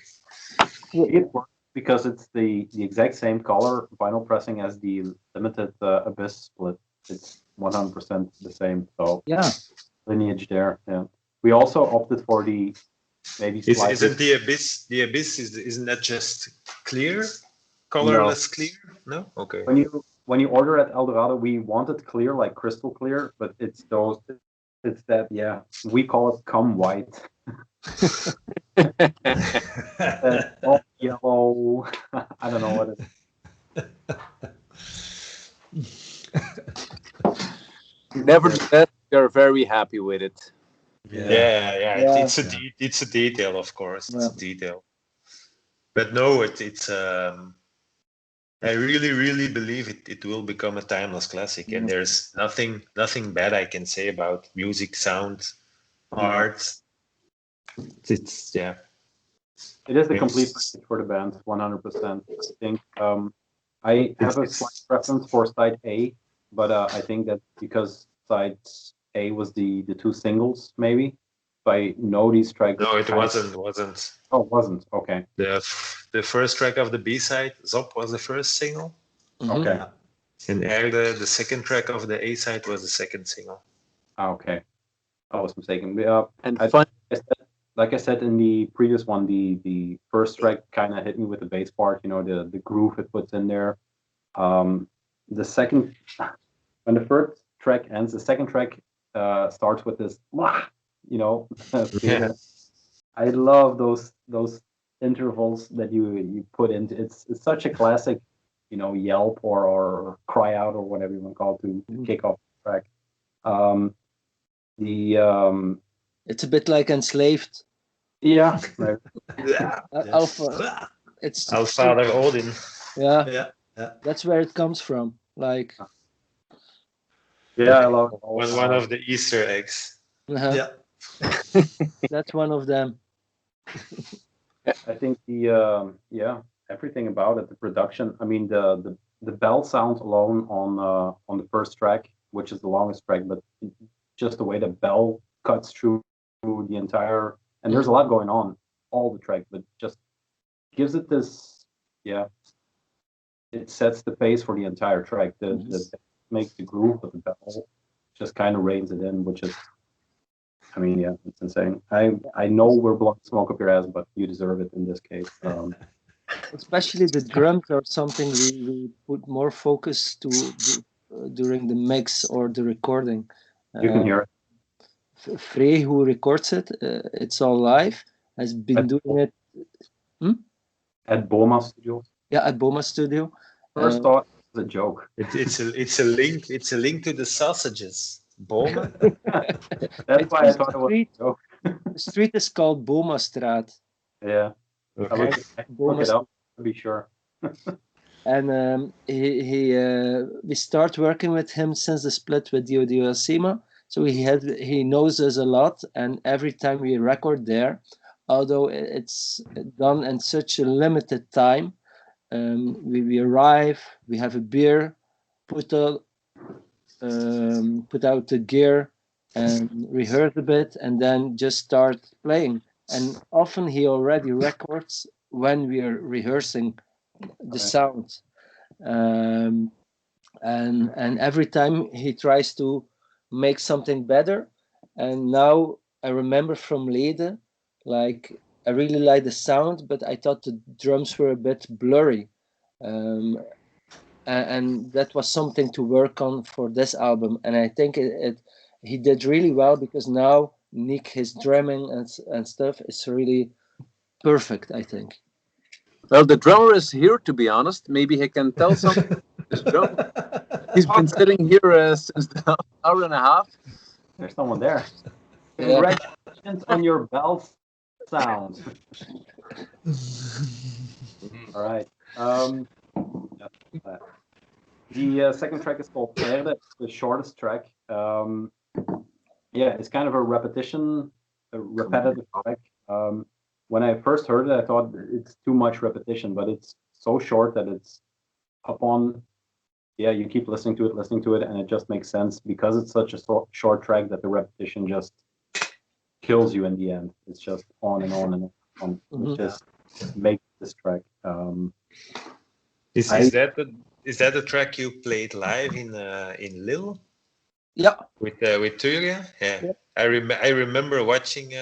It works because it's the exact same color vinyl pressing as the limited Abyss split. It's 100% the same. So yeah, lineage there. Yeah. We also opted for the maybe slightly. Isn't the Abyss isn't that just clear, colorless clear? No. Okay. When you order at Eldorado, we wanted clear, like crystal clear, but it's that, yeah, we call it cum white. Yellow. I don't know what it is. Nevertheless, you're very happy with it. Yeah. It's a detail, of course. It's a detail. But no, it's I really believe it will become a timeless classic, and there's nothing bad I can say about music, sound, art. It's It is the complete package for the band, 100%. I think I have a slight preference for side A, but I think that because side A was the two singles, maybe. If I know these tracks. No, it wasn't. Oh, it wasn't. Okay. The first track of the B-side, Zop, was the first single. Okay. And Erde, the second track of the A-side, was the second single. Okay. I was mistaken. Like I said in the previous one, the first track kind of hit me with the bass part, the groove it puts in there. The second, when the first track ends, the second track starts with this, I love those intervals that you put into it's such a classic, yelp or cry out or whatever you want to call it to kick off the track. It's a bit like Enslaved. Yeah. Right. Alpha. It's Alfather Odin. Yeah. That's where it comes from. Like. Yeah, I love one of the Easter eggs. Yeah. That's one of them. I think everything about it, the production. I mean, the bell sound alone on the first track, which is the longest track, but just the way the bell cuts through the entire, and there's a lot going on all the track, but just gives it this, it sets the pace for the entire track. The makes the groove, but the bell just kind of reins it in, which is, I mean, it's insane. I know we're blowing smoke up your ass, but you deserve it in this case. Especially the drums are something we put more focus to during the mix or the recording. You can hear it. Frey, who records it, it's all live, has been doing it at Boma Studios. Yeah, at Boma Studio. First thought it was a joke. It's a link. It's a link to the sausages. Boma. That's why I thought it was a joke. The street is called Boma Straat. Yeah. Okay. Look it up to be sure. And we start working with him since the split with Dio Sima. So he knows us a lot, and every time we record there, although it's done in such a limited time, we arrive, we have a beer, put out the gear, and rehearse a bit, and then just start playing. And often he already records when we are rehearsing the sound, and every time he tries to make something better. And now I remember from Lede, like I really like the sound, but I thought the drums were a bit blurry, and that was something to work on for this album. And I think he did really well, because now Nick, his drumming and stuff is really perfect, I think. Well, the drummer is here, to be honest. Maybe he can tell something. This drummer. He's been sitting here since the hour and a half. There's someone there. Yeah. Congratulations on your bell sound. All right. The second track is called Erde, the shortest track. It's kind of a repetitive track. When I first heard it, I thought it's too much repetition, but it's so short that it's upon. Yeah, you keep listening to it, and it just makes sense because it's such a short track that the repetition just kills you in the end. It's just on and on and on. It just makes this track. Is that the track you played live in Lille? Yeah. With Turia? Yeah. Yep. I remember watching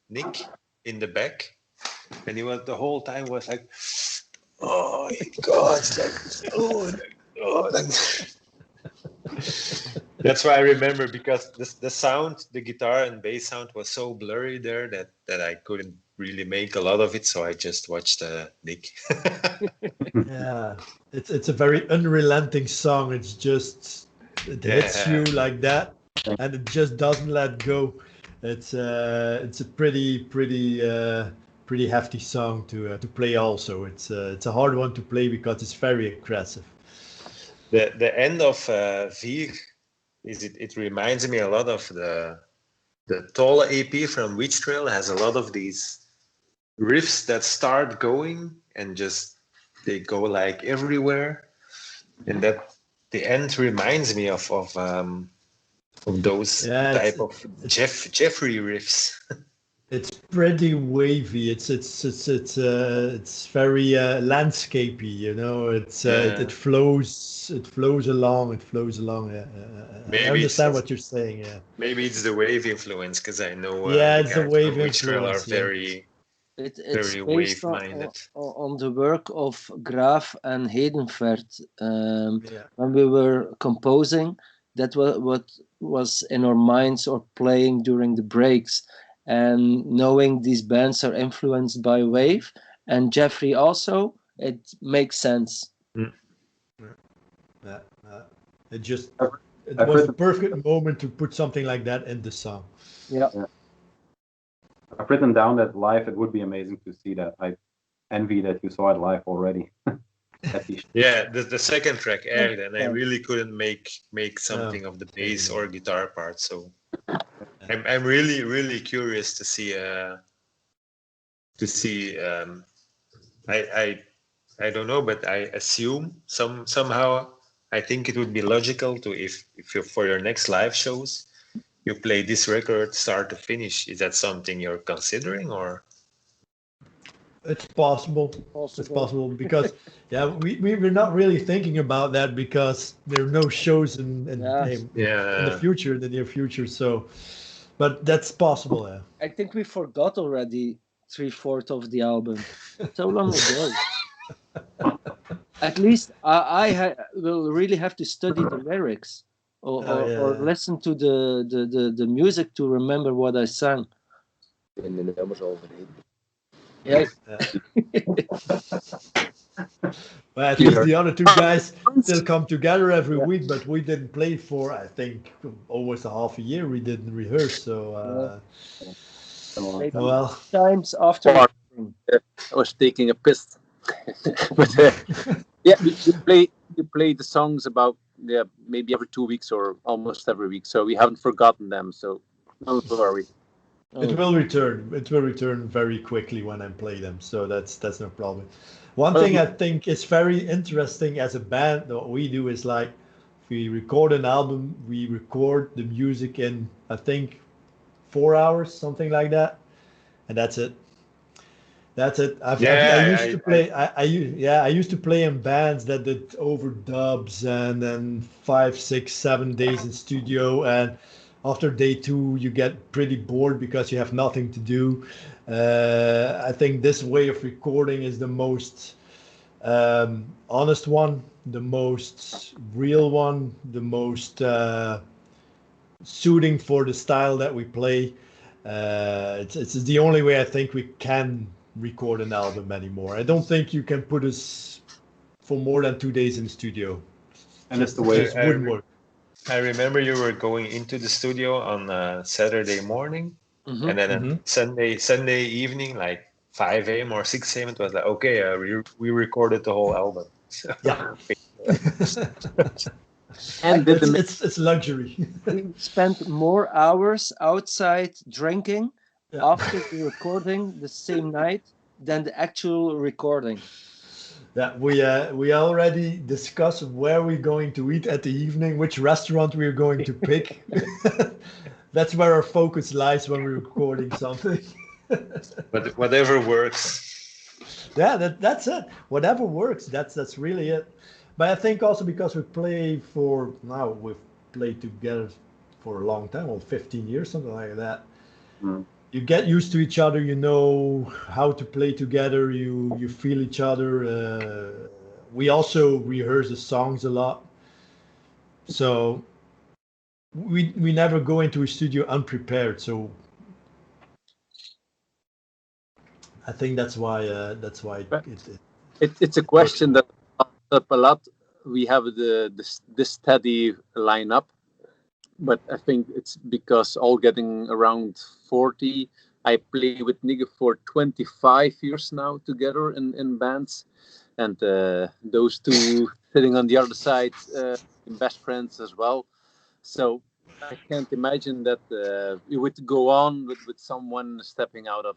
Nick in the back, and he was the whole time was like, "Oh my God!" That's why I remember, because the sound, the guitar and bass sound was so blurry there that I couldn't really make a lot of it, so I just watched Nick. Yeah, it's a very unrelenting song. It hits you like that, and it just doesn't let go. It's a pretty hefty song to play. Also, it's a hard one to play because it's very aggressive. The end of Vier it reminds me a lot of the Tolle EP from Witch Trail. Has a lot of these riffs that start going and just they go like everywhere, and that the end reminds me of those type of Jeffrey riffs. It's pretty wavy. It's very landscapey. You know, it flows along. Maybe I understand what you're saying. Yeah. Maybe it's the wave influence, because I know it's the wave influence. Are very very wave-minded. On the work of Graaf and Hedenvert. When we were composing, that was what was in our minds or playing during the breaks. And knowing these bands are influenced by wave, and Jeffrey also, it makes sense. It was the perfect moment to put something like that in the song. Yeah. I've written down that live it would be amazing to see that. I envy that you saw it live already. Yeah, the second track aired, and I really couldn't make something of the bass or guitar part. So I'm really curious to see. I don't know, but I assume somehow I think it would be logical to if you for your next live shows you play this record start to finish. Is that something you're considering, or? It's possible. It's possible because we're not really thinking about that because there are no shows in the future, in the near future. So, but that's possible. Yeah. I think we forgot already 3/4 of the album. So long ago. At least I will really have to study the lyrics or listen to the music to remember what I sang. Yes. Well, at least the other two guys still come together every week, but we didn't play for, I think, almost a half a year. We didn't rehearse, so well. Times after I was taking a piss. But we play the songs about maybe every 2 weeks or almost every week, so we haven't forgotten them. So don't worry. It will return. It will return very quickly when I play them, so that's no problem. One thing I think is very interesting as a band, what we do is like, if we record an album, we record the music in, I think, 4 hours, something like that, and that's it. That's it. I used to play in bands that did overdubs and then 5, 6, 7 days in studio, and after day 2 you get pretty bored because you have nothing to do. I think this way of recording is the most honest one, the most real one, the most suiting for the style that we play. It's the only way I think we can record an album anymore. I don't think you can put us for more than 2 days in the studio. And it's the way Just wouldn't work. I remember you were going into the studio on Saturday morning, and then on Sunday evening, like 5 a.m. or 6 a.m. It was like, okay, we recorded the whole album. So, Yeah. And it's luxury. We spent more hours outside drinking Yeah. after the recording the same night than the actual recording. Yeah, we already discussed where we're going to eat at the evening, which restaurant we're going to pick. That's where our focus lies when we're recording something. but whatever works. Yeah, that's it. Whatever works. That's really it. But I think also because we've played together for a long time, well, 15 years, something like that. Mm. You get used to each other. You know how to play together. You feel each other. We also rehearse the songs a lot, so we never go into a studio unprepared. So I think that's why it's a question that comes up a lot. We have the steady lineup, but I think it's because all getting around 40. I play with Nigga for 25 years now together in bands, and those two sitting on the other side, best friends as well. So I can't imagine that we would go on with someone stepping out of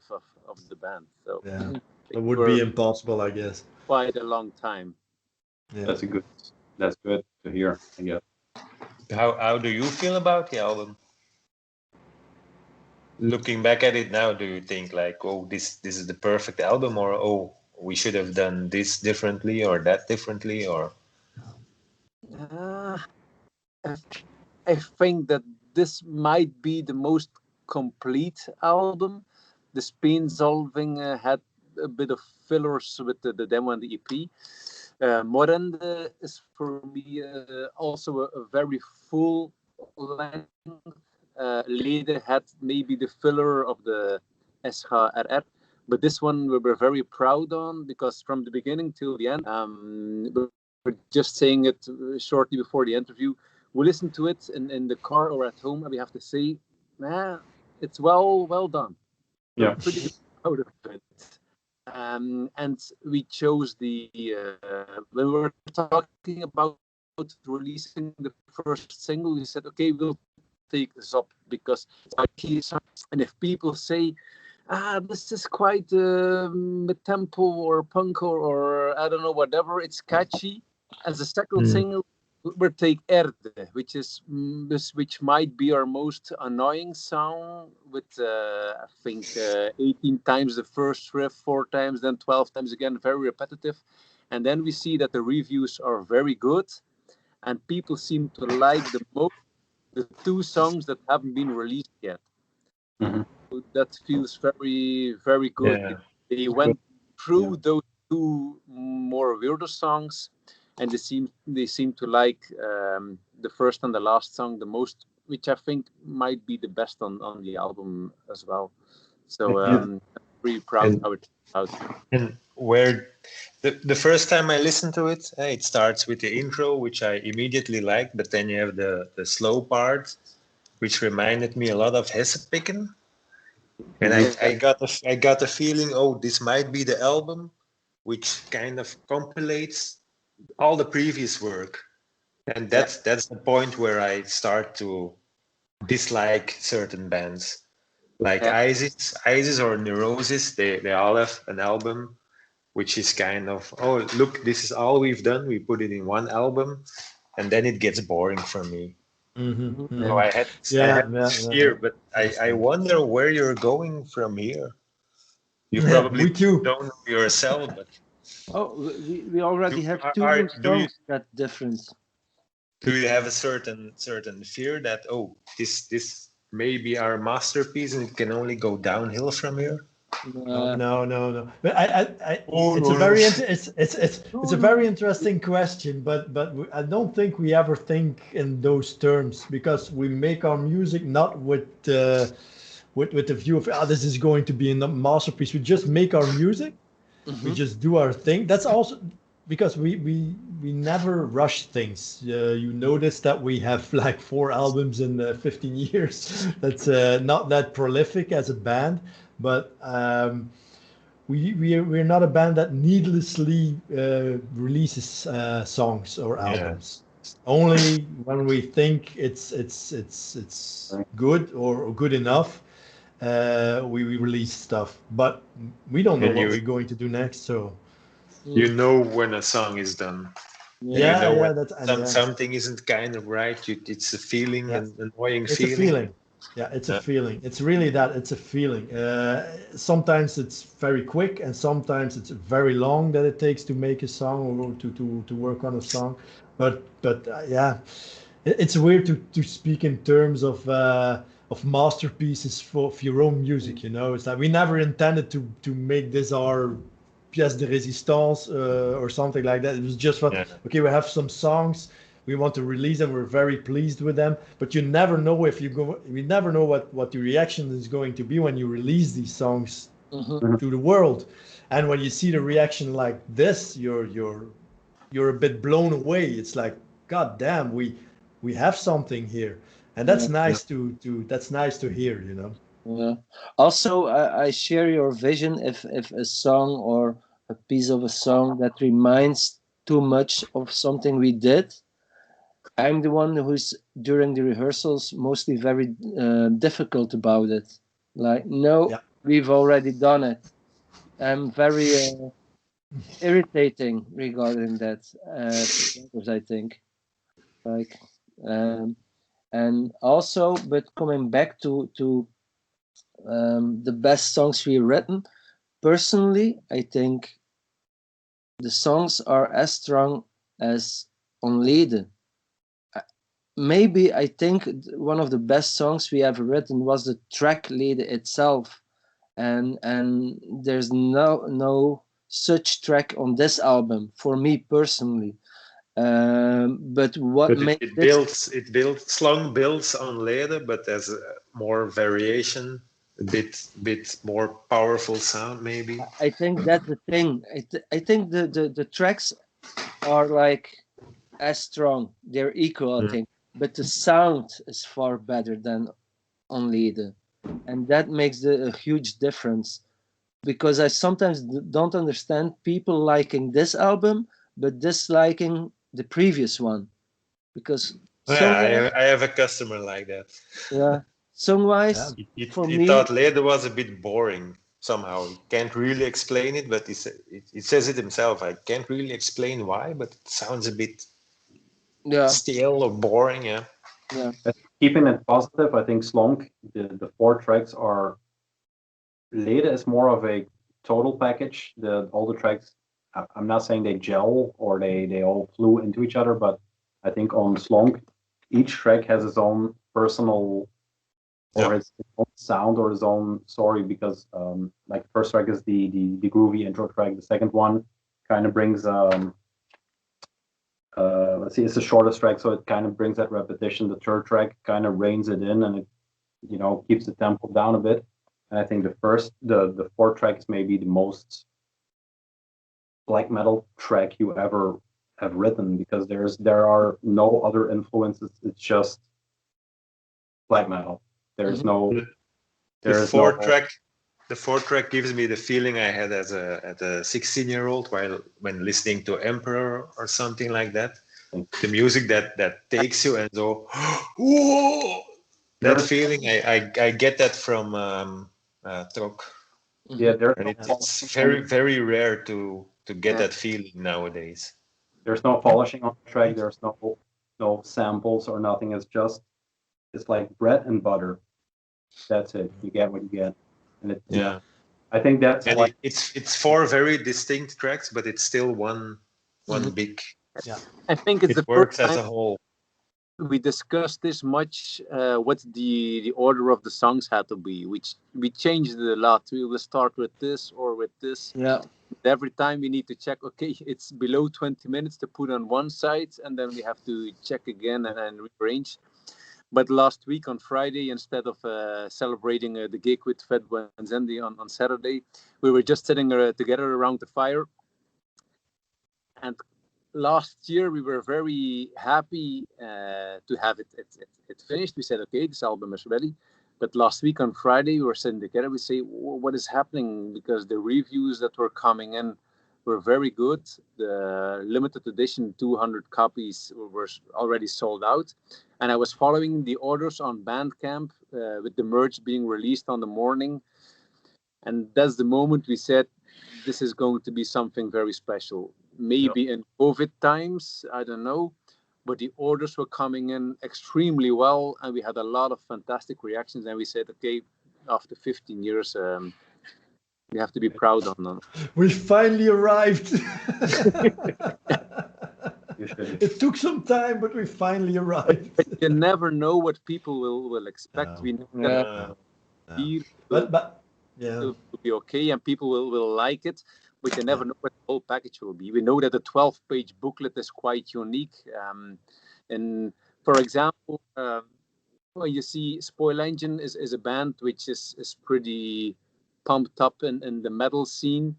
the band. So yeah, it would be impossible, I guess. Quite a long time. Yeah. That's good to hear, I guess. How do you feel about the album? Looking back at it now, do you think like, oh, this is the perfect album, or oh, we should have done this differently or that differently, or? I think that this might be the most complete album. The Spin Solving had a bit of fillers with the demo and the EP. Morende is for me also a very full length. Lede had maybe the filler of the SHRR, but this one we were very proud on because from the beginning till the end, we were just saying it shortly before the interview. We listen to it in the car or at home, and we have to say, it's well done. Yeah. We're pretty proud of it. And we chose when we were talking about releasing the first single, we said, okay, we'll take this up because it's our key song. And if people say, this is quite mid-tempo or punk or I don't know, whatever, it's catchy. As a second single, we'll take Erde, which might be our most annoying song with, I think, 18 times the first riff, 4 times, then 12 times again, very repetitive. And then we see that the reviews are very good and people seem to like the most the 2 songs that haven't been released yet. Mm-hmm. So that feels very, very good. Yeah. They went through those 2 more weirder songs, and they seem to like the first and the last song the most, which I think might be the best on the album as well. So I'm pretty proud how it turned out. And where the first time I listened to it, it starts with the intro, which I immediately liked, but then you have the slow part, which reminded me a lot of Hessepicken. And I got the feeling, oh, this might be the album, which kind of compilates all the previous work. And that's the point where I start to dislike certain bands. Like ISIS or Neurosis, they all have an album which is kind of, oh, look, this is all we've done. We put it in one album, and then it gets boring for me. Mm-hmm. So I had this fear, but I wonder where you're going from here. You probably don't know yourself, but we already have 2 songs that difference. Do you have a certain fear that, oh, this may be our masterpiece and it can only go downhill from here? No. But it's a very interesting question. But I don't think we ever think in those terms because we make our music not with with the view of this is going to be a masterpiece. We just make our music. We just do our thing. That's also because we never rush things. You notice that we have like 4 albums in 15 years. That's not that prolific as a band, but we're not a band that needlessly releases songs or albums. Only when we think it's good or good enough, we release stuff. But we don't know what we're going to do next. So you know when a song is done. Yeah, you know yeah, when something isn't kind of right. It's a feeling, an annoying it's feeling. a feeling. Yeah, it's a feeling. It's really that. It's a feeling. Sometimes it's very quick, and sometimes it's very long that it takes to make a song or to work on a song. But yeah, it's weird to speak in terms of masterpieces for your own music. You know, it's like we never intended to make this our pièce de résistance or something like that. It was just okay, we have some songs. We want to release them. We're very pleased with them, but you never know if you go. We never know what the reaction is going to be when you release these songs to the world, and when you see the reaction like this, you're a bit blown away. It's like, God damn, we have something here, and that's nice to that's nice to hear. You know. Yeah. Also, I share your vision. If a song or a piece of a song that reminds too much of something we did, I'm the one who's during the rehearsals mostly very difficult about it. Like, no, we've already done it. I'm very irritating regarding that. I think, like, and also, but coming back to the best songs we've written. Personally, I think the songs are as strong as on Lede. Maybe I think one of the best songs we ever written was the track Lede itself, and there's no such track on this album for me personally. But what makes it builds Slonk builds on Lede, but there's more variation, a bit more powerful sound maybe. I think that's the thing. I think the tracks are like as strong. They're equal, I think. But the sound is far better than on Lede. And that makes a huge difference. Because I sometimes don't understand people liking this album, but disliking the previous one. Because I have a customer like that. Yeah. Song-wise, He me, thought Lede was a bit boring somehow. He can't really explain it, but he says it himself. I can't really explain why, but it sounds a bit stale or boring. Yeah. Keeping it positive, I think Slonk, the 4 tracks are. Lede is more of a total package. All the tracks, I'm not saying they gel or they all flew into each other, but I think on Slonk, each track has its own personal or his own sound or his own story, because like the first track is the groovy intro track. The second one kind of brings let's see, it's the shortest track, so it kind of brings that repetition. The third track kind of reins it in, and it keeps the tempo down a bit. And I think the 4th track is maybe the most black metal track you ever have written, because there are no other influences. It's just black metal. There's no. The 4th track. The 4th track gives me the feeling I had as a 16-year-old when listening to Emperor or something like that. The music that takes you and so, whoa! That feeling, I get that from Trok. Yeah, it's very, very rare to get that feeling nowadays. There's no polishing on the track. There's no samples or nothing. It's like bread and butter. That's it. You get what you get. And I think that's why it's 4 very distinct tracks, but it's still one big. Yeah, I think it works as a whole. We discussed this much. What the order of the songs had to be, which we changed it a lot. We will start with this or with this. Yeah. Every time we need to check. Okay, it's below 20 minutes to put on one side, and then we have to check again and rearrange. But last week on Friday, instead of celebrating the gig with Fed Wenzendi on Saturday, we were just sitting together around the fire. And last year we were very happy to have it finished. We said, okay, this album is ready. But last week on Friday, we were sitting together. We say, what is happening? Because the reviews that were coming in were very good. The limited edition 200 copies were already sold out. And I was following the orders on Bandcamp with the merch being released on the morning. And that's the moment we said, this is going to be something very special. Maybe in COVID times, I don't know. But the orders were coming in extremely well. And we had a lot of fantastic reactions. And we said, okay, after 15 years, we have to be proud on them. We finally arrived. It took some time, but we finally arrived. You never know what people will expect. We know that but yeah, it will be okay, and people will like it. But you never know what the whole package will be. We know that the 12-page booklet is quite unique. And for example, when you see Spoil Engine is a band which is pretty pumped up in the metal scene.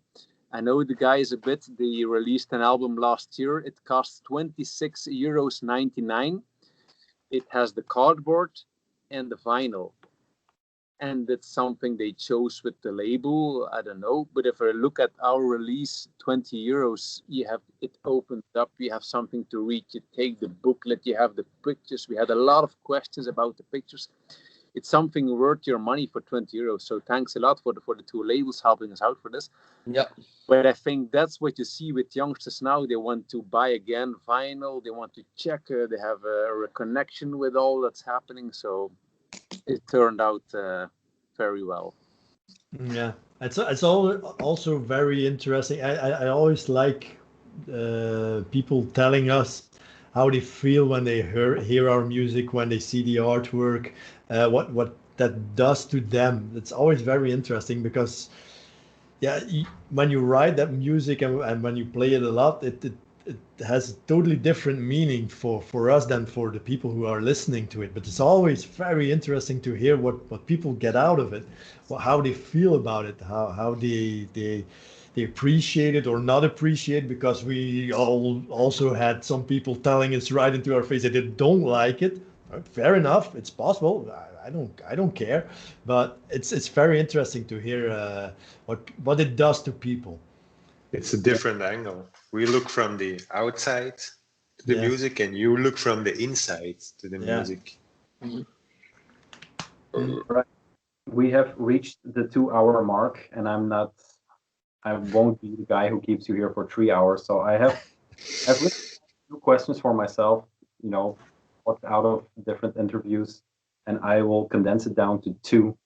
I know the guys a bit. They released an album last year. It costs €26.99. It has the cardboard and the vinyl. And it's something they chose with the label. I don't know. But if I look at our release, €20, you have it opened up. You have something to read. You take the booklet. You have the pictures. We had a lot of questions about the pictures. It's something worth your money for €20. So thanks a lot for the two labels helping us out for this. Yeah. But I think that's what you see with youngsters now. They want to buy again vinyl. They want to check. They have a connection with all that's happening. So it turned out very well. Yeah, it's also very interesting. I always like people telling us how they feel when they hear our music, when they see the artwork, what that does to them. It's always very interesting because, when you write that music and when you play it a lot, it has a totally different meaning for us than for the people who are listening to it. But it's always very interesting to hear what people get out of it, how they feel about it, how they appreciate it or not appreciate, because we all also had some people telling us right into our face that they don't like it. Fair enough, it's possible. I don't care, but it's very interesting to hear what it does to people. It's a different angle. We look from the outside to the music, and you look from the inside to the music. Right. We have reached the 2-hour mark, and I won't be the guy who keeps you here for 3 hours. So I've written 2 questions for myself, what's out of different interviews, and I will condense it down to 2.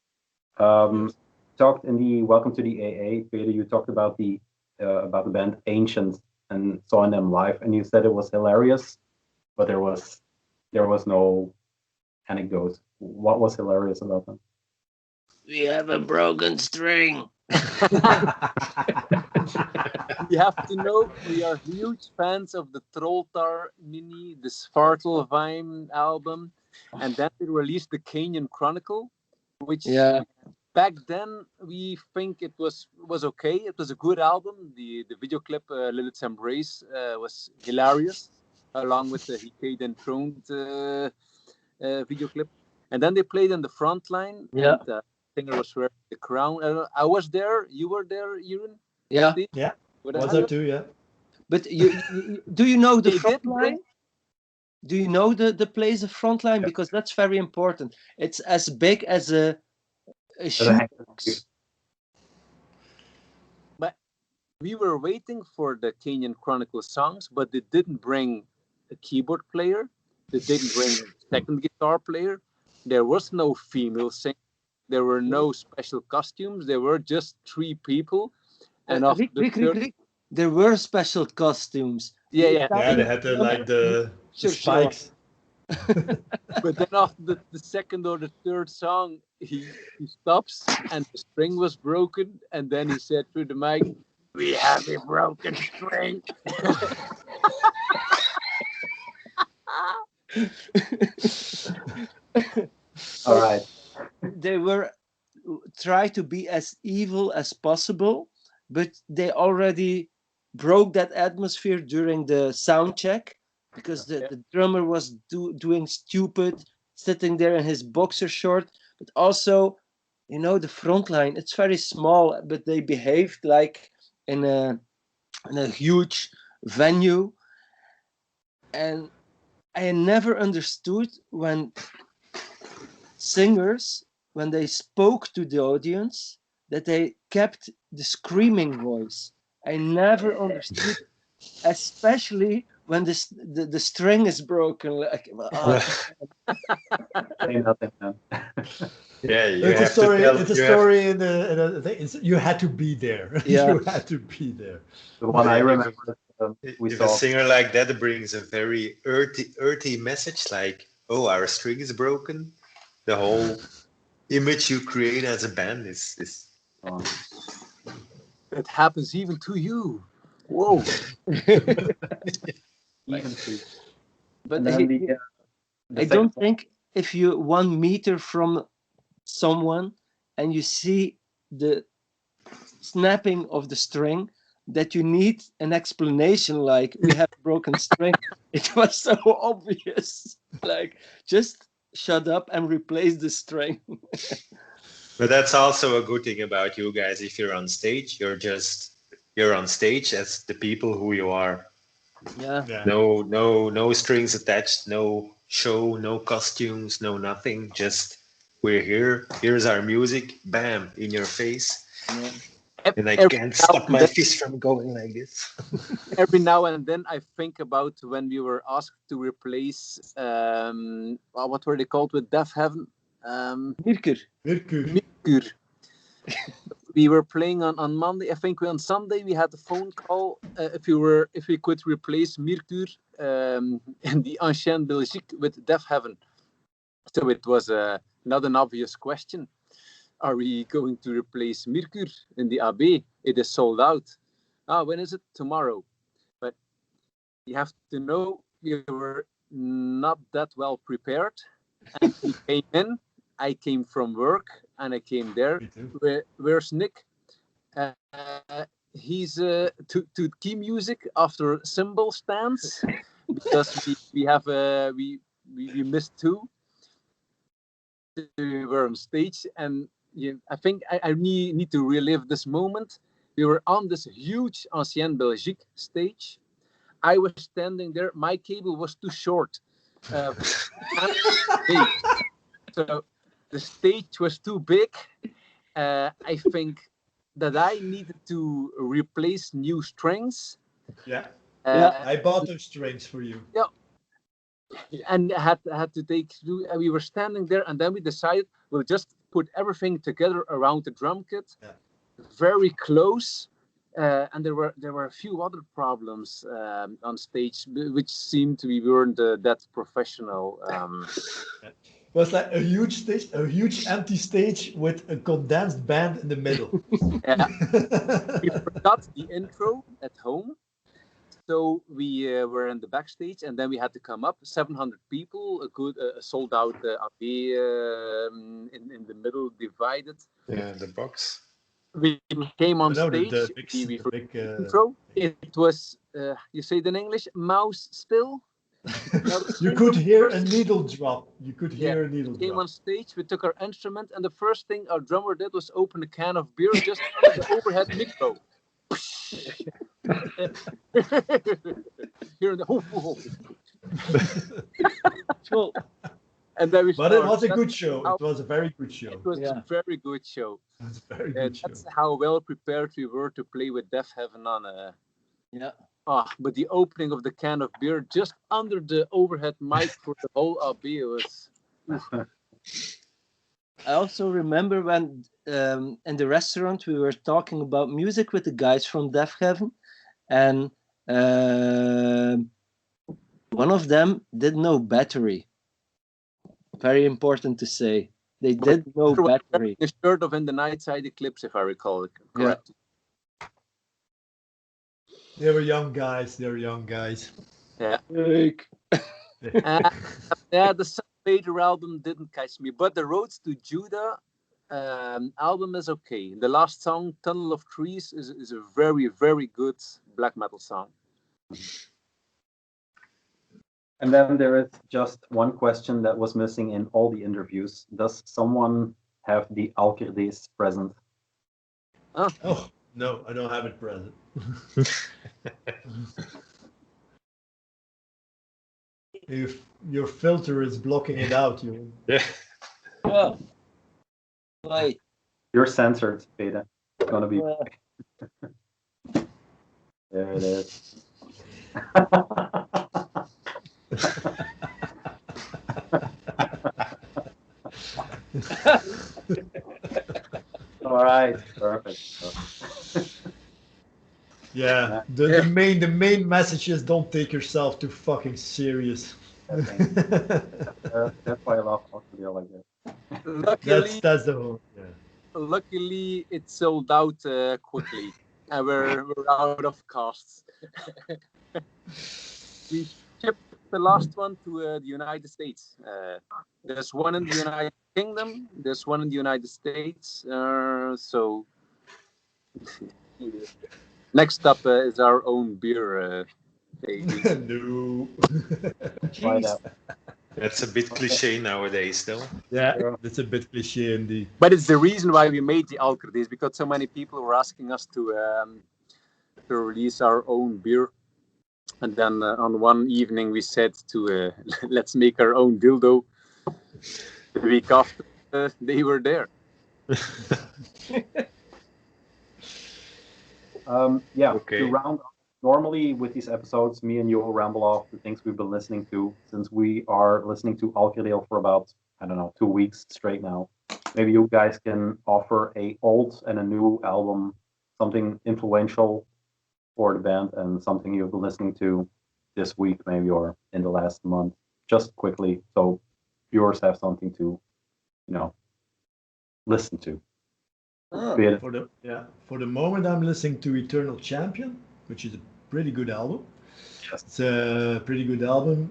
Talked in the Welcome to the AA, Peter, you talked about the band Ancient and saw them live, and you said it was hilarious, but there was no anecdotes. What was hilarious about them? We have a broken string. You have to know we are huge fans of the Trolltar Mini, the Svartalvheim album, and then they released the Canyon Chronicle, which back then we think it was okay. It was a good album. The video clip Lilith's Embrace was hilarious, along with the Hecade Enthroned video clip. And then they played in the front line. Yeah. And the singer was wearing the crown. I was there. You were there, Jeroen? Yeah. Was there too? Yeah. But do you know the front line? Do you know the place of front line? Because that's very important. It's as big as a shoebox. But we were waiting for the Canyon Chronicle songs, but they didn't bring a keyboard player. They didn't bring a second guitar player. There was no female singer. There were no special costumes. There were just 3 people. And Rick, there were special costumes. Yeah, they had the spikes. But then after the second or the third song, he stops and the string was broken, and then he said through the mic, "We have a broken string." All right. They were try to be as evil as possible, but they already broke that atmosphere during the sound check because the drummer was doing stupid, sitting there in his boxer short. But also, you know, the front line, it's very small, but they behaved like in a huge venue. And I never understood when singers, when they spoke to the audience, that they kept the screaming voice. I never understood, especially when the string is broken. Like, Say nothing, man. Yeah, you It's a have to story. tell. It's a You have story in the thing. You had to be there. Yeah. You had to be there. The one I If- remember, we if a saw. singer like that brings a very earthy message, like, "Oh, our string is broken," the whole image you create as a band is It happens even to you. Whoa. even to. but And then the I second don't think if you 1 meter from someone and you see the snapping of the string that you need an explanation like we have broken string. It was so obvious. Like, just shut up and replace the string. But that's also a good thing about you guys. If you're on stage, you're on stage as the people who you are. Yeah. Yeah. No strings attached, no show, no costumes, no nothing. Just we're here. Here's our music. Bam, in your face. Yeah. And I Every can't now stop and my then- fist from going like this. Every now and then I think about when we were asked to replace what were they called with Deaf Heaven? Mirkur. Mercure. Mirkur. We were playing on Monday. I think on Sunday we had a phone call if we could replace Mirkur in the Ancienne Belgique with Deaf Heaven. So it was not an obvious question. Are we going to replace Mirkur in the AB? It is sold out. When is it? Tomorrow. But you have to know we were not that well prepared. And we came in. I came from work and I came there. Me too. Where's Nick? He's to key music after cymbal stands because we missed two. We were on stage and I think I need to relive this moment. We were on this huge Ancienne Belgique stage. I was standing there. My cable was too short. So the stage was too big. I think that I needed to replace new strings. Yeah. Yeah. I bought those strings for you. And had to take through. We were standing there, and then we decided we'll just put everything together around the drum kit, very close. And there were a few other problems on stage, which seemed to be weren't that professional. It was like a huge stage, a huge empty stage with a condensed band in the middle. We forgot the intro at home. So we were in the backstage, and then we had to come up. 700 people, a good sold out AB in the middle, divided. Yeah, the box. We came on No, stage. the big, we the big intro. It was you say it in English, mouse still. you could hear a needle drop. You could hear a needle We came drop. on stage. We took our instrument, and the first thing our drummer did was open a can of beer just under the overhead micro. Here in the Well, and then we But it started. was a good show. It was a very good show. It was a very good show. It was a very good show. That's how well prepared we were to play with Deaf Heaven on a. yeah. But the opening of the can of beer just under the overhead mic for the whole AB was. I also remember when in the restaurant we were talking about music with the guys from Deaf Heaven, and one of them did no battery. Very important to say. They did no battery. The shirt of In the Night Side Eclipse, if I recall it correctly. They were young guys. They were young guys. Yeah. Like, The later album didn't catch me, but the Roads to Judah album is okay. The last song, Tunnel of Trees, is a very, very good black metal song. And then there is just one question that was missing in all the interviews. Does someone have the Alkerdeel present? Oh, no, I don't have it present. If your filter is blocking it out, you. Yeah. Oh. Wait. You're censored, Beta. It's gonna be. There it is. All right, perfect. Yeah, the main message is don't take yourself too fucking serious. That's why I love Alkerdeel like this. Luckily, That's the whole. Yeah. luckily it sold out quickly, and we're out of costs. We shipped the last one to the United States. There's one in the United Kingdom. There's one in the United States. So next up is our own beer. Baby. No. Try that. That's a bit cliche nowadays, though. Yeah, that's a bit cliche indeed. But it's the reason why we made the Alkerdeel, because so many people were asking us to release our own beer. And then on one evening we said to let's make our own dildo. The week after they were there. Yeah, Okay. to round up, normally with these episodes, me and you will ramble off the things we've been listening to, since we are listening to Alkerdeel for about, I don't know, 2 weeks straight now. Maybe you guys can offer a old and a new album, something influential for the band, and something you've been listening to this week, maybe, or in the last month, just quickly, so viewers have something to, listen to. Beta. For the moment, I'm listening to Eternal Champion, which is a pretty good album. Yes. It's a pretty good album.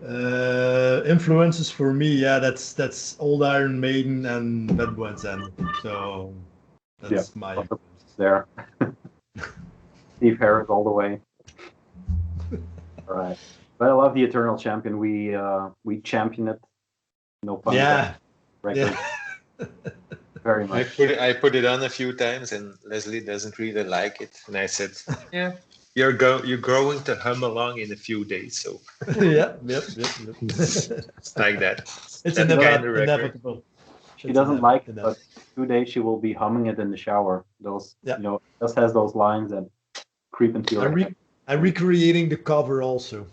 Influences for me, that's Old Iron Maiden and Bad Blood Zen. So that's my influences. There. Steve Harris all the way. All right. But I love the Eternal Champion. We champion it. No pun. Yeah. Record. Very much. I put it on a few times, and Leslie doesn't really like it. And I said, "Yeah, you're growing to hum along in a few days." So Yep. it's like that. It's That kind of record. inevitable. She doesn't like it, but 2 days she will be humming it in the shower. Those, just has those lines that creep into your head. I'm recreating the cover also.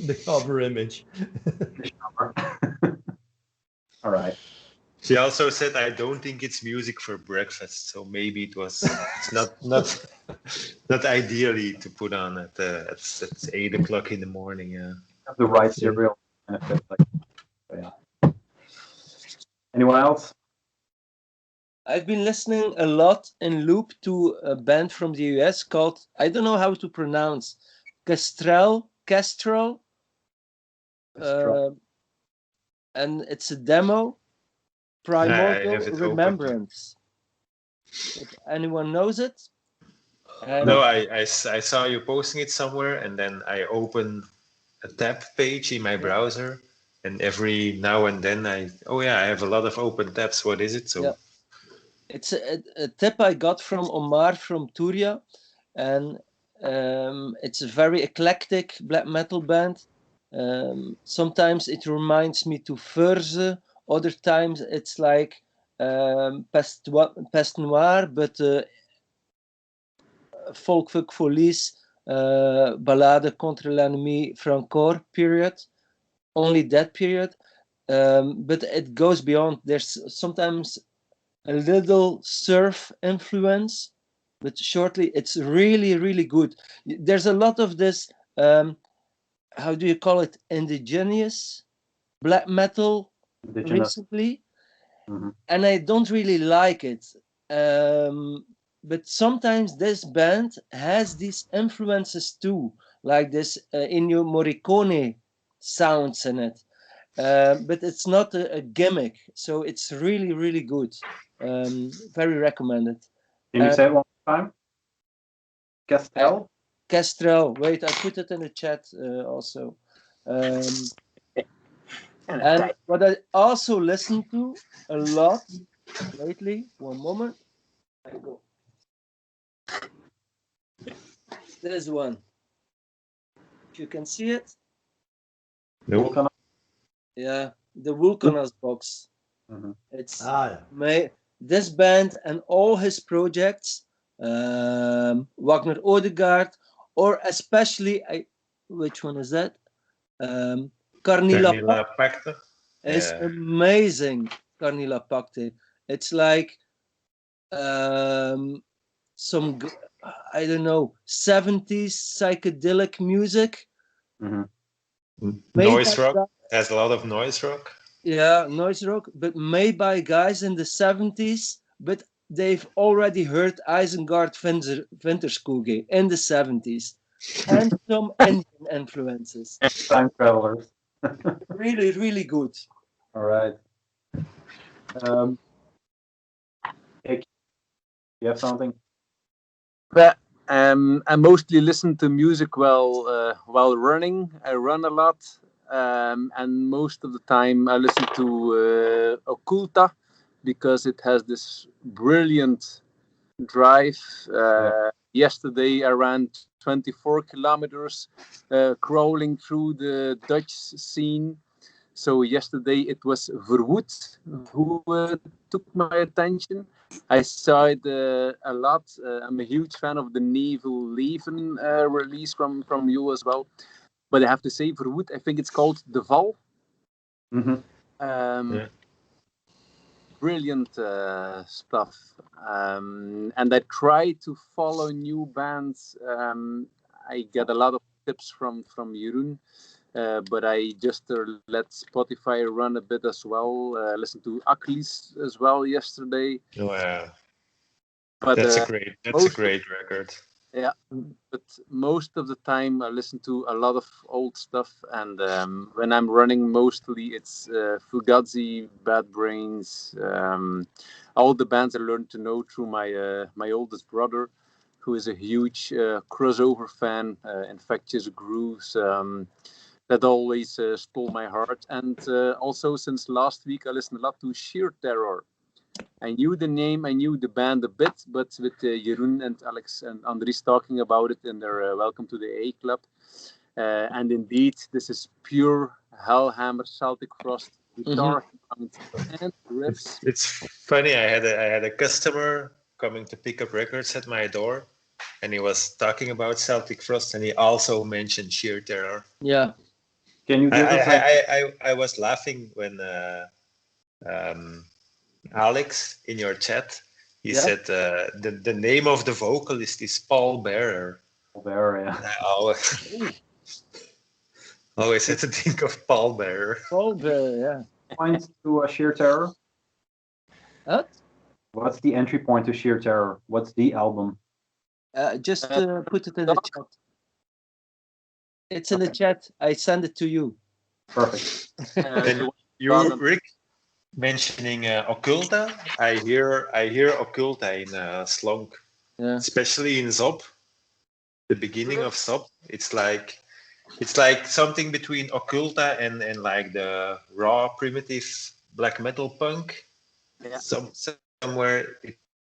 The cover image. All right. She also said, "I don't think it's music for breakfast." So maybe it's not ideally to put on at 8:00 in the morning. Yeah. Have the right cereal and it fits like. Yeah. Anyone else? I've been listening a lot in loop to a band from the US called, I don't know how to pronounce, Kestrel. And it's a demo, Primordial Remembrance. If anyone knows it? No, I saw you posting it somewhere, and then I open a tab page in my browser, and every now and then I have a lot of open tabs. What is it? So. Yeah. It's a tip I got from Omar from Turia, and it's a very eclectic black metal band. Sometimes it reminds me to Verze, other times it's like Peste Noire, but Folkvuk Folies, Ballade contre l'ennemi Francoeur period, only that period. But it goes beyond. There's sometimes a little surf influence, but shortly it's really, really good. There's a lot of this, how do you call it, indigenous black metal recently, and I don't really like it. But sometimes this band has these influences too, like this Ennio Morricone sounds in it. but it's not a gimmick, so it's really, really good. Very recommended. Can you say it one more time? Castell? Kestrel. Wait, I put it in the chat also. And what I also listen to a lot lately, one moment, I go. This one. If you can see it. No. Yeah, the Vulcanas box. It's yeah. this band and all his projects, Wagner Odegaard, or especially, which one is that? Carnila Pacte. is amazing. Carnila Pacte. It's like some, I don't know, 70s psychedelic music. Noise rock. Has a lot of noise rock. Yeah, noise rock, but made by guys in the 70s, but they've already heard Isengard Winterskoge in the 70s. And some Indian influences. Time travelers. Really, really good. All right. You have something? But I mostly listen to music while running. I run a lot, and most of the time I listen to Occulta because it has this brilliant drive. Yesterday I ran 24 kilometers crawling through the Dutch scene. So yesterday it was Verwoed who took my attention. I saw it a lot. I'm a huge fan of the Nevel Leven release from you as well. But I have to say, Verwoed, I think it's called The Val. Brilliant stuff. And I try to follow new bands. I get a lot of tips from Jeroen. But I just let Spotify run a bit as well. Listen to Achilles as well yesterday. Wow, but that's a great record. Yeah, but most of the time I listen to a lot of old stuff, and when I'm running, mostly it's Fugazi, Bad Brains, all the bands I learned to know through my oldest brother, who is a huge crossover fan. Infectious Grooves. That always stole my heart. And also since last week, I listened a lot to Sheer Terror. I knew the name, I knew the band a bit, but with Jeroen and Alex and Andries talking about it in their Welcome to the A Club. And indeed, this is pure Hellhammer, Celtic Frost, guitar and riffs. It's funny, I had a customer coming to pick up records at my door, and he was talking about Celtic Frost, and he also mentioned Sheer Terror. Yeah. Can you give us I was laughing when Alex in your chat, he said the name of the vocalist is Paul Bearer. Paul Bearer, yeah. I always had to think of Paul Bearer. Paul Bearer, yeah. Point to Sheer Terror? What? What's the entry point to Sheer Terror? What's the album? Just put it in the chat. It's in the chat. I send it to you. Perfect. And you, Rick, mentioning Occulta. I hear Occulta in Slonk, especially in Zob. The beginning of Zob. It's like something between Occulta and like the raw primitive black metal punk. Yeah. Somewhere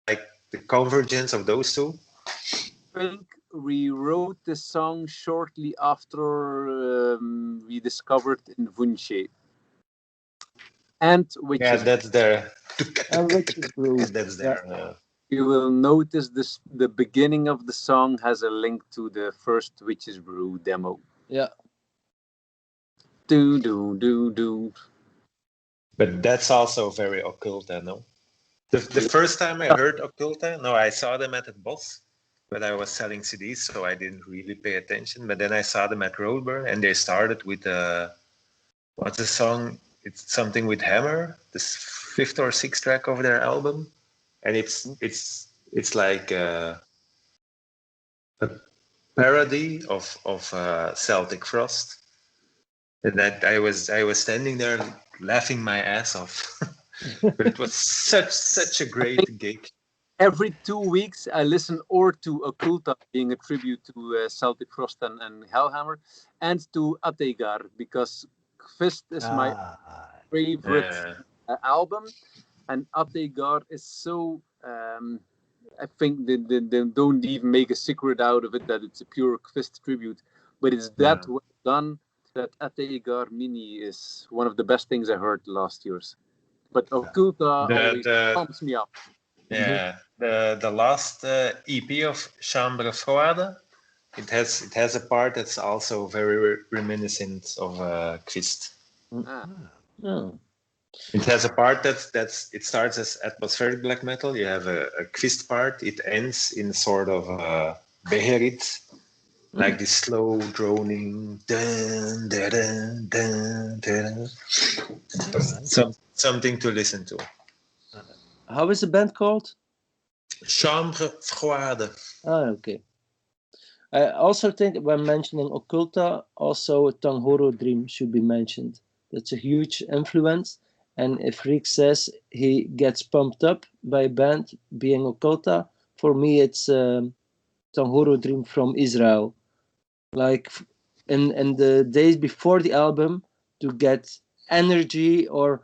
like the convergence of those two. I think we wrote the song shortly after we discovered in Vunche. And which that's there. That's there. You will notice this. The beginning of the song has a link to the first Witch's Brew demo. Yeah. Do. But that's also very Occulta, no? The first time I heard Occulta, I saw them at the Boss, but I was selling CDs, so I didn't really pay attention. But then I saw them at Roadburn, and they started with what's the song? It's something with Hammer, this 5th or 6th track of their album, and it's like a parody of Celtic Frost, And that I was standing there laughing my ass off. But it was such a great gig. Every 2 weeks, I listen or to Occulta, being a tribute to Celtic Frost and Hellhammer, and to Ategar, because Fist is my favorite album, and Ategar is so. I think they don't even make a secret out of it that it's a pure Fist tribute, but it's that well done that Ategar Mini is one of the best things I heard last years. But Occulta always pumps me up. Yeah, the last EP of Chambre Froide, it has a part that's also very reminiscent of Kvist. Oh. It has a part it starts as atmospheric black metal. You have a Kvist part. It ends in sort of Beherit, like this slow droning dun, dun, dun, dun, dun. Something to listen to. How is the band called? Chambre Froide. Oh, okay. I also think when mentioning Occulta, also Tanghoro Dream should be mentioned. That's a huge influence. And if Rick says he gets pumped up by a band being Occulta, for me it's Tanghoro Dream from Israel. Like in the days before the album, to get energy, or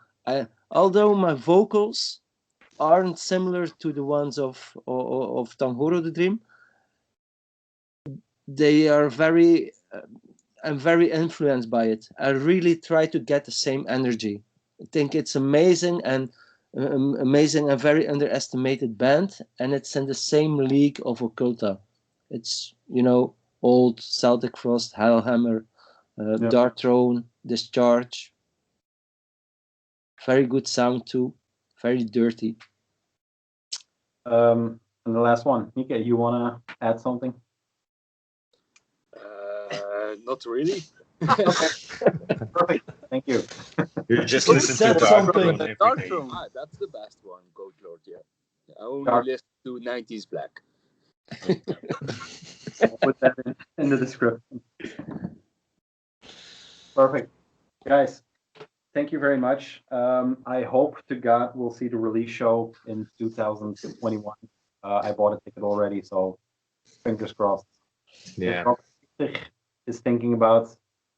although my vocals aren't similar to the ones of Tanghoro the Dream, they are very I'm very influenced by it. I really try to get the same energy. I think it's amazing and a very underestimated band, and it's in the same league of Occulta. It's, old Celtic Frost, Hellhammer, Dark Throne, Discharge. Very good sound too. Very dirty. And the last one, Mika, you want to add something? Not really. Okay. Perfect. Thank you. You just Who listen said to something? Dark Throne. That's the best one, Goat Lord. Yeah. I only listen to 90s black. I'll put that in the description. Perfect. Guys, thank you very much. I hope to God we'll see the release show in 2021. I bought a ticket already, so fingers crossed. Yeah. If is thinking about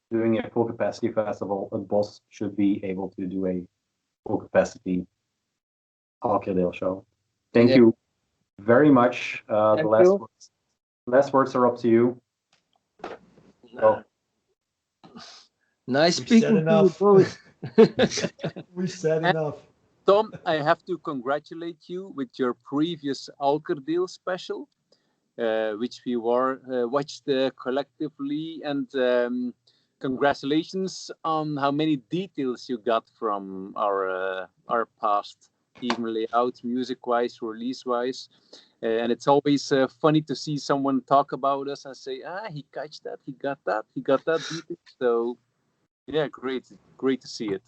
doing a full capacity festival, a boss should be able to do a full capacity Alkerdeel show. Thank you very much. The last words are up to you. So. Nice speaking to you both. We said enough. Tom, I have to congratulate you with your previous Alkerdeel special, which we watched collectively, and congratulations on how many details you got from our past, even layout, music-wise, release-wise. And it's always funny to see someone talk about us and say, he catch that, he got that detail. So, yeah, great to see it.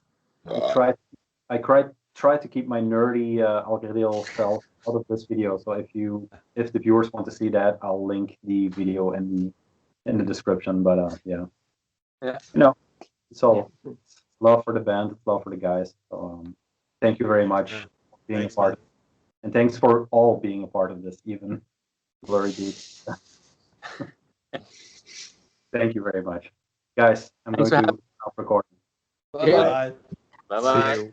I try to keep my nerdy Alkerdeel self out of this video. So if the viewers want to see that, I'll link the video in the description. But yeah, it's all it's love for the band, it's love for the guys. So thank you very much for being a part of it. And thanks for all being a part of this, even Blurry Dude. Thank you very much. Guys, I'm going to stop recording. Bye. Bye-bye.